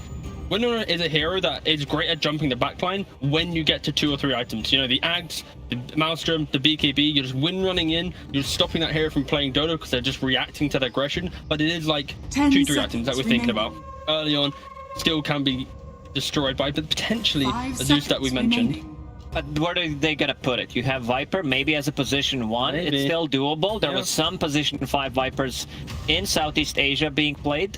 Windrunner is a hero that is great at jumping the backline when you get to 2 or 3 items. You know, the Ags, the Maelstrom, the BKB, you're just windrunning in, you're stopping that hero from playing Dota because they're just reacting to the aggression. But it is like 10 2, 3 items that we're seconds thinking about. remaining. Early on, still can be destroyed by, but potentially 5 a Zeus that we seconds mentioned. remaining. But where are they gonna put it? You have Viper, maybe as a position 1. Maybe. It's still doable. There Yeah. was some position 5 Vipers in Southeast Asia being played.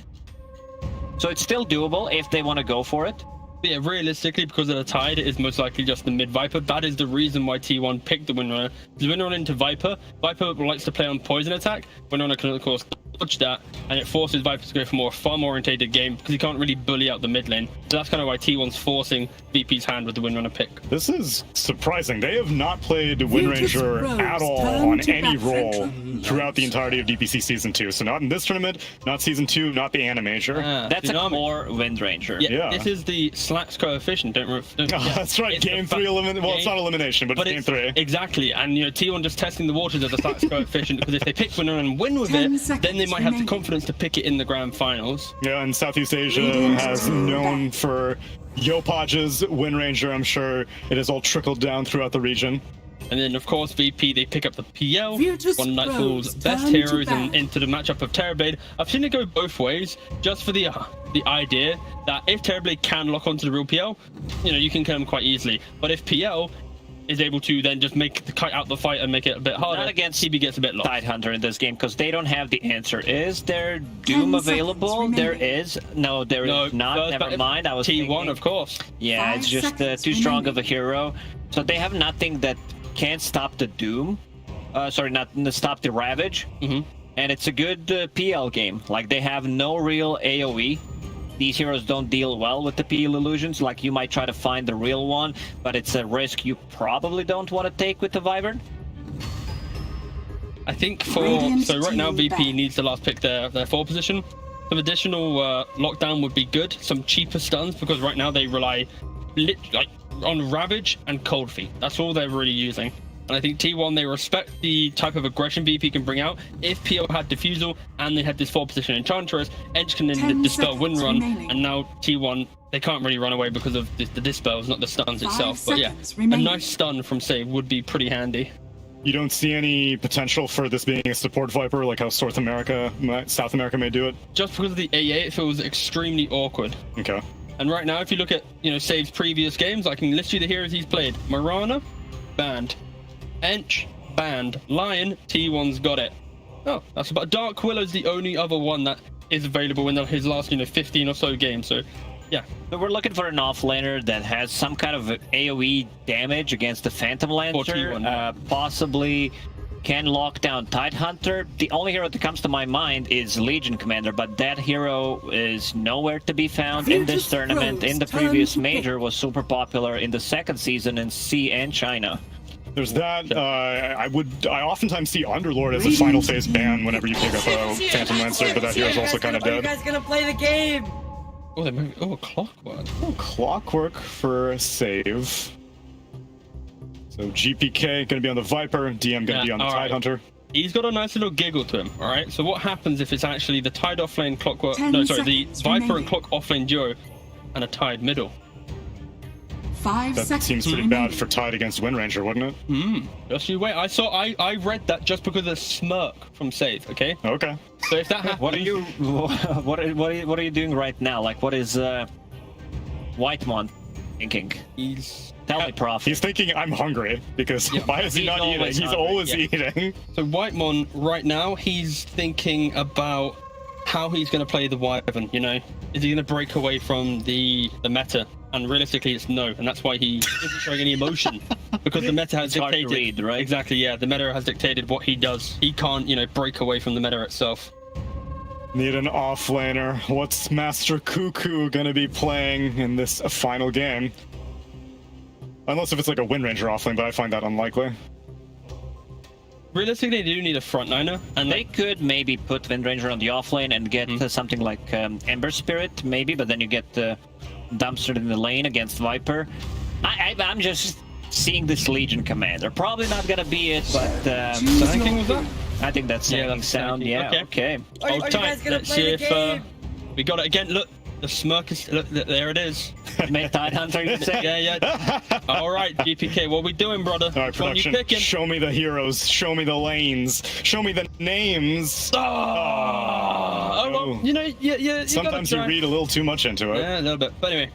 So it's still doable if they want to go for it. But yeah, realistically, because of the tide, it is most likely just the mid Viper. That is the reason why T1 picked the Windrunner. The Windrunner into Viper. Viper likes to play on poison attack. Windrunner can, of course, dodge that, and it forces Viper to go for more a farm-orientated game because he can't really bully out the mid lane. So that's kind of why T1's forcing VP's hand with the Windrunner pick. This is surprising. They have not played Windranger Rose, at all turn on to any back role central. throughout the entirety of DPC Season 2. So not in this tournament, not Season 2, not the Animajor. That's a Tsunami. core Windranger. Yeah, Yeah. This is the Slacks coefficient. Don't Oh, forget. that's right. It's Game the 3 fact- elimination. Well, it's not elimination, but, it's Game 3. Exactly, and you know T1 just testing the waters of the Slacks coefficient because if they pick Winner and win with 10 it, then they seconds might have the remaining. confidence to pick it in the grand finals. Yeah, and Southeast Asia Radiant has to known back. for Yopaj's Windranger. I'm sure it has all trickled down throughout the region. And then, of course, VP, they pick up the PL, Virtus one of Nightfall's Rose, best turn to heroes, and back. into the matchup of Terrorblade. I've seen it go both ways, just for the idea that if Terrorblade can lock onto the real PL, you know, you can kill him quite easily. But if PL is able to then just make the kite out the fight and make it a bit harder, Not against TB gets a bit lost. Tidehunter in this game because they don't have the answer. Is there Doom 10 available? seconds There remaining. is. No, there is not. first Never back- mind. I was T1, thinking. of course. Yeah, 5 it's just seconds too strong of a remaining. hero. So they have nothing that can stop the Doom. Sorry, not stop the Ravage. Mhm. And it's a good PL game. Like, they have no real AoE. These heroes don't deal well with the PL illusions. Like, you might try to find the real one, but it's a risk you probably don't want to take with the Wyvern. I think for Radiant so right now to VP back. needs to last pick their 4 position. Some additional lockdown would be good. Some cheaper stuns because right now they rely like on Ravage and Cold Feet. That's all they're really using. And I think T1 they respect the type of aggression VP can bring out. If PO had Diffusal and they had this 4 position Enchantress, Edge can then 10 dispel seconds Wind Run, remaining. and now T1 they can't really run away because of the dispels, not the stuns 5 itself. But yeah, seconds a remaining. nice stun from Save would be pretty handy. You don't see any potential for this being a support Viper, like how South America may do it? Just because of the AA, it feels extremely awkward. Okay. And right now, if you look at, you know, Save's previous games, I can list you the heroes he's played. Mirana, banned. Ench, banned. Lion, T1's got it. Oh, that's about Dark Willow's the only other one that is available in his last, 15 or so games. So, yeah. So we're looking for an offlaner that has some kind of AoE damage against the Phantom Lancer. T1. Possibly can lock down Tidehunter. The only hero that comes to my mind is Legion Commander, but that hero is nowhere to be found in this Virtus tournament. Rose, In the turn previous to pick. major was super popular in the second season in C and China. There's that. I oftentimes see Underlord as a final phase ban whenever you pick up a Phantom Lancer, but that hero's also kind of dead. gonna play the game? Oh, they moved. Oh, a Clockwork. Oh, Clockwork for save. So GPK gonna be on the Viper, DM gonna Yeah, be on the all right. Tidehunter. He's got a nice little giggle to him, all right? So what happens if it's actually the Tide offlane Clockwork... 10 No, sorry, the seconds Viper remaining. and Clock offlane duo and a Tide middle? 5 That seconds seems pretty remaining. bad for Tide against Windranger, wouldn't it? Just you wait. I read that just because of the smirk from Save, okay? Okay. So if that happens... What are you what are you doing right now? Like, what is Whitemon thinking? Tell me, Prof. He's thinking I'm hungry because why is he He's not eating? always He's hungry, always yeah. eating. So Whitemon, right now, he's thinking about how he's going to play the Wyvern, you know? Is he going to break away from the meta? And realistically, it's no. And that's why he isn't showing any emotion. Because the meta has It's hard to dictated... read, right? Exactly, yeah. The meta has dictated what he does. He can't, break away from the meta itself. Need an offlaner. What's Master Cuckoo gonna be playing in this final game? Unless if it's like a Windranger offlane, but I find that unlikely. realistically, they do need a frontliner, and They could maybe put Windranger on the offlane and get something like Ember Spirit, maybe, but then you get Dumpster in the lane against Viper. I'm just seeing this Legion commander. Probably not gonna be it, but Sand was that? I think that's Sand sound. Yeah, okay. Hold tight. Let's see if we got it again. Look, the smirk is. Look, there it is. Make Tidehunter, you say? Yeah. All right, GPK, what we doing, brother? All right, production. Show me the heroes. Show me the lanes. Show me the names. Oh, well, you know, you sometimes you read a little too much into it. Yeah, a little bit. But anyway,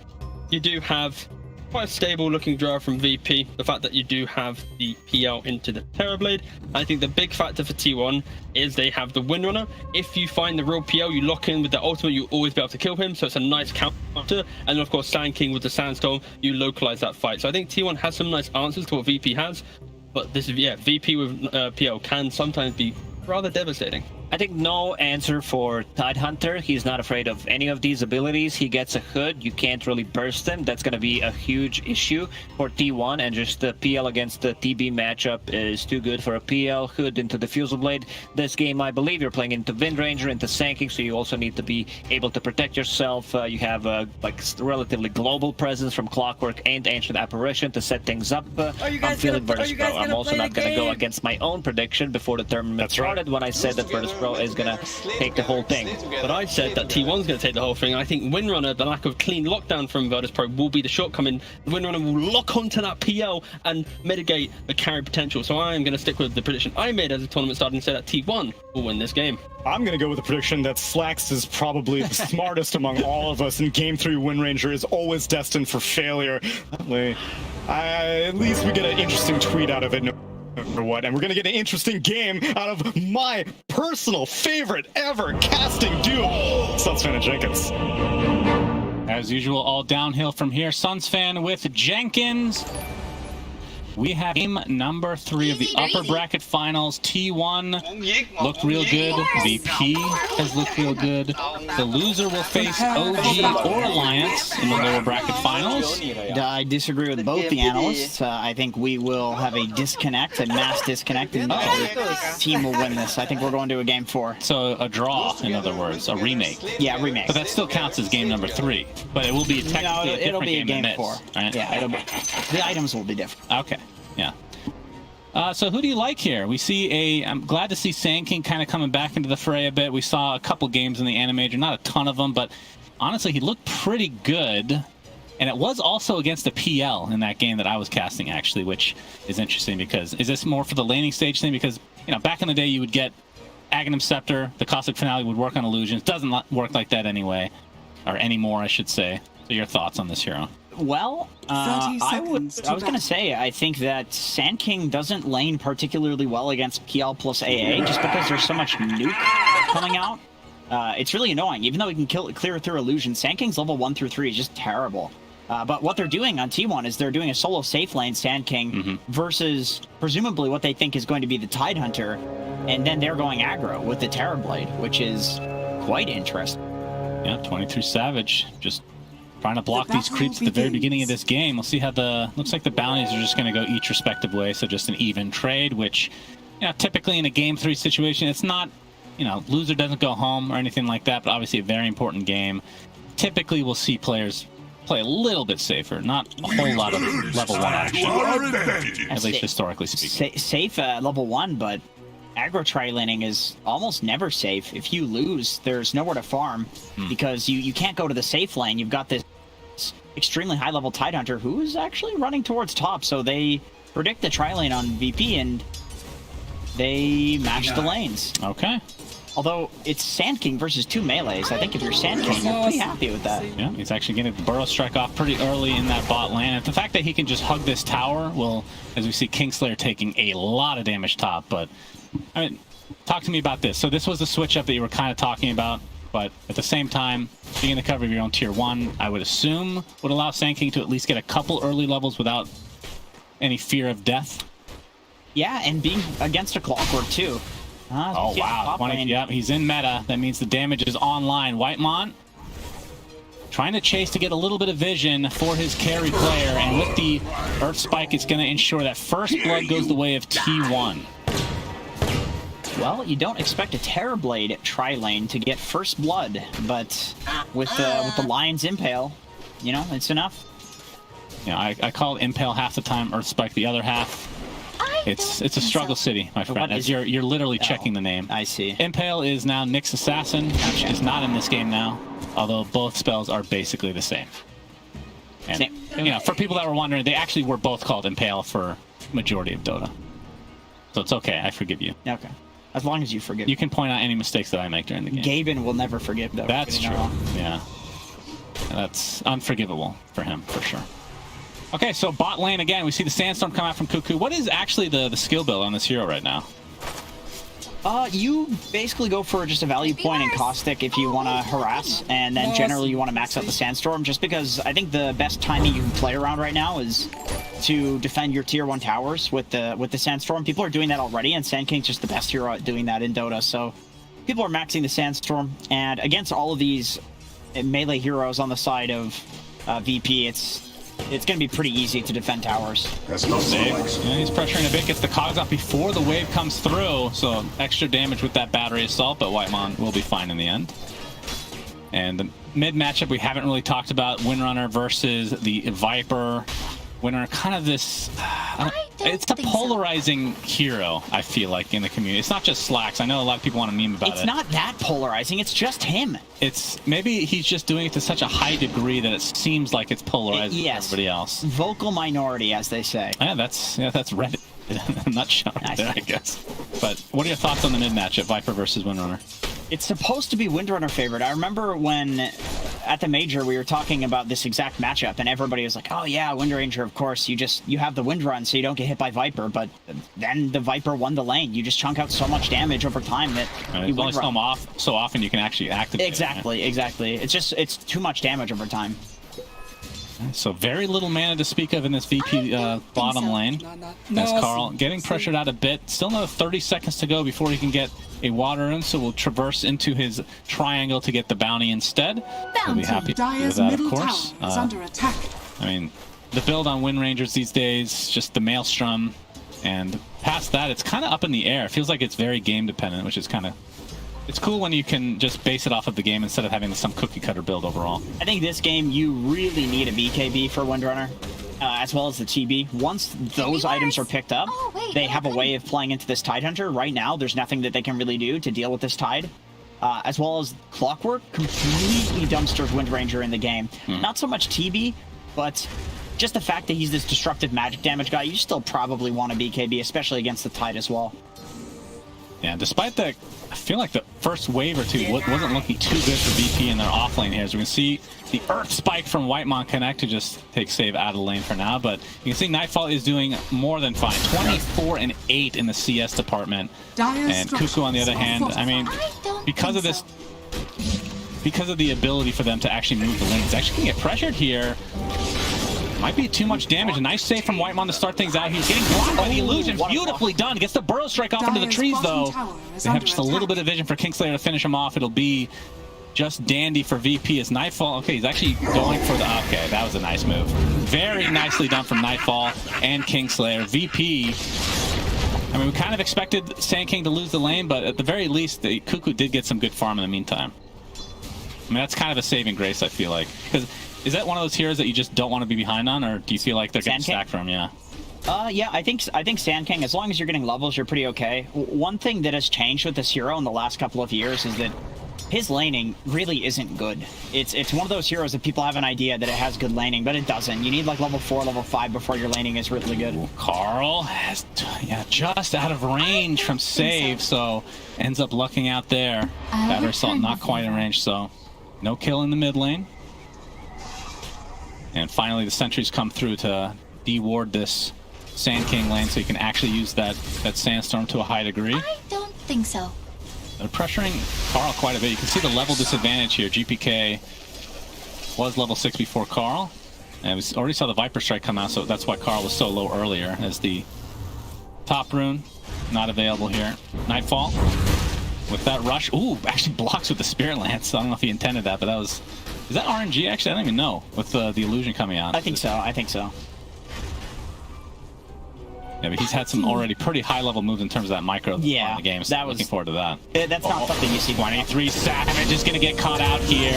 you do have quite a stable looking draw from VP. The fact that you do have the PL into the Terrorblade. I think the big factor for T1 is they have the Windrunner. If you find the real PL, you lock in with the ultimate, you always be able to kill him. So it's a nice counter. And then of course, Sand King with the Sandstorm, you localize that fight. So I think T1 has some nice answers to what VP has. But this is, VP with PL can sometimes be rather devastating. I think no answer for Tidehunter. He's not afraid of any of these abilities. He gets a hood. You can't really burst him. That's going to be a huge issue for T1, and just the PL against the TB matchup is too good for a PL. Hood into the Fusel Blade. This game, I believe, you're playing into Windranger, into Sand King, so you also need to be able to protect yourself. You have a relatively global presence from Clockwork and Ancient Apparition to set things up. I'm feeling Virtus Pro. I'm also not going to go against my own prediction before the tournament started when I said that Virtus Pro is going to take the whole thing. But I said that T1's going to take the whole thing. I think Windrunner, the lack of clean lockdown from Virtus Pro, will be the shortcoming. Windrunner will lock onto that PL and mitigate the carry potential. So I am going to stick with the prediction I made as the tournament started and say that T1 will win this game. I'm going to go with the prediction that Slacks is probably the smartest among all of us, and Game 3 Windranger is always destined for failure. That way, at least we get an interesting tweet out of it. Or what, and we're gonna get an interesting game out of my personal favorite ever casting duo, Sunsfan and Jenkins. As usual, all downhill from here. Sunsfan with Jenkins. We have game number 3 of the upper bracket finals. T1 looked real good. VP has looked real good. The loser will face OG or Alliance in the lower bracket finals. I disagree with both the analysts. I think we will have a disconnect, a mass disconnect, and the team will win this. I think we're going to a game 4. So a draw, in other words, a remake. Yeah, remake. But that still counts as game number 3. But it will be technically a different game than this. 4. Right? Yeah, the items will be different. Okay. Yeah. So who do you like here? We see I'm glad to see Sand King kind of coming back into the fray a bit. We saw a couple games in the Animator, not a ton of them, but honestly, he looked pretty good. And it was also against a PL in that game that I was casting, actually, which is interesting because is this more for the laning stage thing? Because, you know, back in the day, you would get Aghanim Scepter, the Cosmic Finale would work on illusions. Doesn't work like that anyway, or anymore, I should say. So your thoughts on this hero? Well, I was going to say, I think that Sand King doesn't lane particularly well against PL plus AA just because there's so much nuke coming out. It's really annoying. Even though he can clear through illusion, Sand King's level 1 through 3 is just terrible. But what they're doing on T1 is they're doing a solo safe lane Sand King versus presumably what they think is going to be the Tidehunter, and then they're going aggro with the Terrorblade, which is quite interesting. Yeah, 23 Savage, just trying to block these creeps at the very beginning of this game. We'll see how looks like the bounties are just going to go each respective way, so just an even trade, which, you know, typically in a game 3 situation, it's not, you know, loser doesn't go home or anything like that, but obviously a very important game. Typically we'll see players play a little bit safer, not a whole lot of level 1 action, at least historically speaking. Safe at level 1, but aggro tri-laning is almost never safe. If you lose, there's nowhere to farm because you can't go to the safe lane. You've got this extremely high-level Tidehunter who is actually running towards top, so they predict the tri-lane on VP, and they match the lanes. Okay. Although it's Sand King versus 2 melees, I think if you're Sand King, you're pretty happy with that. Yeah, he's actually getting the Burrow Strike off pretty early in that bot lane. And the fact that he can just hug this tower will, as we see Kingslayer taking a lot of damage top, but I mean, talk to me about this. So this was the switch up that you were kind of talking about, but at the same time, being in the cover of your own tier 1, I would assume would allow Sand King to at least get a couple early levels without any fear of death. Yeah, and being against a Clockwork too. Oh wow, yeah, he's in meta. That means the damage is online. Whitemont trying to chase to get a little bit of vision for his carry player, and with the Earth Spike, it's going to ensure that first blood goes the way of T1. Well, you don't expect a Terrorblade tri-lane to get first blood, but with the Lion's Impale, you know, it's enough. Yeah, I call Impale half the time, Earthspike the other half. It's a struggle city, my friend. As you're literally checking the name. I see. Impale is now Nyx's Assassin, which is not in this game now, although both spells are basically the same. And you know, for people that were wondering, they actually were both called Impale for majority of Dota. So it's okay, I forgive you. Okay. As long as you forgive. You can point out any mistakes that I make during the game. Gaben will never forgive, though. That's true. Yeah. That's unforgivable for him, for sure. Okay, so bot lane again. We see the Sandstorm come out from Cuckoo. What is actually the skill build on this hero right now? You basically go for just a value point in Caustic if you want to harass, and then generally you want to max out the Sandstorm, just because I think the best timing you can play around right now is to defend your tier 1 towers with the Sandstorm. People are doing that already, and Sand King's just the best hero at doing that in Dota, so people are maxing the Sandstorm, and against all of these melee heroes on the side of VP, it's going to be pretty easy to defend towers. Yeah, he's pressuring a bit, gets the cogs up before the wave comes through, so extra damage with that battery assault, but Whitemon will be fine in the end. And the mid matchup we haven't really talked about, Windrunner versus the Viper. Windrunner, kind of this... it's a polarizing hero, I feel like, in the community. It's not just Slacks. I know a lot of people want to meme about it. It's not that polarizing. It's just him. It's maybe he's just doing it to such a high degree that it seems like it's polarizing for everybody else. Vocal minority, as they say. Yeah, that's Reddit. I'm not sure there, I guess. But what are your thoughts on the mid matchup, Viper versus Windrunner? It's supposed to be Windrunner favored. I remember when at the major we were talking about this exact matchup, and everybody was like, "Oh yeah, Wind Ranger, of course. You have the Wind Run, so you don't get hit by Viper." But then the Viper won the lane. You just chunk out so much damage over time that you only so often you can actually activate. Exactly, exactly. It's too much damage over time. So very little mana to speak of in this VP bottom lane. That's Carl getting pressured out a bit. Still another 30 seconds to go before he can get a water rune, so we'll traverse into his triangle to get the bounty instead. We'll be happy with that, of course. Under attack. I mean, the build on Wind Rangers these days, just the Maelstrom, and past that, it's kind of up in the air. It feels like it's very game dependent, which is kind of... It's cool when you can just base it off of the game instead of having some cookie cutter build overall. I think this game, you really need a BKB for Windrunner, as well as the TB. Once those items are picked up, they have a way of playing into this Tidehunter. Right now, there's nothing that they can really do to deal with this Tide. As well as Clockwork completely dumpsters Wind Ranger in the game. Not so much TB, but just the fact that he's this destructive magic damage guy, you still probably want a BKB, especially against the Tide as well. Yeah, despite that, I feel like the first wave or two wasn't looking too good for VP in their off lane here. As we can see, the Earth Spike from Whitemon Connect to just take save out of the lane for now. But you can see Nightfall is doing more than fine. 24 and 8 in the CS department. And Cuckoo, on the other hand, I mean, because of this, because of the ability for them to actually move the lanes, actually can get pressured here. Might be too much damage. A nice save from Whitemon to start things out. He's getting blocked by the illusion. Beautifully done. Gets the Burrow Strike off into the trees, though. They have just a little bit of vision for Kingslayer to finish him off. It'll be just dandy for VP as Nightfall. Okay, he's actually going for the... Okay, that was a nice move. Very nicely done from Nightfall and Kingslayer. VP... I mean, we kind of expected Sand King to lose the lane, but at the very least, the Cuckoo did get some good farm in the meantime. I mean, that's kind of a saving grace, I feel like. Because... Is that one of those heroes that you just don't want to be behind on, or do you feel like they're getting stacked from? Yeah. Yeah, I think Sand King, as long as you're getting levels, you're pretty okay. One thing that has changed with this hero in the last couple of years is that his laning really isn't good. It's one of those heroes that people have an idea that it has good laning, but it doesn't. You need like level 4, level 5 before your laning is really good. Ooh, Carl has just out of range from save, so ends up lucking out there. Battery Assault not quite in range, so no kill in the mid lane. And finally, the sentries come through to de-ward this Sand King lane so you can actually use that Sandstorm to a high degree. I don't think so. They're pressuring Carl quite a bit. You can see the level disadvantage here. GPK was level 6 before Carl. And we already saw the Viper Strike come out, so that's why Carl was so low earlier, as the top rune not available here. Nightfall with that rush. Ooh, actually blocks with the Spirit Lance. I don't know if he intended that, but that was... Is that RNG, actually? I don't even know, with the illusion coming out. I think so. I think so. Yeah, but he's had some already pretty high-level moves in terms of that micro in the game, so that was, looking forward to that. That's not something you see. 23 Savage is going to get caught out here.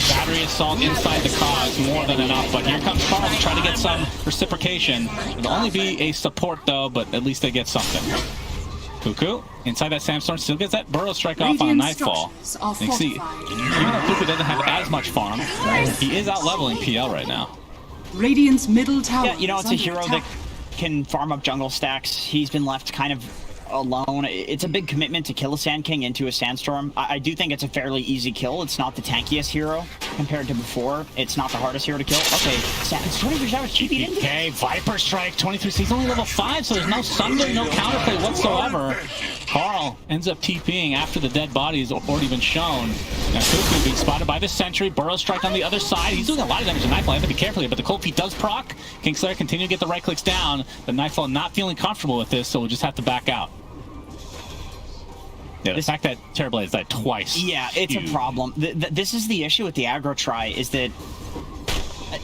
Battery assault inside the cause, more than enough, but here comes Carl to try to get some reciprocation. It'll only be a support, though, but at least they get something. Cuckoo, inside that Sandstorm, still gets that burrow strike off on Nightfall. You see, even though Cuckoo doesn't have as much farm, he is out-leveling PL right now. Radiant's middle tower. Yeah, you know, it's a hero that can farm up jungle stacks. He's been left kind of alone. It's a big commitment to kill a Sand King into a Sandstorm. I do think it's a fairly easy kill. It's not the tankiest hero compared to before. It's not the hardest hero to kill. Okay, 23 Savage TP'd into. Okay, Viper Strike, 23. He's only level 5, so there's no Sunder, no counterplay whatsoever. Carl ends up TPing after the dead body has already been shown. Now Cuckoo being spotted by the Sentry. Burrow Strike on the other side. He's doing a lot of damage to Nightfall. I have to be careful here, but the Cold Feet does proc. Kingslayer continue to get the right clicks down, but Nightfall not feeling comfortable with this, so we'll just have to back out. Yeah, the fact that Terrorblade died twice. Yeah, it's a problem. This is the issue with the aggro try, is that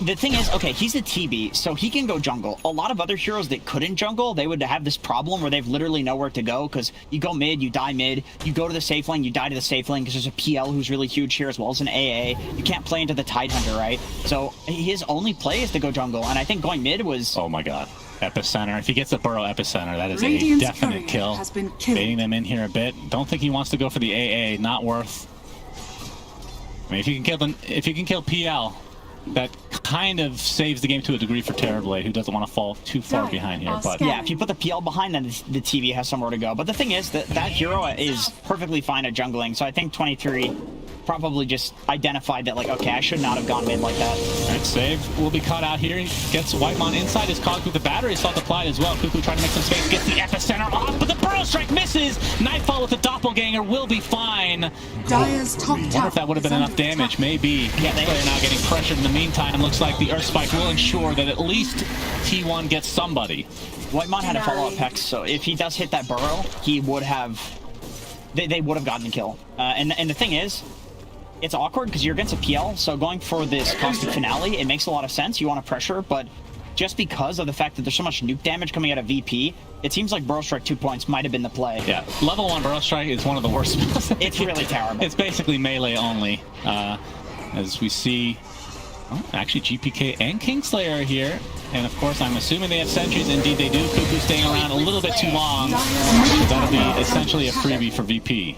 the thing is, okay, he's a TB, so he can go jungle. A lot of other heroes that couldn't jungle, they would have this problem where they've literally nowhere to go, because you go mid, you die mid, you go to the safe lane, you die to the safe lane, because there's a PL who's really huge here, as well as an AA. You can't play into the Tidehunter, right? So his only play is to go jungle, and I think going mid was... Oh my god. Epicenter. If he gets a burrow epicenter, that is a definite kill. Baiting them in here a bit. Don't think he wants to go for the AA. Not worth. I mean, if you can kill PL, that kind of saves the game to a degree for Terrorblade, who doesn't want to fall too far behind here. But yeah, if you put the PL behind, then the TV has somewhere to go. But the thing is that hero is perfectly fine at jungling. So I think 23 probably just identified that, like, okay, I should not have gone mid like that. All right, save will be caught out here. He gets Whitemon inside his cog with the battery assault applied as well. Cuckoo trying to make some space, gets the epicenter off, but the burrow strike misses. Nightfall with the doppelganger will be fine. Dire's top tower. Wonder if that would have been enough damage. Maybe. Yeah, they're now getting pressured in the meantime. Looks like the Earth Spike will ensure that at least T1 gets somebody. Whitemon had a follow-up Hex, so if he does hit that burrow, he would have... They would have gotten the kill. And the thing is, it's awkward because you're against a PL, so going for this caustic finale, it makes a lot of sense. You want to pressure, but just because of the fact that there's so much nuke damage coming out of VP, it seems like Burrow Strike 2 points might have been the play. Yeah, level 1 Burrow Strike is one of the worst. It's really terrible. It's basically melee only. As we see, actually GPK and Kingslayer are here. And of course, I'm assuming they have sentries. Indeed they do. Cuckoo staying around a little bit too long. So that'll be essentially a freebie for VP.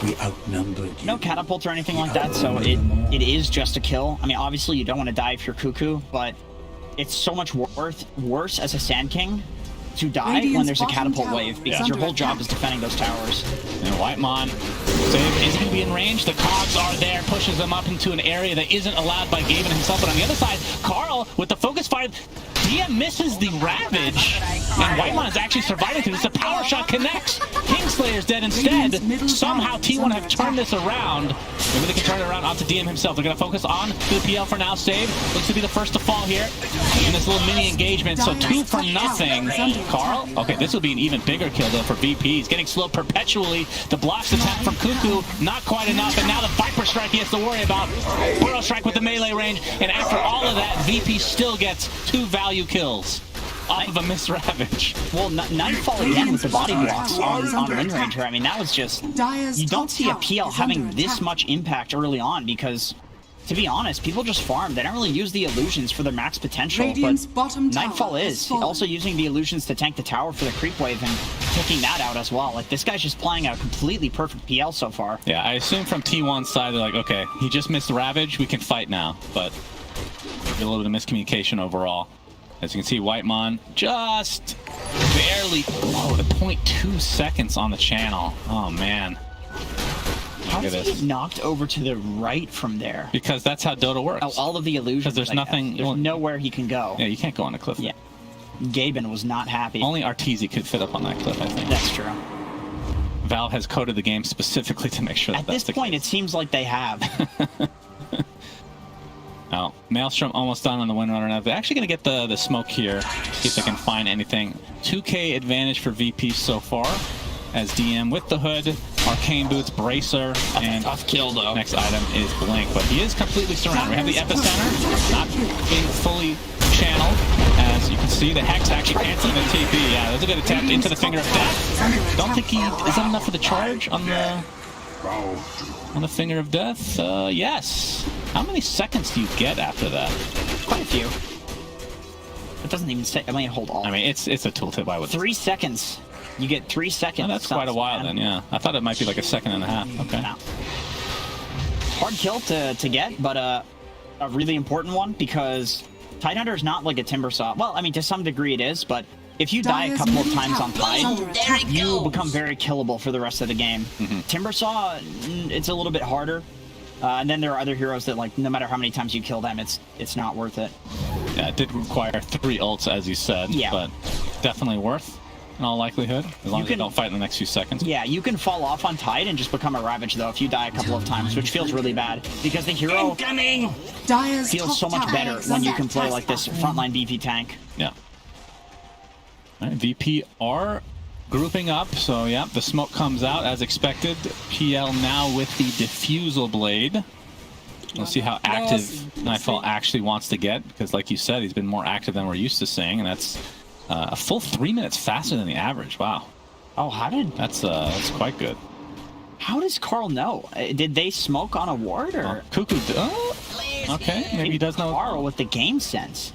We outnumbered you. No catapult or anything like that, so it is just a kill. I mean, obviously you don't want to die if you're Cuckoo, but it's so much worse as a Sand King to die when there's a catapult wave, because your whole job is defending those towers. And Whitemon is going to be in range. The cogs are there, pushes them up into an area that isn't allowed by Gaben himself. But on the other side, Carl with the focus fire, DM misses the Ravage, and Whitemon is actually surviving through this. The power shot connects. Kingslayer's dead instead. Somehow T1 have turned this around. Maybe they can turn it around onto DM himself. They're going to focus on the PL for now. Save looks to be the first to fall here in this little mini engagement. So 2 for nothing. Carl, okay, this will be an even bigger kill though for VP. He's getting slowed perpetually. The blocks attack from Cuckoo, not quite enough, and now the Viper Strike he has to worry about. Burrow Strike with the melee range, and after all of that, VP still gets 2 value kills off of a missed Ravage. Well, Nightfall again with the body blocks on Wind Ranger. I mean, that was just... You don't see a PL having this much impact early on because... To be honest, people just farm. They don't really use the illusions for their max potential, but Nightfall is also using the illusions to tank the tower for the creep wave and taking that out as well. Like, this guy's just playing a completely perfect PL so far. Yeah, I assume from T1's side, they're like, okay, he just missed the Ravage, we can fight now, but a little bit of miscommunication overall. As you can see, Whitemon just barely, the 0.2 seconds on the channel. Oh, man. How does he get knocked over to the right from there? Because that's how Dota works. Oh, all of the illusions. Because there's nothing... There's nowhere he can go. Yeah, you can't go on a cliff. Yeah. Gaben was not happy. Only Arteezy could fit up on that cliff, I think. That's true. Valve has coded the game specifically to make sure that that's the case. At this point, it seems like they have. Oh, Maelstrom almost done on the Windrunner. Now they're actually going to get the smoke here. See if they can find anything. 2K advantage for VP so far. As DM with the hood, Arcane Boots, Bracer, and tough kill though. Next item is Blink, but he is completely surrounded. We have the epicenter, not being fully channel. As you can see, the Hex actually canceling the TP. Yeah, there's a good attempt into the Finger of Death. Don't think is that enough for the charge on the Finger of Death? Yes. How many seconds do you get after that? Quite a few. It doesn't even say. I mean, hold on. I mean, it's a tooltip. I would. 3 seconds. You get 3 seconds. Oh, that's quite a while then. Yeah, I thought it might be like a second and a half. Okay. No. Hard kill to get, but a really important one because Tidehunter is not like a Timbersaw. Well, I mean, to some degree it is, but if you die a couple of times on Tide, you become very killable for the rest of the game. Timbersaw, it's a little bit harder. And then there are other heroes that, like, no matter how many times you kill them, it's not worth it. Yeah, it did require 3 ults, as you said, but definitely worth, in all likelihood, as long as you don't fight in the next few seconds. Yeah, you can fall off on Tide and just become a Ravage, though, if you die a couple of times, which feels really bad, because the hero feels so much better when you can play like this frontline VP tank. Yeah. All right, VP are grouping up, so yeah, the smoke comes out as expected. PL now with the Diffusal Blade. We'll see how active Nightfall actually wants to get, because like you said, he's been more active than we're used to seeing, and that's a full 3 minutes faster than the average. Wow. Oh, how did... That's quite good. How does Carl know? Did they smoke on a ward, or... Cuckoo... okay, maybe he does know... Carl with the game sense.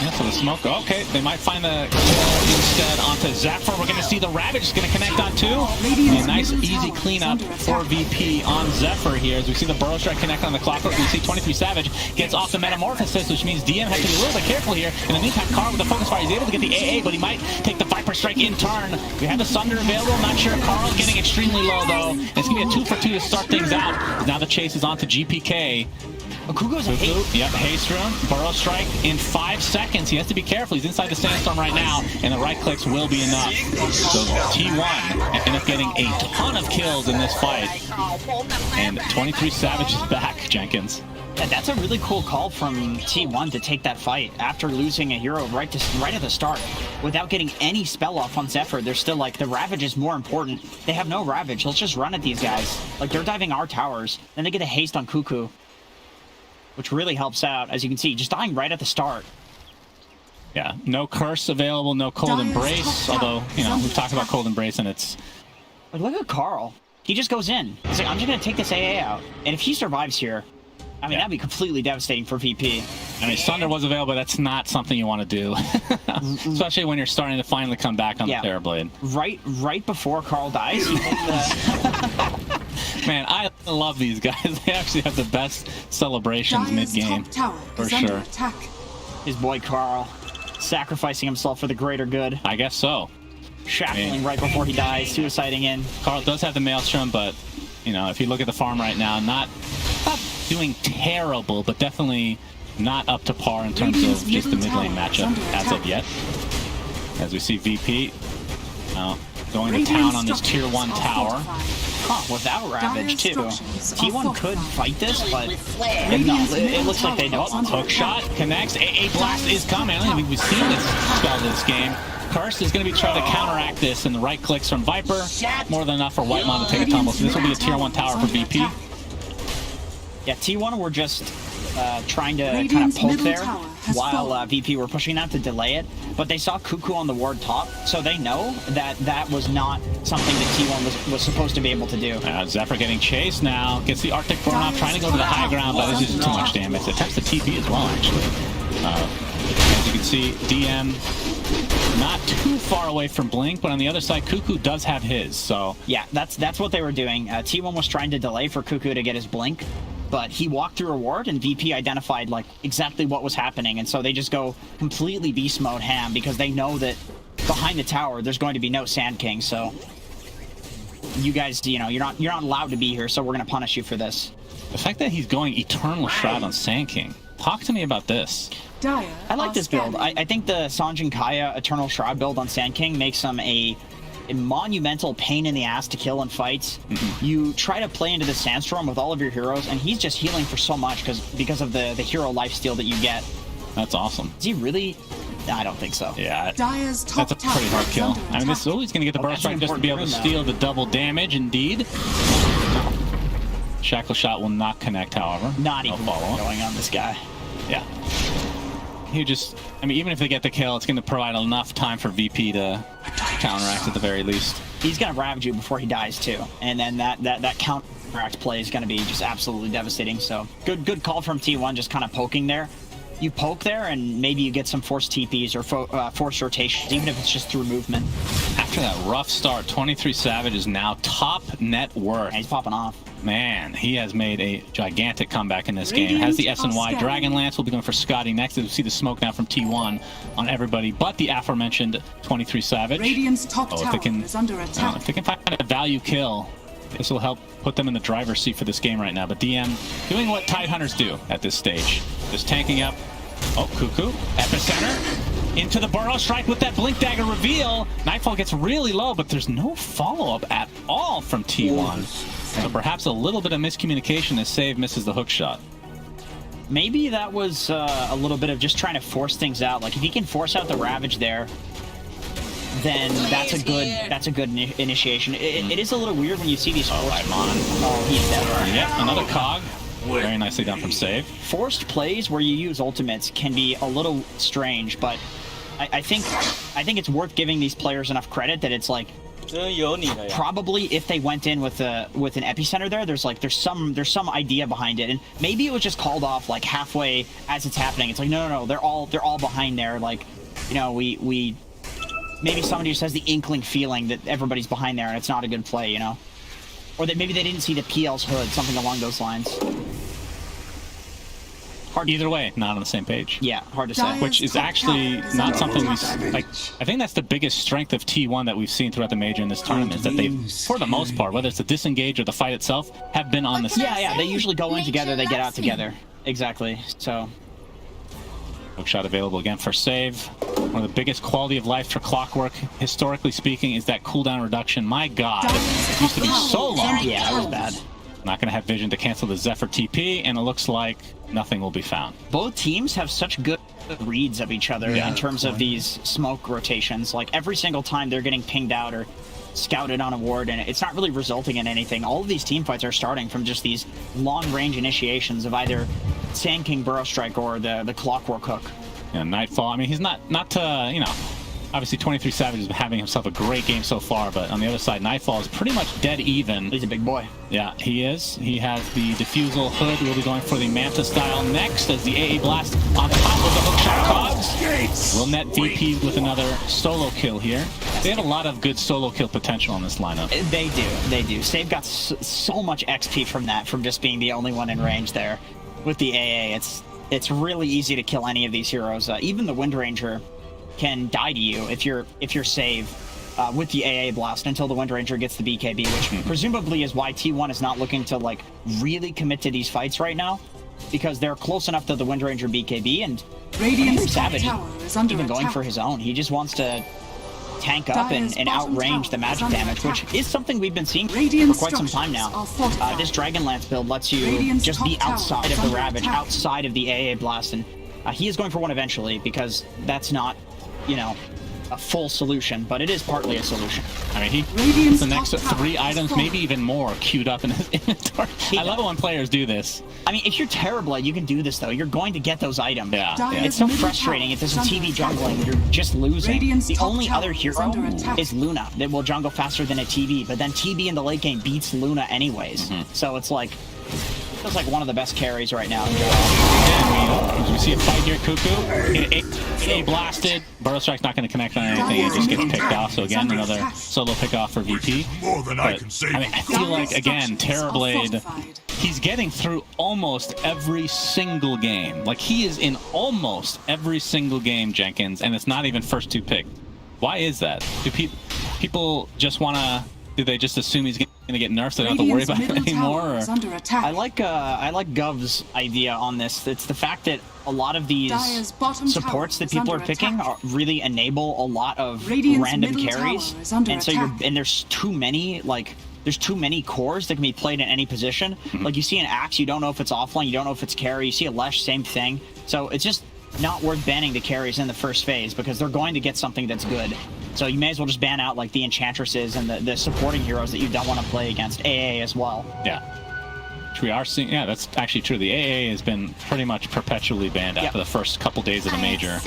Yeah, so the smoke. Okay, they might find the kill instead onto Zephyr. We're going to see the Ravage is going to connect on 2. A nice, easy cleanup for VP on Zephyr here. As we see the Burrow Strike connect on the Clockwork, we see 23 Savage gets off the Metamorphosis, which means DM has to be a little bit careful here. In the meantime, Carl with the Focus Fire, he's able to get the AA, but he might take the Viper Strike in turn. We have the Sunder available. Not sure. Carl getting extremely low, though. It's going to be a 2 for 2 to start things out. Now the chase is on to GPK. Okugo's a haste. Yep, haste rune. Burrow Strike in 5 seconds. He has to be careful. He's inside the Sandstorm right now, and the right clicks will be enough. So T1 end up getting a ton of kills in this fight. And 23 Savage is back, Jenkins. Yeah, that's a really cool call from T1 to take that fight after losing a hero right at the start. Without getting any spell off on Zephyr, they're still like, the Ravage is more important. They have no Ravage. Let's just run at these guys. Like, they're diving our towers. Then they get a haste on Cuckoo, which really helps out, as you can see, just dying right at the start. Yeah, no Curse available, no Cold Embrace, although, you know, we've talked about Cold Embrace, and it's... Like, look at Carl. He just goes in. He's like, I'm just going to take this AA out. And if he survives here, I mean, that'd be completely devastating for VP. I mean, Sunder was available, but that's not something you want to do. Especially when you're starting to finally come back on the Terrorblade. Right before Carl dies, he hit the... Man, I love these guys. They actually have the best celebrations mid-game, for sure. His boy Carl, sacrificing himself for the greater good. I guess so. Shackling right before he dies, suiciding in. Carl does have the Maelstrom, but, you know, if you look at the farm right now, not doing terrible, but definitely not up to par in terms of just the mid lane matchup as of yet. As we see VP going to town on this tier 1 tower. Without Ravage, too. T1 could fight this, but no, it looks like they don't. Hook shot connects. AA Blast is coming. I don't think we've seen this spell this game. Curse is going to be trying to counteract this, and the right clicks from Viper. More than enough for Whitemon to take a tumble. So this will be a tier 1 tower for VP. Yeah, T1 were just trying to kind of poke there while VP were pushing that to delay it. But they saw Cuckoo on the ward top, so they know that that was not something that T1 was supposed to be able to do. Zephyr getting chased now. Gets the Arctic Burn off, trying to go to the high ground, but this is too much damage. It attempts the TP as well, actually. As you can see, DM not too far away from Blink, but on the other side, Cuckoo does have his, so... Yeah, that's what they were doing. T1 was trying to delay for Cuckoo to get his Blink, but he walked through a ward, and VP identified, like, exactly what was happening, and so they just go completely beast mode ham, because they know that behind the tower, there's going to be no Sand King, so... You guys, you know, you're not allowed to be here, so we're going to punish you for this. The fact that he's going Eternal Shroud on Sand King. Talk to me about this. I like this build. I think the Sanjin Kaya Eternal Shroud build on Sand King makes him a monumental pain in the ass to kill in fights. You try to play into the Sandstorm with all of your heroes, and he's just healing for so much because of the hero lifesteal that you get. That's awesome. Is he really? I don't think so. Yeah, that's a pretty hard kill. I mean, this is always going to get the burst strike just to be able to steal the double damage, indeed. Shackle Shot will not connect, however. Not even going on this guy. Yeah. he just, I mean, even if they get the kill, it's going to provide enough time for VP to counteract at the very least. He's going to ravage you before he dies too, and then that counteract play is going to be just absolutely devastating. So good call from T1, just kind of poking there. You poke there, and maybe you get some forced TPs or forced rotations, even if it's just through movement. After that rough start, 23 Savage is now top net worth. And he's popping off. Man, he has made a gigantic comeback in this game. Has the SNY Dragonlance. Will be going for Scotty next. As we see the smoke now from T1 on everybody but the aforementioned 23 Savage. Radiant's top tower is under attack. If they can find a value kill, this will help put them in the driver's seat for this game right now. But DM doing what Tidehunters do at this stage. Just tanking up. Oh, Cuckoo. Epicenter. Into the Burrow Strike with that Blink Dagger reveal. Nightfall gets really low, but there's no follow-up at all from T1. So perhaps a little bit of miscommunication as Save misses the hook shot. Maybe that was a little bit of just trying to force things out. Like, if he can force out the Ravage there, then that's a good initiation. It is a little weird when you see these. Oh, right, Mon. Oh, he's dead. Yep, another cog. Very nicely done from Save. Forced plays where you use ultimates can be a little strange, but I think it's worth giving these players enough credit that it's like, probably if they went in with an epicenter there's some idea behind it, and maybe it was just called off like halfway as it's happening. It's like no, they're all behind there. Like, you know, we maybe somebody just has the inkling feeling that everybody's behind there and it's not a good play, you know, or that maybe they didn't see the PL's hood, something along those lines. Either way, not on the same page. Yeah, hard to say. Which is actually not something we like. I think that's the biggest strength of T1 that we've seen throughout the major in this tournament, is that they've, for the most part, whether it's the disengage or the fight itself, have been on the same. Yeah, they usually go in together, they get out together. Exactly. So hook shot available again for Save. One of the biggest quality of life for Clockwork, historically speaking, is that cooldown reduction. My God, it used to be so long. Yeah, that was bad. Not going to have vision to cancel the Zephyr TP, and it looks like nothing will be found. Both teams have such good reads of each other in terms of these smoke rotations. Like, every single time they're getting pinged out or scouted on a ward, and it's not really resulting in anything. All of these team fights are starting from just these long-range initiations of either Sand King Burrow Strike or the Clockwork Hook. Yeah, Nightfall. I mean, he's not you know, obviously 23 Savage is having himself a great game so far, but on the other side, Nightfall is pretty much dead even. He's a big boy. Yeah, he is. He has the Diffusal Hood. We'll be going for the Manta style next as the AA Blast on top of the hookshot cogs. Will net VP with another solo kill here. They have a lot of good solo kill potential on this lineup. They do. Save got so much XP from that, from just being the only one in range there. With the AA, it's really easy to kill any of these heroes. Even the Wind Ranger can die to you if you're Save with the AA Blast until the Wind Ranger gets the BKB, which presumably is why T1 is not looking to like really commit to these fights right now, because they're close enough to the Wind Ranger BKB, and Savage even going for his own. He just wants to tank up and outrange the magic damage, which is something we've been seeing for quite some time now. This Dragonlance build lets you just be outside of the Ravage, outside of the AA Blast, and he is going for one eventually, because that's not, you know, a full solution, but it is partly a solution. I mean, he has the next 3 items, maybe even more, queued up in his inventory. I love it when players do this. I mean, if you're terrible, you can do this, though. You're going to get those items. Yeah. It's so frustrating. If there's a TV jungling, you're just losing. The only other hero is Luna that will jungle faster than a TV, but then TV in the late game beats Luna anyways. So it's like, feels like one of the best carries right now. And we see a fight here. Cuckoo, A blasted. Burrow Strike's not going to connect on anything. It just gets picked off. So again, another solo pick off for VP. But, I mean, I feel like, again, Terrorblade, he's getting through almost every single game. Like, he is in almost every single game, Jenkins, and it's not even first 2 pick. Why is that? Do people just want to... Do they just assume he's going to get nerfed so they don't have to worry about it anymore? Or? I like Gov's idea on this. It's the fact that a lot of these supports that people are picking really enable a lot of random carries, and so there's too many cores that can be played in any position. Like, you see an Axe, you don't know if it's offline, you don't know if it's carry. You see a Lesh, same thing. So it's just not worth banning the carries in the first phase, because they're going to get something that's good. So you may as well just ban out like the Enchantresses and the supporting heroes that you don't want to play against, AA as well. Yeah. we are seeing. Yeah, that's actually true. The AA has been pretty much perpetually banned after the first couple days of the major.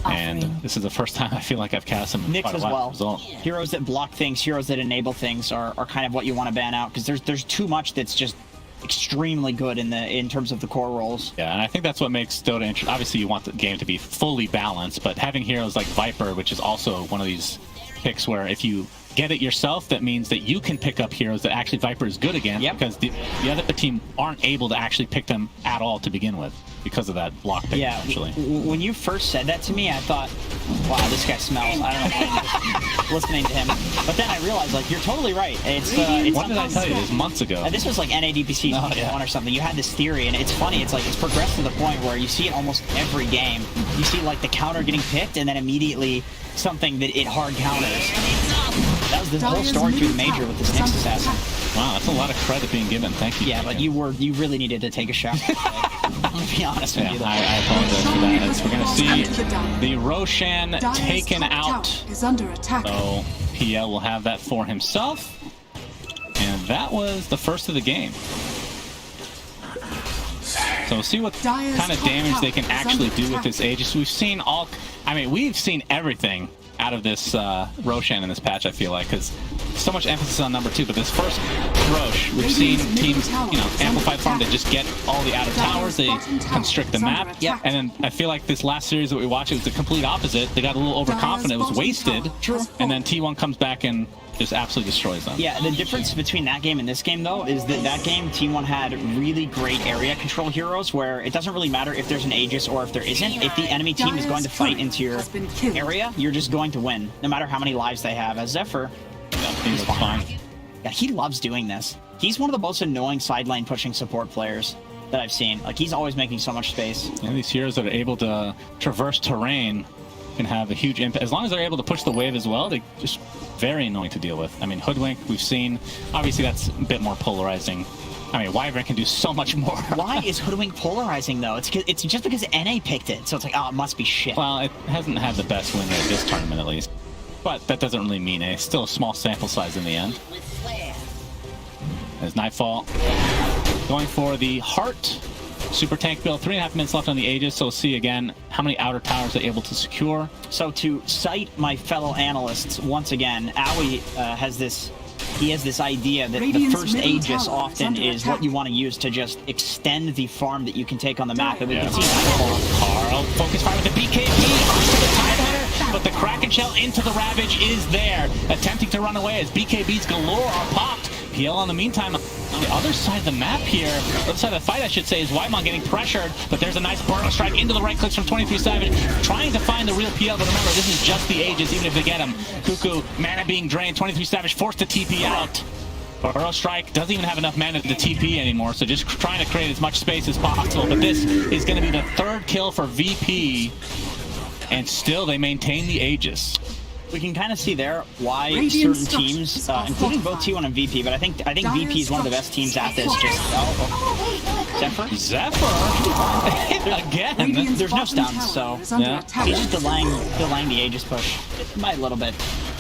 And this is the first time I feel like I've cast them Nyx quite as a while. well. Heroes that block things, heroes that enable things are kind of what you want to ban out, because there's too much that's just extremely good in terms of the core roles. Yeah, and I think that's what makes Dota interesting. Obviously, you want the game to be fully balanced, but having heroes like Viper, which is also one of these picks where if you get it yourself, that means that you can pick up heroes that actually Viper is good against, because the other team aren't able to actually pick them at all to begin with because of that block pick, actually. When you first said that to me, I thought, wow, this guy smells. I don't know, listening to him. But then I realized, like, you're totally right. It's what did I tell you? This months ago. This was like NADPC 1 or something. You had this theory, and it's funny. It's like it's progressed to the point where you see it almost every game. You see, like, the counter getting picked, and then immediately something that it hard counters. That was the whole story through the major with this Nyx assassin. Wow, that's a lot of credit being given. Thank you. Yeah, but you really needed to take a shot. I'll be honest with you. I apologize for that. As we're going to see the Roshan taken out. So PL will have that for himself. And that was the first of the game. So we'll see what kind of damage they can actually do with this Aegis. We've seen we've seen everything out of this Roshan in this patch, I feel like, because so much emphasis on number 2, but this first Rosh, we've seen teams, amplified farm, they just get all the outer towers, they constrict the map, and then I feel like this last series that we watched, it was the complete opposite. They got a little overconfident, it was wasted, and then T1 comes back and just absolutely destroys them. Yeah, the difference between that game and this game, though, is that game, T1 had really great area control heroes where it doesn't really matter if there's an Aegis or if there isn't. If the enemy team is going to fight into your area, you're just going to win, no matter how many lives they have. As Zephyr, he's fine. Yeah, he loves doing this. He's one of the most annoying sideline pushing support players that I've seen. Like, he's always making so much space. Yeah, these heroes that are able to traverse terrain can have a huge impact. As long as they're able to push the wave as well, they just very annoying to deal with. I mean, Hoodwink, we've seen, obviously that's a bit more polarizing. I mean, Wyvern can do so much more. Why is Hoodwink polarizing, though? It's just because NA picked it, so it's like, oh, it must be shit. Well, it hasn't had the best win rate this tournament, at least. But that doesn't really mean it's still a small sample size in the end. As Nightfall going for the Heart. Super tank build, 3.5 minutes left on the Aegis, so we'll see again how many outer towers they're able to secure. So to cite my fellow analysts once again, Aoi has this idea that the first Aegis often is what you want to use to just extend the farm that you can take on the map. And we can see Carl focus fire with the BKB onto the Tidehunter, but the Kraken Shell into the Ravage is there, attempting to run away as BKBs galore are popped. PL on the meantime, on the other side of the map here, other side of the fight I should say, is Wymon getting pressured, but there's a nice burrow strike into the right clicks from 23 Savage, trying to find the real PL, but remember, this is just the Aegis, even if they get him. Cuckoo, mana being drained, 23 Savage forced to TP out. Burrow Strike doesn't even have enough mana to TP anymore, so just trying to create as much space as possible, but this is going to be the third kill for VP, and still they maintain the Aegis. We can kind of see there why certain teams, including both T1 and VP, but I think VP is one of the best teams at this. Just Zephyr again. There's no stuns, so he's just delaying the Aegis push by a little bit.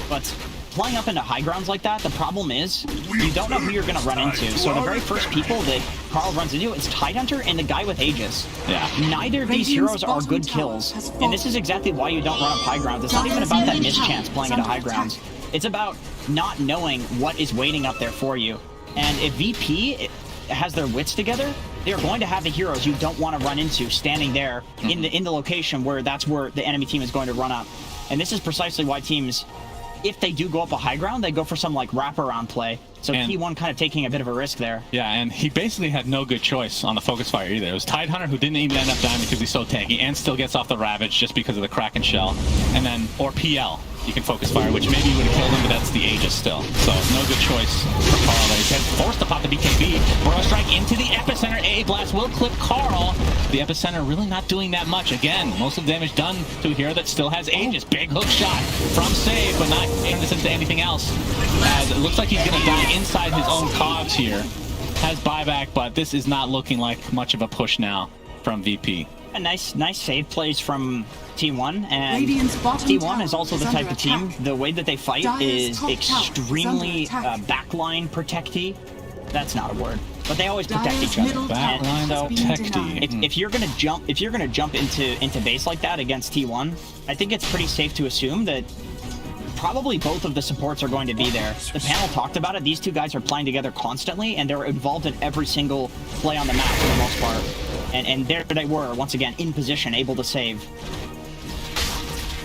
But playing up into high grounds like that, the problem is you don't know who you're going to run into. So the very first people that Carl runs into is Tidehunter and the guy with Aegis. Yeah. Neither of these heroes are good kills. And this is exactly why you don't run up high grounds. It's not even about that mischance playing into high grounds. It's about not knowing what is waiting up there for you. And if VP has their wits together, they are going to have the heroes you don't want to run into standing there in the location where that's where the enemy team is going to run up. And this is precisely why teams, if they do go up a high ground, they go for some like wraparound play. So T1 kind of taking a bit of a risk there. Yeah, and he basically had no good choice on the focus fire either. It was Tidehunter who didn't even end up dying because he's so tanky and still gets off the Ravage just because of the Kraken Shell. And then, or PL, you can focus fire, which maybe would have killed him, but that's the Aegis still. So no good choice for Carl. He's forced to pop the BKB. Burrow Strike into the Epicenter. AA Blast will clip Carl. The Epicenter really not doing that much. Again, most of the damage done to a hero that still has Aegis. Big hook shot from Save, but not turn this into anything else. As it looks like he's going to die inside his own cogs here. Has buyback, but this is not looking like much of a push now from VP. A nice save plays from T1, and T1 is also the type of team, the way that they fight is extremely backline protecty. That's not a word. but they always protect each other. Back line So protecty. if you're gonna jump into base like that against T1, I think it's pretty safe to assume that probably both of the supports are going to be there. The panel talked about it. These two guys are playing together constantly, and they're involved in every single play on the map for the most part. And there they were, once again, in position, able to save.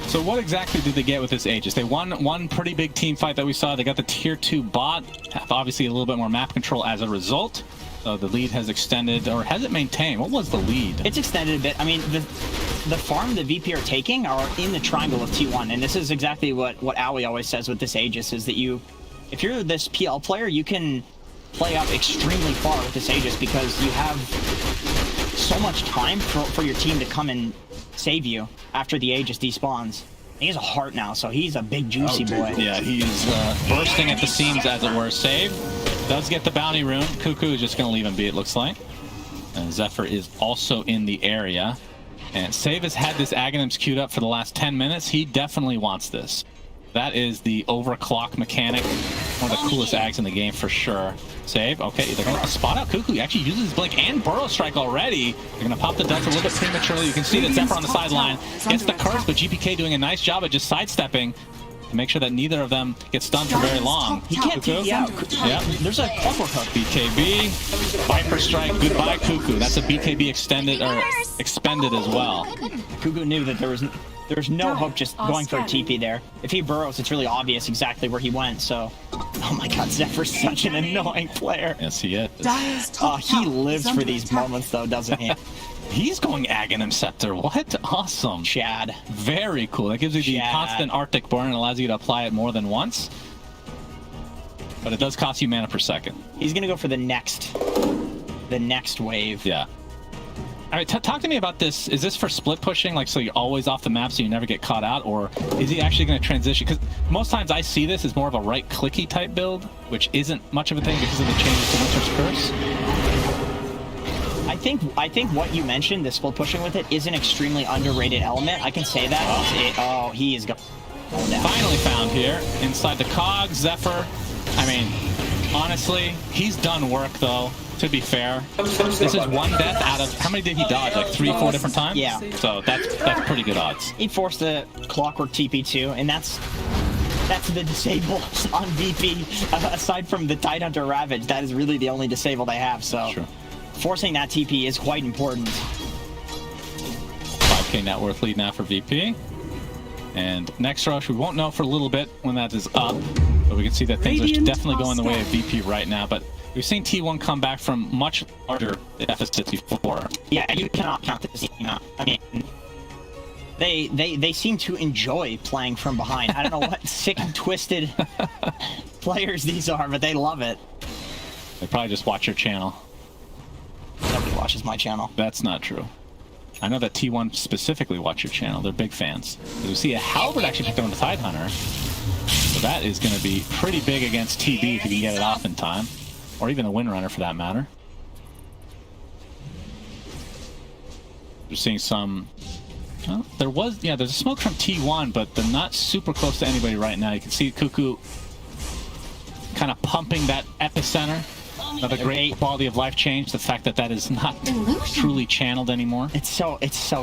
So what exactly did they get with this Aegis? They won one pretty big team fight that we saw. They got the tier 2 bot, have obviously a little bit more map control as a result. So the lead has extended, or has it maintained? What was the lead? It's extended a bit. I mean, the farm the VP are taking are in the triangle of T1, and this is exactly what Owie always says with this Aegis, is that if you're this PL player, you can play up extremely far with this Aegis because you have so much time for your team to come and save you after the Aegis despawns. He has a heart now, so he's a big juicy boy. Yeah, he's bursting at the seams, as it were. Save does get the bounty rune. Cuckoo is just going to leave him be, it looks like. And Zephyr is also in the area. And Save has had this Aghanims queued up for the last 10 minutes. He definitely wants this. That is the overclock mechanic. One of the coolest Ags in the game for sure. Save. Okay, they're going to spot out Cuckoo. He actually uses his Blink and Burrow Strike already. They're going to pop the Delta a little bit prematurely. You can see that Zephyr on the sideline gets the curse, but GPK doing a nice job at just sidestepping to make sure that neither of them get stunned for very long. He can't TP out. Yeah. There's a clockwork hook. BKB, Viper Strike, goodbye Cuckoo. That's a BKB extended or expended as well. Cuckoo knew that there's no hope just going for a TP there. If he burrows, it's really obvious exactly where he went, so... Oh my god, Zephyr's such an annoying player. Yes, he is. He lives for these moments, though, doesn't he? He's going Aghanim Scepter. What? Awesome. Chad. Very cool. That gives you the constant Arctic burn and allows you to apply it more than once. But it does cost you mana per second. He's gonna go for the next wave. Yeah. All right, talk to me about this. Is this for split pushing, like so you're always off the map so you never get caught out, or is he actually going to transition? Because most times I see this as more of a right-clicky type build, which isn't much of a thing because of the changes to Winter's Curse. I think what you mentioned, the split pushing with it, is an extremely underrated element. I can say that. He is going down. Finally found here inside the cog, Zephyr. I mean, honestly, he's done work though. To be fair, this is one death out of how many did he dodge? Like 3 or 4 different times. Yeah. So that's pretty good odds. He forced the clockwork TP too, and that's the disable on VP. Aside from the Tidehunter Ravage, that is really the only disable they have. So Sure. Forcing that TP is quite important. 5k net worth lead now for VP. And next rush, we won't know for a little bit when that is up, but we can see that things are definitely going the way of VP right now. But we've seen T1 come back from much larger deficits before. Yeah, you cannot count this team out. I mean, they seem to enjoy playing from behind. I don't know what sick and twisted players these are, but they love it. They probably just watch your channel. Nobody watches my channel. That's not true. I know that T1 specifically watch your channel. They're big fans. We see a Halberd actually picked up on the Tidehunter. So that is going to be pretty big against TB if you can get it off in time. Or even the Windrunner for that matter. We're seeing some... Well, there's a smoke from T1, but they're not super close to anybody right now. You can see Cuckoo kind of pumping that epicenter. Another great quality of life change. The fact that is not truly channeled anymore. It's so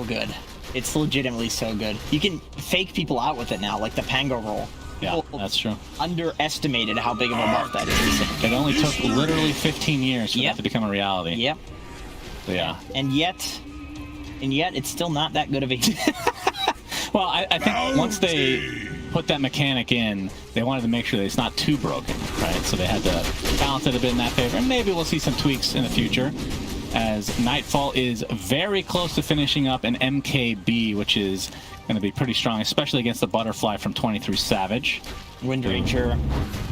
good. It's legitimately so good. You can fake people out with it now, like the Pango roll. Yeah, that's true. Underestimated how big of a buff that is. It only took literally 15 years for that to become a reality. Yep. So, yeah. And yet, it's still not that good of a... Well, I think once they put that mechanic in, they wanted to make sure that it's not too broken, right? So they had to balance it a bit in that favor. And maybe we'll see some tweaks in the future, as Nightfall is very close to finishing up an MKB, which is going to be pretty strong, especially against the Butterfly from 23 Savage. Wind Ranger,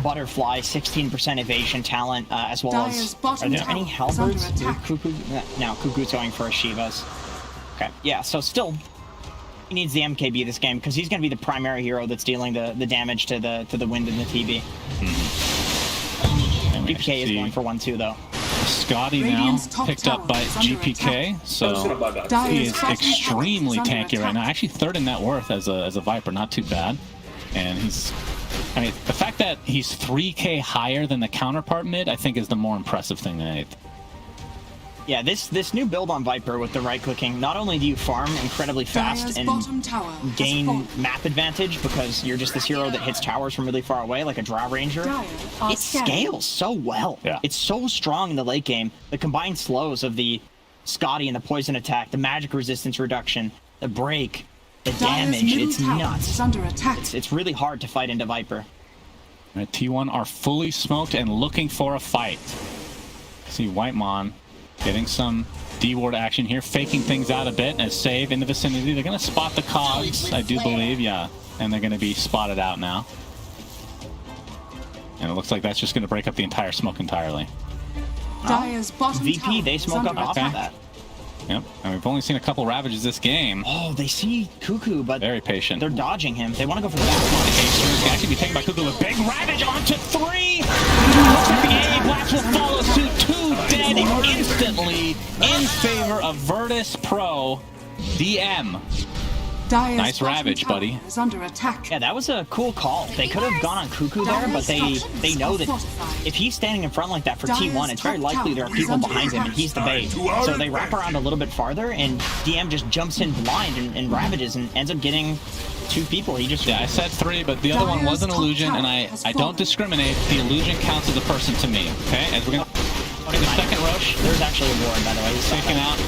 Butterfly, 16% evasion talent, as well as... Are there any Halberds? Cuckoo? No, Cuckoo's going for a Shivas. Okay, yeah, so still... He needs the MKB this game because he's going to be the primary hero that's dealing the damage to the wind and the TB. GPK is going for 1-2 though. Scotty now picked up by GPK, so he is extremely tanky right now. Actually, third in net worth as a Viper, not too bad. And I mean, the fact that he's 3k higher than the counterpart mid, I think, is the more impressive thing than anything. Yeah, this new build on Viper with the right clicking, not only do you farm incredibly fast and gain map advantage because you're just this hero that hits towers from really far away like a Drow Ranger, it scales so well. Yeah. It's so strong in the late game. The combined slows of the Scotty and the poison attack, the magic resistance reduction, the break, the damage, it's nuts. It's really hard to fight into Viper. All right, T1 are fully smoked and looking for a fight. See Whitemon getting some D-ward action here, faking things out a bit and a save in the vicinity. They're going to spot the cogs, I do believe, yeah. And they're going to be spotted out now. And it looks like that's just going to break up the entire smoke entirely. VP, they smoke up off of that. Yep, and we've only seen a couple Ravages this game. Oh, they see Cuckoo, but very patient. They're dodging him. They want to go for the back one. The can actually be taken by Cuckoo with big Ravage onto 3! Looks like the AA Blast will follow suit. 2 dead instantly in favor of Virtus Pro DM. Nice Ravage, buddy. Yeah, that was a cool call. They could have gone on Cuckoo there, but they know that if he's standing in front like that for T1, it's very likely there are people behind him and he's the bait. So they wrap around a little bit farther, and DM just jumps in blind and ravages and ends up getting 2 people. He just... Yeah, I said 3, but the other one was an illusion, and I don't discriminate. The illusion counts as a person to me, okay? As we're going to... The second Roche. There's actually a ward, by the way. He's taken out.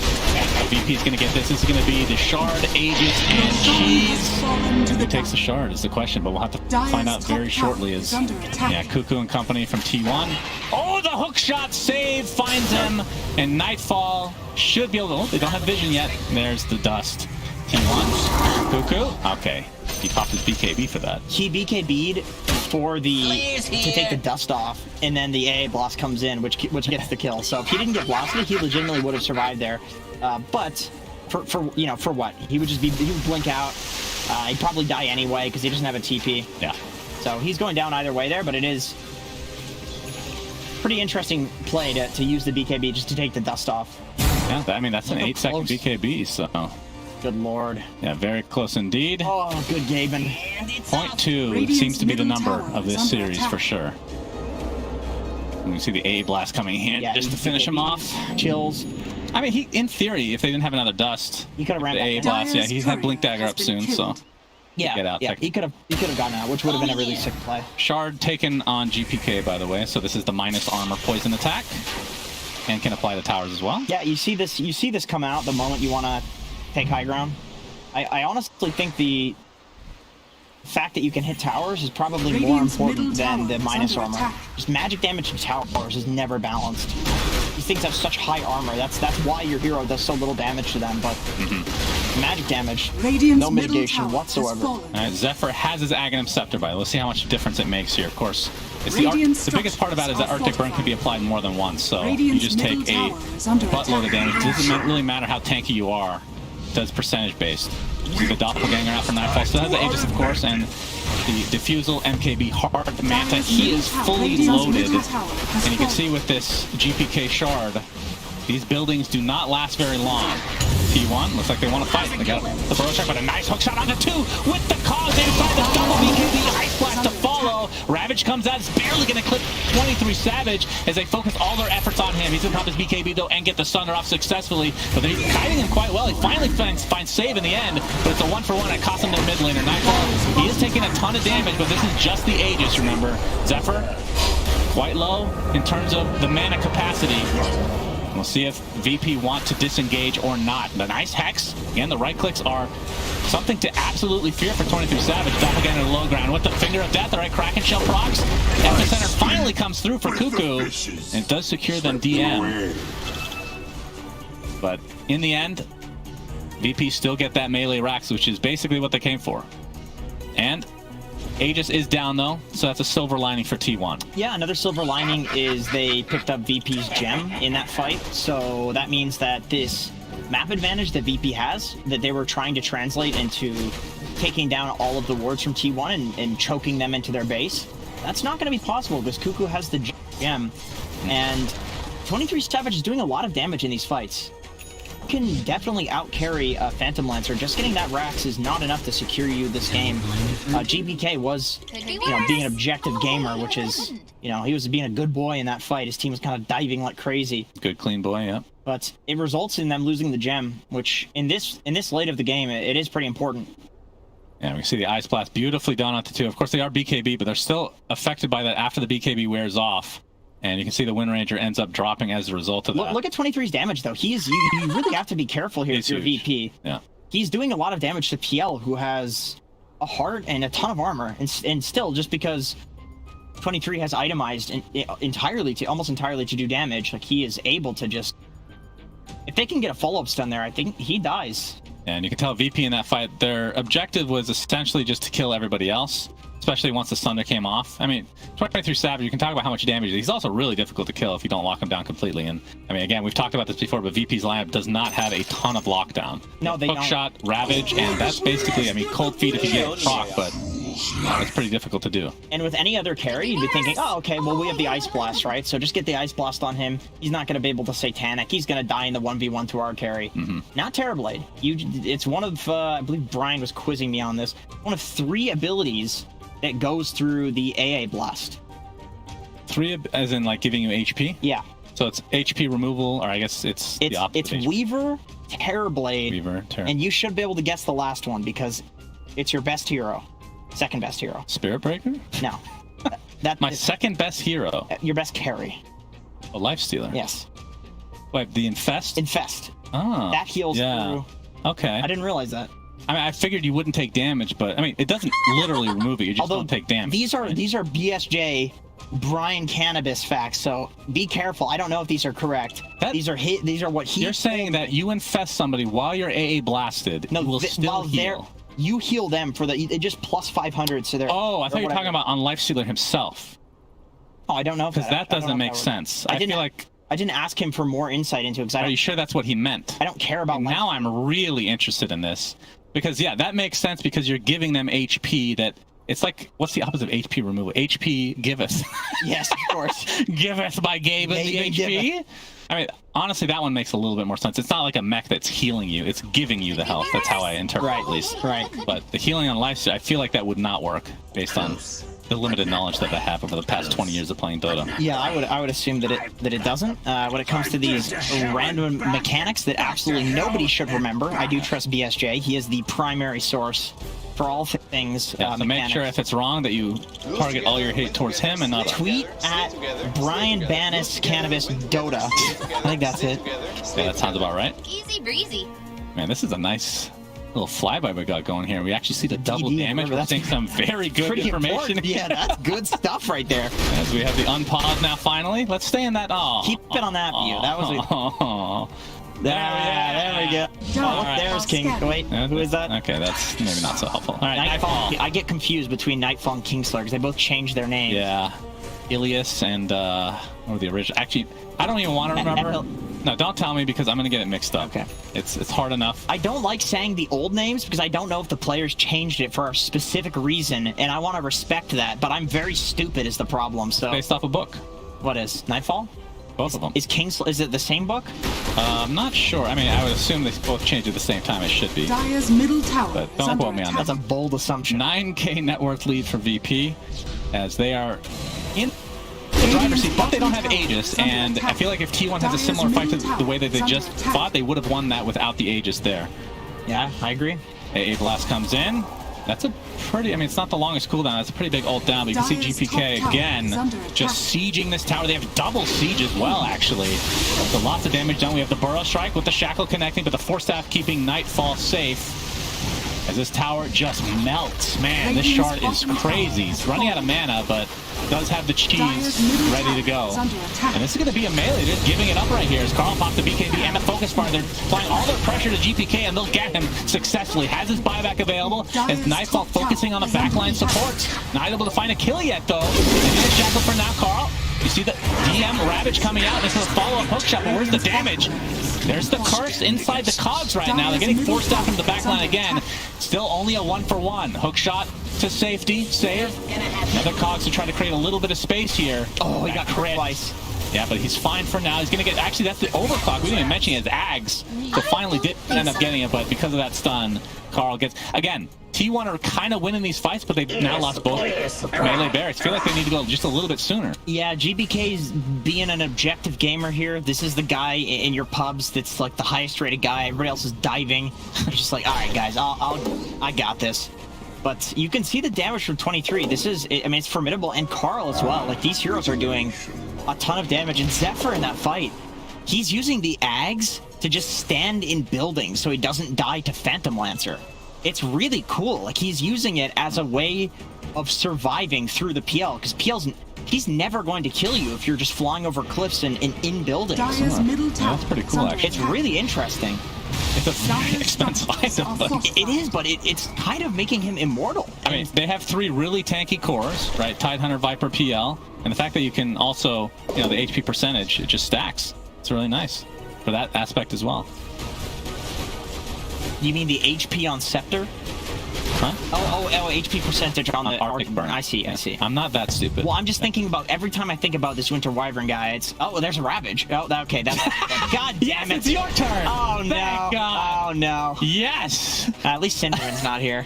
VP's going to get this. This is going to be the Shard, Aegis, and Cheese. Who takes the Shard is the question, but we'll have to find out very shortly. As yeah, Cuckoo and company from T1. Oh, the hook shot save finds him, and Nightfall should be able to... Oh, they don't have vision yet. There's the dust. T1. Cuckoo. Okay. He popped his BKB for that. He BKB'd for the to take the dust off, and then the AA blast comes in, which gets the kill. So if he didn't get blasted, he legitimately would have survived there. But for you know, for what? He would blink out. He'd probably die anyway because he doesn't have a TP. Yeah. So he's going down either way there, but it is pretty interesting play to use the BKB just to take the dust off. Yeah, I mean that's an 8-second BKB, so. Good lord. Yeah, very close indeed. Oh, good Gaben. 0.2 seems to be the number of this series for sure. And we see the A blast coming in just to finish him off. Chills. I mean, in theory, if they didn't have another dust, he could have ran the A blast. Yeah, he's had Blink Dagger up soon, so yeah, get out. Yeah, he could have gotten out, which would have been a really sick play. Shard taken on GPK, by the way. So this is the minus armor poison attack, and can apply to towers as well. Yeah, you see this come out the moment you want to take high ground. I honestly think the fact that you can hit towers is probably more important than the minus armor. Just magic damage to towers is never balanced. These things have such high armor. That's why your hero does so little damage to them. But magic damage, no mitigation whatsoever. All right, Zephyr has his Aghanim Scepter by. Let's see how much difference it makes here. Of course, it's the biggest part about it is that Arctic Burn can be applied more than once. So you just take a buttload of damage. It doesn't really matter how tanky you are. It does percentage based. See the Doppelganger out for Nightfall. Still has the Aegis, of course, and the Diffusal MKB Hard Manta. He is fully loaded. And you can see with this GPK Shard, these buildings do not last very long. T1 looks like they want to fight. They got the Burrow Check, but a nice hook shot onto 2 with the cause inside the double BKB Ice Blast to follow. Ravage comes out. It's barely going to clip 23 Savage as they focus all their efforts on him. He's going to pop his BKB though and get the Sunder off successfully, but they're kiting him quite well. He finally finds save in the end, but it's a 1-for-1. It costs him their mid laner. Nightfall, he is taking a ton of damage, but this is just the Aegis, remember. Zephyr, quite low in terms of the mana capacity. We'll see if VP want to disengage or not. The nice Hex. Again, the right clicks are something to absolutely fear for 23 Savage. Doppelganger low ground with the Finger of Death. All right, Kraken Shell procs. Epicenter finally comes through for Cuckoo. And it does secure them DM. But in the end, VP still get that melee racks, which is basically what they came for. And Aegis is down though, so that's a silver lining for T1. Yeah, another silver lining is they picked up VP's gem in that fight, so that means that this map advantage that VP has, that they were trying to translate into taking down all of the wards from T1 and choking them into their base, that's not going to be possible because Cuckoo has the gem, and 23 Savage is doing a lot of damage in these fights. can definitely out-carry Phantom Lancer. Just getting that Rax is not enough to secure you this game. GPK was, being an objective gamer, which is, he was being a good boy in that fight. His team was kind of diving like crazy. Good, clean boy, yeah. But it results in them losing the gem, which in this late of the game, it is pretty important. Yeah, we can see the Ice Blast beautifully done onto 2. Of course, they are BKB, but they're still affected by that after the BKB wears off. And you can see the Wind Ranger ends up dropping as a result of that. Look at 23's damage, though. You really have to be careful here if you're VP. Yeah. He's doing a lot of damage to PL, who has a heart and a ton of armor. And still, just because 23 has itemized almost entirely to do damage, like, he is able to just... If they can get a follow-up stun there, I think he dies. And you can tell VP in that fight, their objective was essentially just to kill everybody else, especially once the Sunder came off. I mean, 23 Savage, you can talk about how much damage. He's also really difficult to kill if you don't lock him down completely. And I mean, again, we've talked about this before, but VP's lineup does not have a ton of lockdown. No, they don't. Hookshot, Ravage, and that's basically, I mean, cold feet if you get proc, but it's pretty difficult to do. And with any other carry, you'd be thinking, oh, okay, well, we have the Ice Blast, right? So just get the Ice Blast on him. He's not going to be able to Satanic. He's going to die in the 1v1 to our carry. Not Terrorblade. It's one of, I believe Brian was quizzing me on this, one of 3 abilities that goes through the AA Blast. 3 as in, like, giving you HP? Yeah. So it's HP removal, or I guess it's the opposite. It's Weaver, Terrorblade, Weaver, and you should be able to guess the last one because it's your best hero. Second best hero. Spirit Breaker? No. My second best hero. Your best carry. A Life Stealer? Yes. Wait, the Infest? Infest. Oh. That heals through. Okay. I didn't realize that. I mean, I figured you wouldn't take damage, but I mean, it doesn't literally remove it. You just don't take damage. These are BSJ Brian Cannabis facts, so be careful. I don't know if these are correct. These are what he. You're saying that you infest somebody while you're AA blasted. No, will still heal. You heal them for it just plus 500, so they're. Oh, I thought you were talking about on Lifestealer himself. Oh, I don't know. Because that doesn't make sense. I feel like. I didn't ask him for more insight into it. Are you sure that's what he meant? I don't care about. Now I'm really interested in this. Because, yeah, that makes sense because you're giving them HP that... It's like, what's the opposite of HP removal? HP giveth. Yes, of course. Giveth by Gabe the HP? Giveth. I mean, honestly, that one makes a little bit more sense. It's not like a mech that's healing you. It's giving you the health. That's how I interpret it, at least. Right. But the healing on Lifesteal, I feel like that would not work based on the limited knowledge that I have over the past 20 years of playing Dota. Yeah, I would assume that it doesn't. When it comes to these random mechanics that absolutely nobody should remember, I do trust BSJ. He is the primary source for all things. Yeah, so make sure if it's wrong that you target all your hate towards him and not. Tweet at Brian Bannis Cannabis Dota. I think that's it. Yeah, that sounds about right. Easy breezy. Man, this is a nice little flyby we got going here. We actually see the double damage. We're seeing some very good information. Yeah, that's good stuff right there. As we have the unpause now, finally. Let's stay in that. Oh, keep it on that view. That was. There we go. Right. There's King. Wait, who is that? Okay, that's maybe not so helpful. All right, Nightfall. I get confused between Nightfall and Kingslayer because they both changed their names. Yeah, Ilias and what were the original? Actually, I don't even want to remember. No, don't tell me because I'm going to get it mixed up. Okay. It's hard enough. I don't like saying the old names because I don't know if the players changed it for a specific reason, and I want to respect that, but I'm very stupid is the problem, so... Based off a book. What is? Nightfall? Both of them. Is it the same book? I'm not sure. I mean, I would assume they both changed at the same time. It should be. Dire's middle tower. But don't quote me on that. That's a bold assumption. 9K net worth lead for VP as they are in the driver's seat, but they don't have Aegis, and I feel like if T1 has a similar fight to the way that they just fought, they would have won that without the Aegis there. Yeah, I agree. AA Blast comes in. That's a pretty, I mean, it's not the longest cooldown. That's a pretty big ult down, but you can see GPK again just sieging this tower. They have double siege as well, actually. So lots of damage done. We have the Burrow Strike with the Shackle connecting, but the Force Staff keeping Nightfall safe. As this tower just melts. Man, this shard is crazy. He's running out of mana, but does have the cheese ready to go. And this is going to be a melee. They're giving it up right here as Carl pops the BKB and the Focus Fire. They're applying all their pressure to GPK, and they'll get him successfully. Has his buyback available as Nightfall focusing on the backline support. Not able to find a kill yet, though. And here's Shackle for now, Carl. You see the DM Ravage coming out. This is a follow-up hookshot, but where's the damage? There's the curse inside the cogs right now. They're getting forced out from the backline again. Still only a 1-for-1. Hookshot to safety. Save. Another cogs to try to create a little bit of space here. Oh, he got crit twice. Yeah, but he's fine for now. He's going to get... Actually, that's the overclock. We didn't even mention his Ags. So finally did end up getting it, but because of that stun, Carl gets... Again, T1 are kind of winning these fights, but they've now lost both melee barracks. I feel like they need to go just a little bit sooner. Yeah, GBK's being an objective gamer here. This is the guy in your pubs that's like the highest rated guy. Everybody else is diving. He's just like, all right, guys, I got this. But you can see the damage from 23. This is, I mean, it's formidable. And Carl as well. Like, these heroes are doing a ton of damage. And Zephyr in that fight, he's using the Ags to just stand in buildings so he doesn't die to Phantom Lancer. It's really cool. Like, he's using it as a way of surviving through the PL, because he's never going to kill you if you're just flying over cliffs and in buildings. That's pretty cool, actually. It's really interesting. It's a very expensive item, but it is, but it's kind of making him immortal. I mean, they have 3 really tanky cores, right? Tidehunter, Viper, PL, and the fact that you can also, you know, the HP percentage, it just stacks. It's really nice for that aspect as well. You mean the HP on Scepter? Huh? Oh, HP percentage on the Arctic Burn. I see. I'm not that stupid. Well, I'm just thinking about every time I think about this Winter Wyvern guy, it's there's a Ravage. Oh, okay, that's God damn it! It's your turn. Oh no! Thank God. Oh no! Yes. At least Cinderen's not here.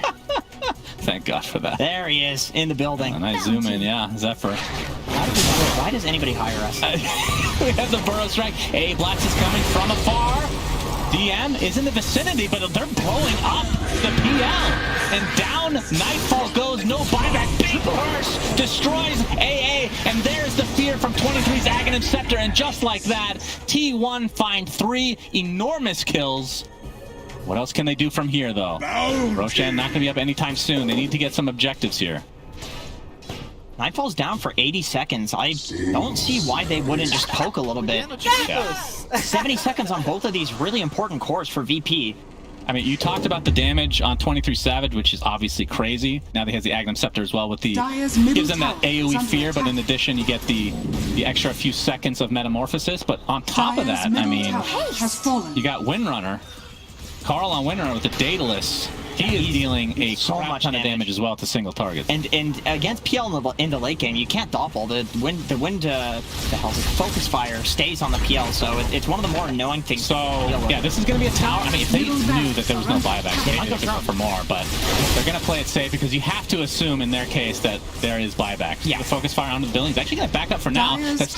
Thank God for that. There he is in the building. A nice zoom in, yeah, Zephyr. Why does anybody hire us? We have the Burrow Strike. Hey, Blacks is coming from afar. DM is in the vicinity, but they're blowing up the PL. And down Nightfall goes, no buyback. Big burst destroys AA. And there's the fear from 23's Aghanim Scepter. And just like that, T1 find 3 enormous kills. What else can they do from here, though? Roshan not going to be up anytime soon. They need to get some objectives here. Nightfall's down for 80 seconds. I don't see why they wouldn't just poke a little bit. Yeah. 70 seconds on both of these really important cores for VP. I mean, you talked about the damage on 23 Savage, which is obviously crazy. Now that he has the Aghanim Scepter as well with the... Gives them that AoE fear, but in addition, you get the extra few seconds of Metamorphosis. But on top of that, I mean, you got Windrunner. Carl on Windrunner with the Daedalus. He is dealing a crap ton of damage as well to single targets. And against PL in the late game, you can't doppel. The focus fire stays on the PL, so it's one of the more annoying things. So yeah, this is going to be a tower. I mean, if they knew that there was no buyback, they might go for more, but they're going to play it safe because you have to assume in their case that there is buyback. Yeah, the focus fire onto the building is actually going to back up for now. That's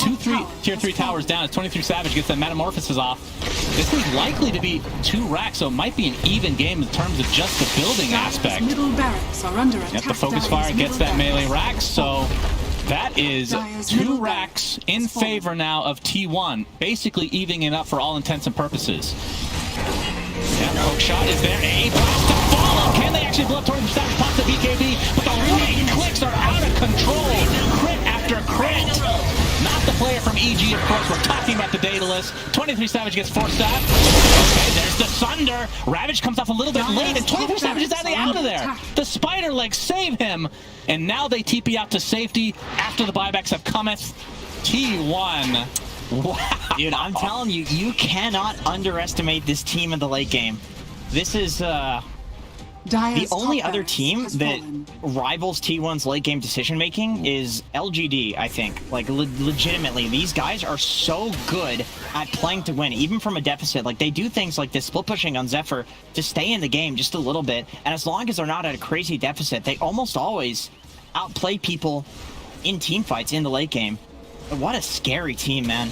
tier 3 towers down as 23 Savage gets that Metamorphosis off. This is likely to be 2 racks, so it might be an even game in terms of just the building aspect. Middle barracks are under attack. Yep, the focus fire gets that melee rack, so that is 2 racks in favor now of T1, basically evening it up for all intents and purposes. Yeah, poke shot is there. A blast to follow. Can they actually blow up towards the side? Pop the BKB, but the right clicks are out of control. Crit after crit. Not the player from EG, of course. We're talking about the Daedalus. 23 Savage gets forced out. Okay, there's the Sunder. Ravage comes off a little bit late, and 23 Savage is out of there. The spider legs save him, and now they TP out to safety after the buybacks have cometh. T1. Wow. Dude, I'm telling you, you cannot underestimate this team in the late game. This is the only other team that rivals T1's late game decision making is LGD, I think. Like, legitimately, these guys are so good at playing to win, even from a deficit. Like, they do things like this split pushing on Zephyr to stay in the game just a little bit, and as long as they're not at a crazy deficit, they almost always outplay people in team fights in the late game. But what a scary team, man.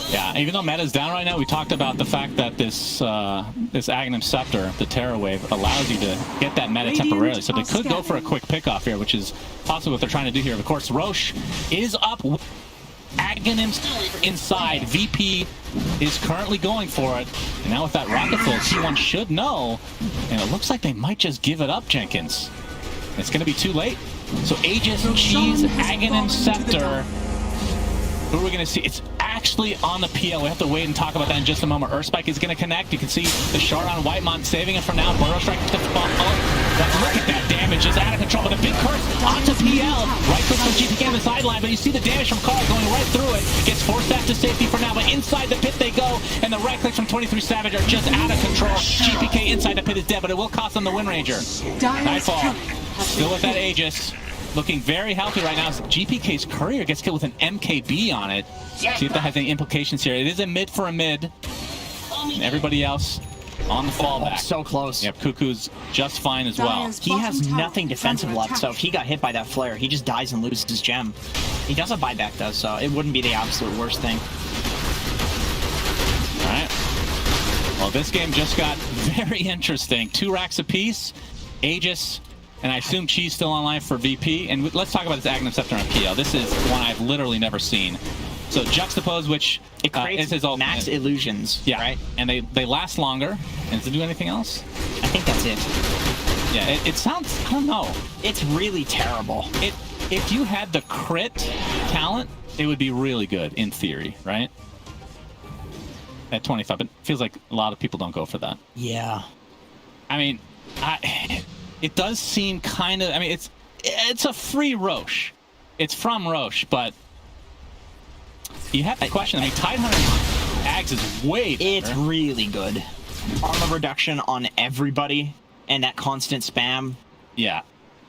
Yeah, even though meta's down right now, we talked about the fact that this Aghanim Scepter, the Terror Wave, allows you to get that meta temporarily. So they could go for a quick pickoff here, which is possibly what they're trying to do here. Of course, Roche is up. Aghanim's inside. VP is currently going for it. And now with that rocket full, T1 should know. And it looks like they might just give it up, Jenkins. It's going to be too late. So Aegis, Cheese, Aghanim Scepter. Who are we going to see? It's actually on the PL. We have to wait and talk about that in just a moment. Earthspike is going to connect. You can see the shard on Whitemont saving it for now. Burrow Strike to fall. But look at that damage. It's out of control. But a big curse onto PL. Right click from GPK on the sideline. But you see the damage from Carl going right through it. Gets forced back to safety for now. But inside the pit they go. And the right clicks from 23 Savage are just out of control. GPK inside the pit is dead. But it will cost them the Wind Ranger. Nightfall. Still with that Aegis. looking very healthy right now. GPK's Courier gets killed with an MKB on it. See if that has any implications here. It is a mid for a mid. And everybody else on the fallback. So close. Yep, Cuckoo's just fine as well. He has nothing defensive left, so if he got hit by that flare, he just dies and loses his gem. He does have buyback though, so it wouldn't be the absolute worst thing. All right. Well, this game just got very interesting. 2 racks apiece. Aegis, and I assume Chi's still online for VP. And let's talk about this Aghanim Scepter on PL. This is one I've literally never seen. So Juxtapose, which it creates is his ultimate. max illusions, yeah, right? And they last longer. And does it do anything else? I think that's it. Yeah, it sounds, I don't know. It's really terrible. If you had the crit talent, it would be really good in theory, right? At 25, it feels like a lot of people don't go for that. Yeah. I mean, it does seem kind of, I mean, it's a free Roche. It's from Roche, but you have to question. I mean, Tidehunter Ags is way better. It's really good. Armor reduction on everybody and that constant spam. Yeah.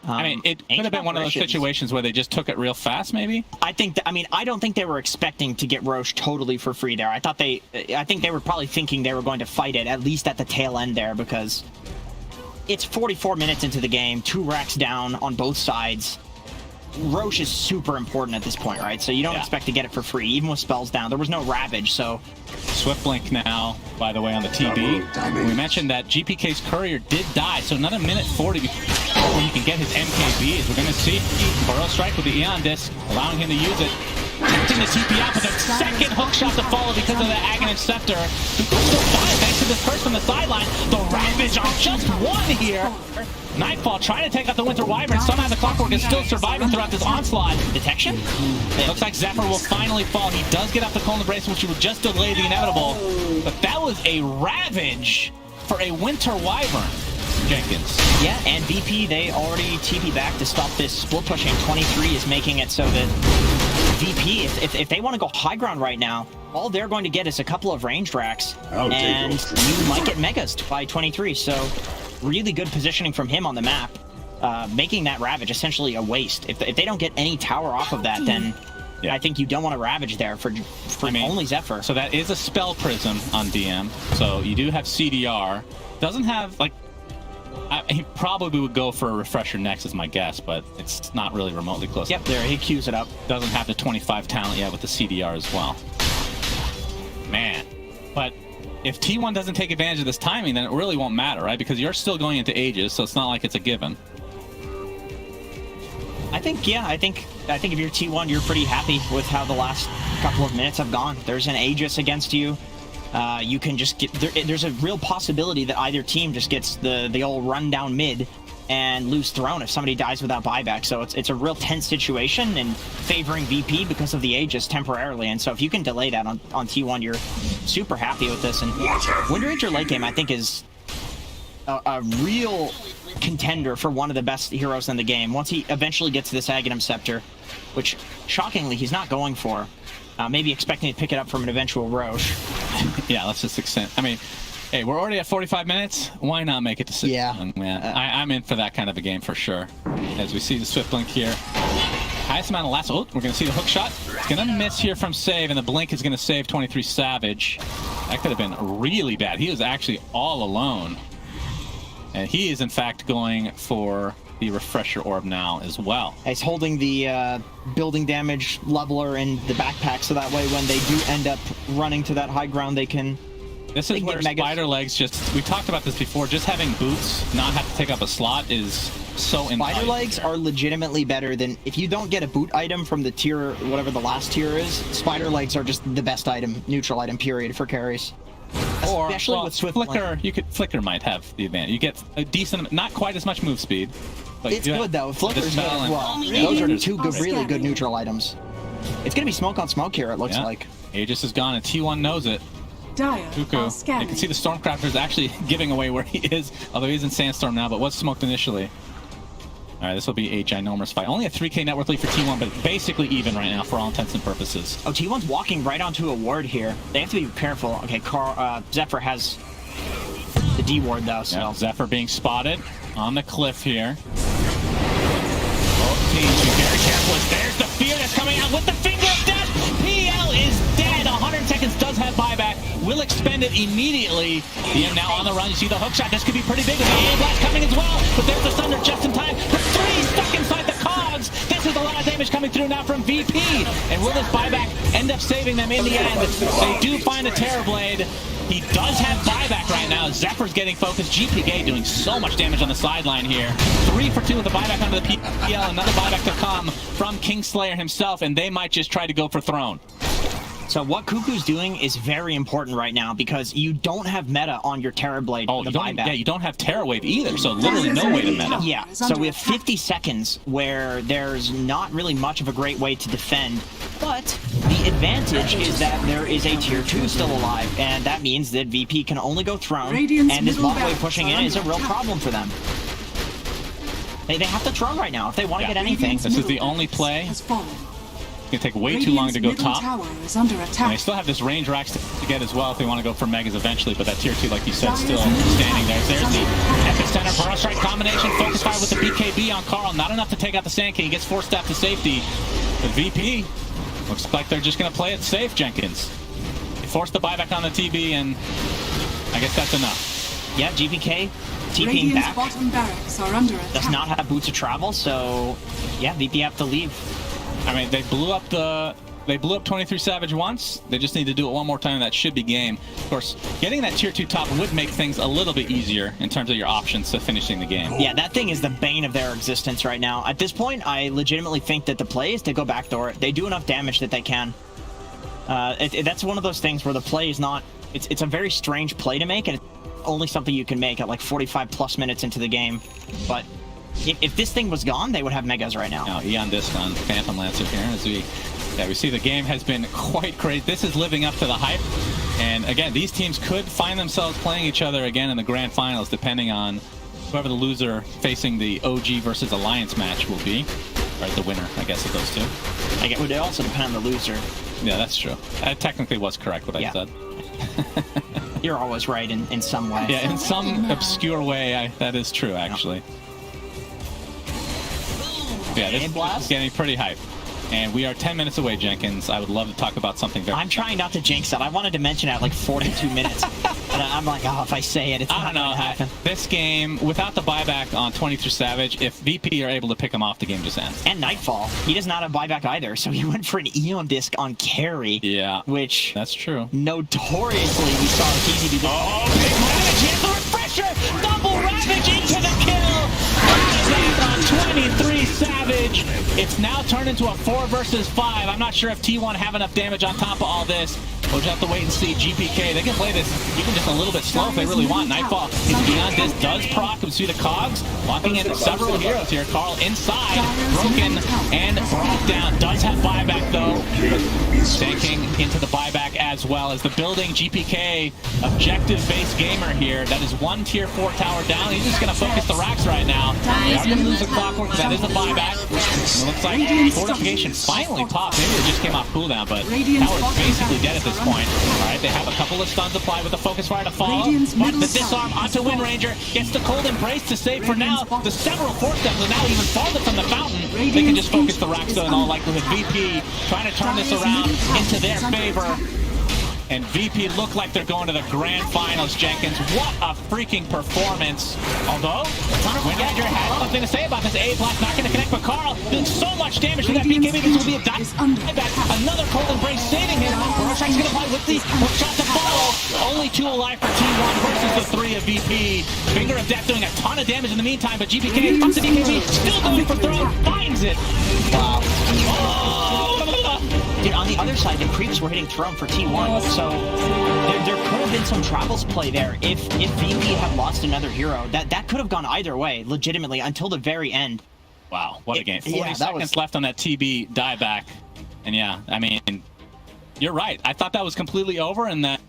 I mean, it could have been one of those situations where they just took it real fast, maybe. I don't think they were expecting to get Roche totally for free there. I think they were probably thinking they were going to fight it at least at the tail end there, because it's 44 minutes into the game, 2 racks down on both sides. Roche is super important at this point, right? So you don't expect to get it for free, even with spells down. There was no Ravage, so... Swift Blink now, by the way, on the TB. We mentioned that GPK's Courier did die, so another minute 40 before he can get his MKBs. We're going to see Burrow Strike with the Eon Disc, allowing him to use it. Tempting the TP out, but the second hook shot to follow because of the Aghanim Scepter. Thanks to this curse from the sideline. The Ravage on just 1 here. Nightfall trying to take out the Winter Wyvern. Somehow the Clockwork is still surviving throughout this onslaught. Detection? It looks like Zephyr will finally fall. He does get off the Colon Brace, which would just delay the inevitable. But that was a Ravage for a Winter Wyvern. Jenkins. Yeah, and VP, they already TP back to stop this split pushing. 23 is making it so that VP, if they want to go high ground right now, all they're going to get is a couple of ranged racks, and you might get megas by 23. So really good positioning from him on the map, making that Ravage essentially a waste. If they don't get any tower off of that, then I think you don't want to Ravage there for only Zephyr. So that is a Spell Prism on DM. So you do have CDR. Doesn't have, like, he probably would go for a Refresher next is my guess, but it's not really remotely close. Yep, there, he queues it up. Doesn't have the 25 talent yet with the CDR as well. Man. But if T1 doesn't take advantage of this timing, then it really won't matter, right? Because you're still going into Aegis, so it's not like it's a given. I think if you're T1, you're pretty happy with how the last couple of minutes have gone. There's an Aegis against you. You can just get there's a real possibility that either team just gets the old run down mid and lose throne if somebody dies without buyback. So it's a real tense situation and favoring VP because of the Aegis temporarily. And so if you can delay that on T1, you're super happy with this. And Wind Ranger late game, I think, is a real contender for one of the best heroes in the game. Once he eventually gets this Aghanim Scepter, which shockingly he's not going for. Maybe expecting to pick it up from an eventual Roche. Yeah, let's just extend. I mean, hey, we're already at 45 minutes. Why not make it to 6? Yeah. Man, I'm in for that kind of a game for sure. As we see the Swift Blink here. Highest amount of last. Oh, we're going to see the hook shot. It's going to miss here from save, and the Blink is going to save 23 Savage. That could have been really bad. He was actually all alone. And he is, in fact, going for the Refresher Orb now as well. He's holding the building damage leveler in the backpack, so that way when they do end up running to that high ground, they can... This is where Spider Legs just... We talked about this before. Just having boots, not have to take up a slot is so invaluable. Spider Legs are legitimately better than... If you don't get a boot item from the tier, whatever the last tier is, Spider Legs are just the best item, neutral item, period, for carries. Or, especially with Swift Flicker, Flicker might have the advantage. You get a decent, not quite as much move speed. But it's good though. Flicker's good as well. Those are two good, really good neutral items. It's gonna be smoke on smoke here, it looks like. Aegis is gone and T1 knows it. Cuckoo. You can see the Stormcrafter's actually giving away where he is, although he's in Sandstorm now, but was smoked initially. All right, this will be a ginormous fight. Only a 3K net worth lead for T1, but basically even right now for all intents and purposes. Oh, T1's walking right onto a ward here. They have to be careful. Okay, Zephyr has the D ward though, so. Yeah, Zephyr being spotted on the cliff here. Both teams Flash coming out with the finger of death. PL is dead. 100 seconds does have buyback. Will expend it immediately. DM now on the run. You see the hook shot. This could be pretty big with the A blast coming as well. But there's the thunder just in time. The 3 stuck inside the cogs. This is a lot of damage coming through now from VP. And will this buyback end up saving them in the end? They do find a Terrorblade. He does have buyback right now. Zephyr's getting focused. GPK doing so much damage on the sideline here. 3 for 2 with the buyback onto the PL. Another buyback to come from Kingslayer himself, and they might just try to go for Throne. So what Cuckoo's doing is very important right now because you don't have meta on your Terrorblade. Oh, you don't have Terror Wave either, so literally no way to meta. Yeah, so we have 50 seconds where there's not really much of a great way to defend, but the advantage is that there is a tier 2 still alive, and that means that VP can only go Throne, and this bot wave pushing in is a real problem for them. They have to Throne right now if they want to get anything. This is the only play. It's going to take way too long to go top. And they still have this range racks to get as well if they want to go for Megas eventually, but that tier 2, like you said, still standing there. There's the epicenter for us, right? Combination, focus fire with the BKB on Carl. Not enough to take out the Sand King. He gets 4 step to safety. But VP looks like they're just going to play it safe, Jenkins. They forced the buyback on the TB, and I guess that's enough. Yeah, GPK TPing back. Does not have boots of travel, so yeah, VP have to leave. I mean, they blew up 23 Savage once. They just need to do it one more time. That should be game. Of course, getting that tier 2 top would make things a little bit easier in terms of your options to finishing the game. Yeah, that thing is the bane of their existence right now. At this point, I legitimately think that the play is to go backdoor it. They do enough damage that they can. That's one of those things where the play is not... It's a very strange play to make, and it's only something you can make at like 45 plus minutes into the game. But if this thing was gone, they would have Megas right now. Now, Eon Disc on Phantom Lancer here as we see the game has been quite crazy. This is living up to the hype. And again, these teams could find themselves playing each other again in the grand finals, depending on whoever the loser facing the OG versus Alliance match will be. Right, the winner, I guess, of those two. It would also depend on the loser. Yeah, that's true. I technically was correct what I said. You're always right in some way. Yeah, in some obscure way, that is true, actually. Yeah, this is getting pretty hype. And we are 10 minutes away, Jenkins. I would love to talk about something very... I'm trying not to jinx that. I wanted to mention it at like 42 minutes. And I'm like, oh, if I say it, it's not going to happen. This game, without the buyback on 23 Savage, if VP are able to pick him off, the game just ends. And Nightfall. He does not have buyback either, so he went for an Eon Disc on carry. Yeah. Which... That's true. Notoriously, we saw TZ do... Oh, big Ravage! Here's the refresher! Double Ravage into the kill! On 23 Savage. It's now turned into a 4 versus 5. I'm not sure if T1 have enough damage on top of all this. We'll just have to wait and see. GPK, they can play this even just a little bit slow if they really want. Nightfall is beyond this, does proc. We see the cogs locking in several heroes here. Carl inside, broken and brought down. Does have buyback though. Tanking into the buyback as well as the building. GPK, objective-based gamer here. That is 1 tier 4 tower down. He's just going to focus the racks right now. They are going to lose the clockwork. That is the buyback. It looks like fortification finally popped. Maybe it just came off cooldown, but tower's basically dead at this point. Alright, they have a couple of stuns applied with the focus fire to follow. But the disarm onto Wind Ranger gets the cold embrace to save for now. The several force steps are now even farther from the fountain. They can just focus the racks though in all likelihood. VP trying to turn this around into their favor. And VP look like they're going to the grand finals, Jenkins. What a freaking performance. Although, Wind Ranger had something to say about this. A-Blast not going to connect, but Carl doing so much damage to that BKB. This will be a dieback. Another cold embrace saving him. Roshan's going to play with the hook shot to follow. Only 2 alive for T1 versus the 3 of VP. Finger of Death doing a ton of damage in the meantime, but GPK up to BKB. Still going for throw. Finds it. Wow. Oh! Dude, on the other side, the creeps were hitting Throne for T1, so there could have been some travels play there if VP had lost another hero. That could have gone either way, legitimately, until the very end. Wow, what a game. 40 seconds left on that TB dieback. And yeah, I mean, you're right. I thought that was completely over and that